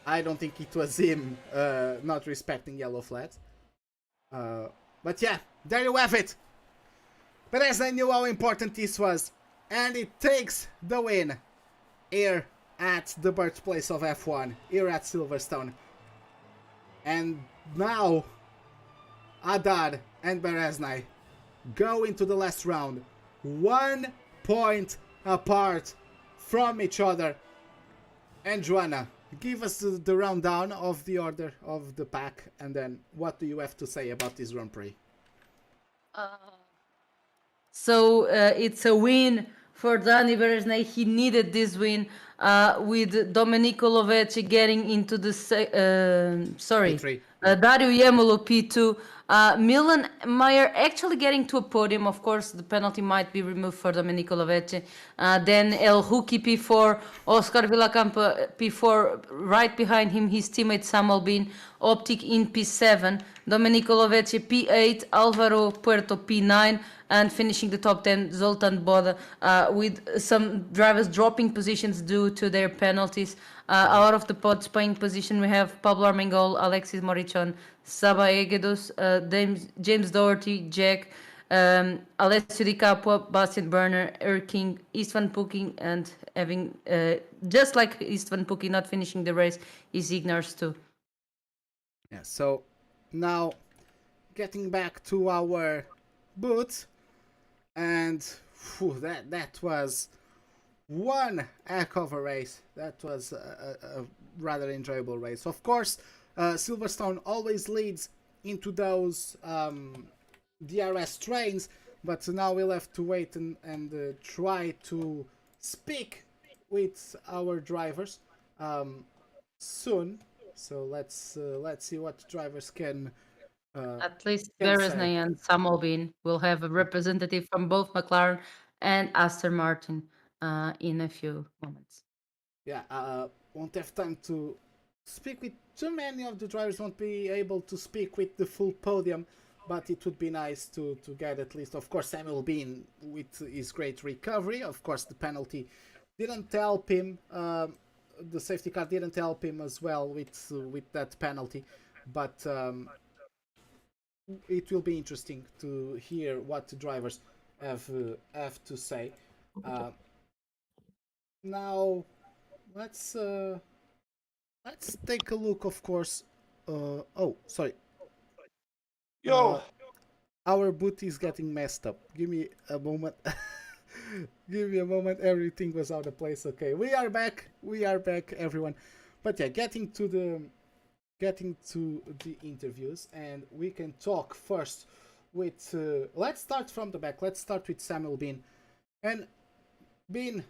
I don't think it was him not respecting yellow flags. But yeah, there you have it. But as I knew how important this was, and it takes the win here at the birthplace of F1, here at Silverstone. And now Haddad and Berezne go into the last round 1 point apart from each other. And Joanna, give us the rundown of the order of the pack, and then what do you have to say about this Grand Prix? So it's a win for Dani Berezne. He needed this win with Domenico Lovece getting into the Dario Yamulo P2. Milan Meyer actually getting to a podium. Of course, the penalty might be removed for Domenico Lovecchi. Then El Huki P4, Oscar Villacampa P4. Right behind him, his teammate Samuel Bean, Optic in P7, Domenico Lovecchi P8, Alvaro Puerto P9, and finishing the top 10, Zoltan Boda, with some drivers dropping positions due to their penalties. Out of the pod playing position, we have Pablo Armengol, Alexis Morichon, Saba Egedus, James Doherty, Jack, Alessio Di Capua, Bastian Berner, Erking, Istvan Pukin, and having, just like Istvan Pukin not finishing the race, is Ignars too. Yeah, so now getting back to our booth, and that was one heck of a race. That was a rather enjoyable race. Of course, Silverstone always leads into those DRS trains, but now we'll have to wait and try to speak with our drivers soon. So let's see what drivers can At least can say. Beresney and Samuel Bean will have a representative from both McLaren and Aston Martin in a few moments. Yeah, won't have time to speak with too many of the drivers. Won't be able to speak with the full podium, but it would be nice to get at least, of course, Samuel Bean with his great recovery. Of course, the penalty didn't help him. The safety car didn't help him as well with that penalty, but it will be interesting to hear what the drivers have to say. Now let's take a look. Of course. Oh, sorry. Yo, Our boot is getting messed up. Give me a moment. Give me a moment. Everything was out of place. Okay, we are back. We are back, everyone. But yeah, getting to the interviews, and we can talk first with. Let's start from the back. Let's start with Samuel Bean. And Bean,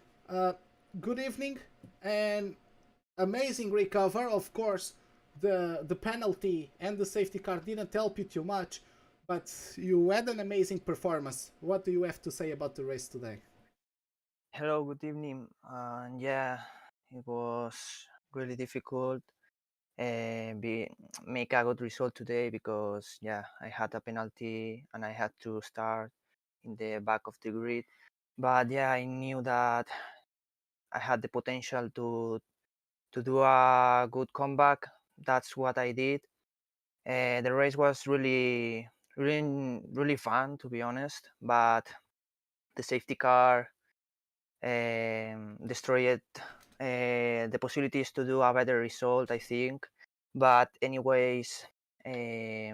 good evening, and amazing recover. Of course, the penalty and the safety car didn't help you too much, but you had an amazing performance. What do you have to say about the race today? Hello, good evening. Yeah, it was really difficult make a good result today because yeah, I had a penalty and I had to start in the back of the grid. But yeah, I knew that I had the potential to do a good comeback. That's what I did. The race was really fun to be honest, but the safety car destroyed the possibilities to do a better result, I think. But anyways, I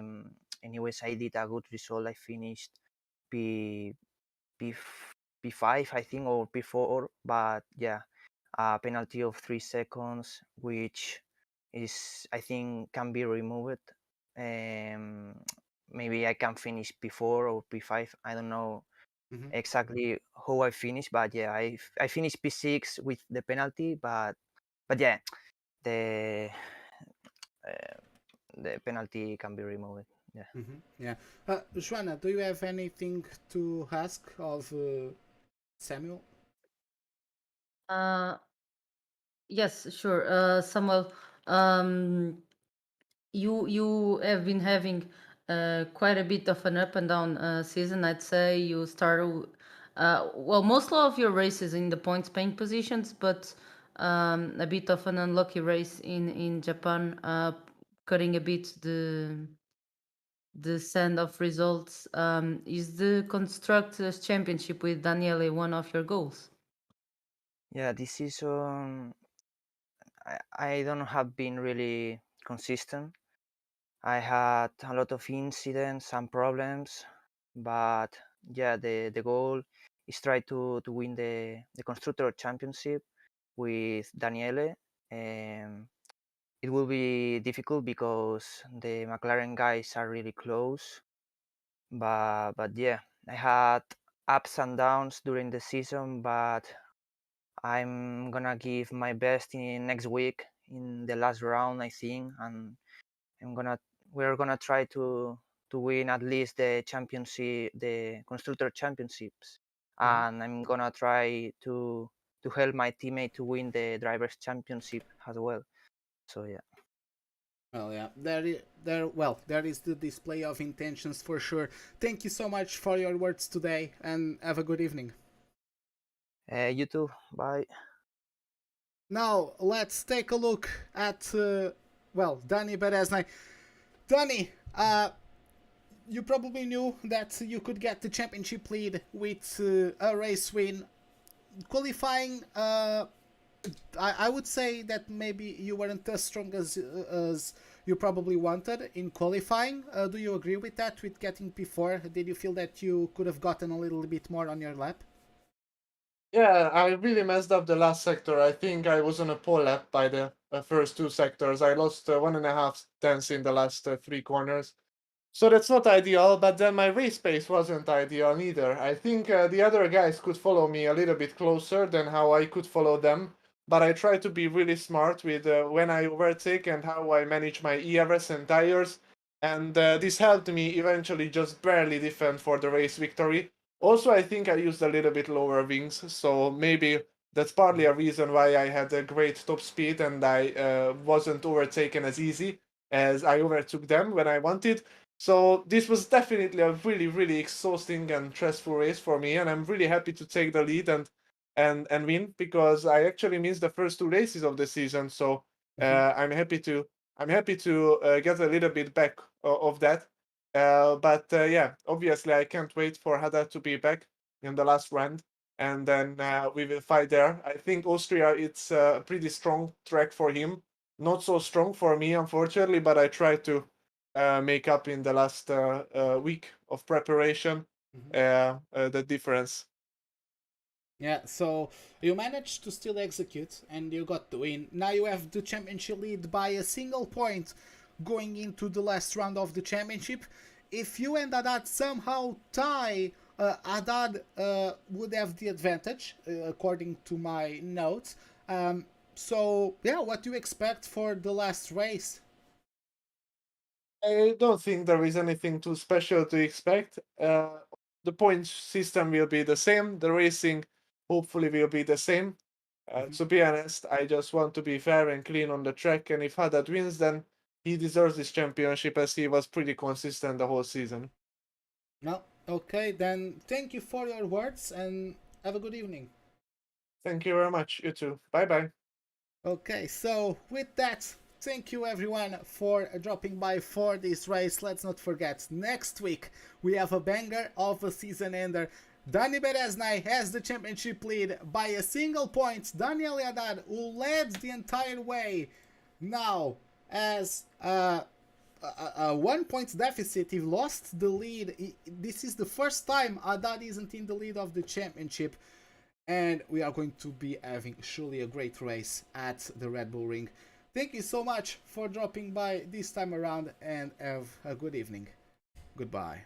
did a good result. I finished P P P5, I think, or P4. But yeah, a penalty of 3 seconds, which is I think can be removed. Um, Maybe I can finish P4 or P5. I don't know Mm-hmm. exactly how I finished, but yeah, I finished P6 with the penalty, but yeah, the uh, the penalty can be removed. Yeah. Mm-hmm. Yeah. Joanna, do you have anything to ask of Samuel? Uh, yes, sure. Samuel, um, you have been having quite a bit of an up and down season. I'd say you started well, most of your races in the points paying positions, but a bit of an unlucky race in Japan, cutting a bit the send of results. Is the constructors championship with Daniele one of your goals? Yeah, this season I don't have been really consistent. I had a lot of incidents and problems, but yeah, the goal is try to win the constructor championship with Daniele. Um, it will be difficult because the McLaren guys are really close. But yeah, I had ups and downs during the season, but I'm gonna give my best in next week in the last round, I think, and I'm gonna we're gonna try to win at least the championship, the constructor championships, and I'm gonna try to help my teammate to win the drivers championship as well. So yeah. Well, yeah, there is the display of intentions for sure. Thank you so much for your words today, and have a good evening. You too. Bye. Now let's take a look at Danny Berezny. Danny, you probably knew that you could get the championship lead with a race win. Qualifying, I would say that maybe you weren't as strong as you probably wanted in qualifying. Do you agree with that, with getting P4? Did you feel that you could have gotten a little bit more on your lap? Yeah, I really messed up the last sector. I think I was on a pole lap by the first two sectors. I lost 1.5 tenths in the last 3 corners. So that's not ideal, but then my race pace wasn't ideal either. I think the other guys could follow me a little bit closer than how I could follow them, but I try to be really smart with when I overtake and how I manage my ERS and tires, and this helped me eventually just barely defend for the race victory. Also, I think I used a little bit lower wings, so maybe that's partly a reason why I had a great top speed and I wasn't overtaken as easy as I overtook them when I wanted. So this was definitely a really, really exhausting and stressful race for me, and I'm really happy to take the lead and win, because I actually missed the first 2 races of the season. So I'm happy to get a little bit back of that. But yeah, obviously I can't wait for Hada to be back in the last round, and then we will fight there. I think Austria, it's a pretty strong track for him. Not so strong for me, unfortunately, but I try to make up in the last week of preparation the difference. Yeah, so you managed to still execute and you got the win. Now you have the championship lead by a single point going into the last round of the championship. If you and Haddad somehow tie, Haddad would have the advantage, according to my notes. So, yeah, what do you expect for the last race? I don't think there is anything too special to expect. The point system will be the same. The racing hopefully will be the same. To be honest, I just want to be fair and clean on the track, and if Haddad wins, then he deserves this championship, as he was pretty consistent the whole season. No? Okay, then thank you for your words and have a good evening. Thank you very much. You too. Bye bye. Okay, so with that, thank you everyone for dropping by for this race. Let's not forget, next week we have a banger of a season ender. Dani Berezny has the championship lead by a single point. Daniel Haddad, who led the entire way, now has a 1 point deficit. He lost the lead. This is the first time Haddad isn't in the lead of the championship. And we are going to be having surely a great race at the Red Bull Ring. Thank you so much for dropping by this time around, and have a good evening. Goodbye.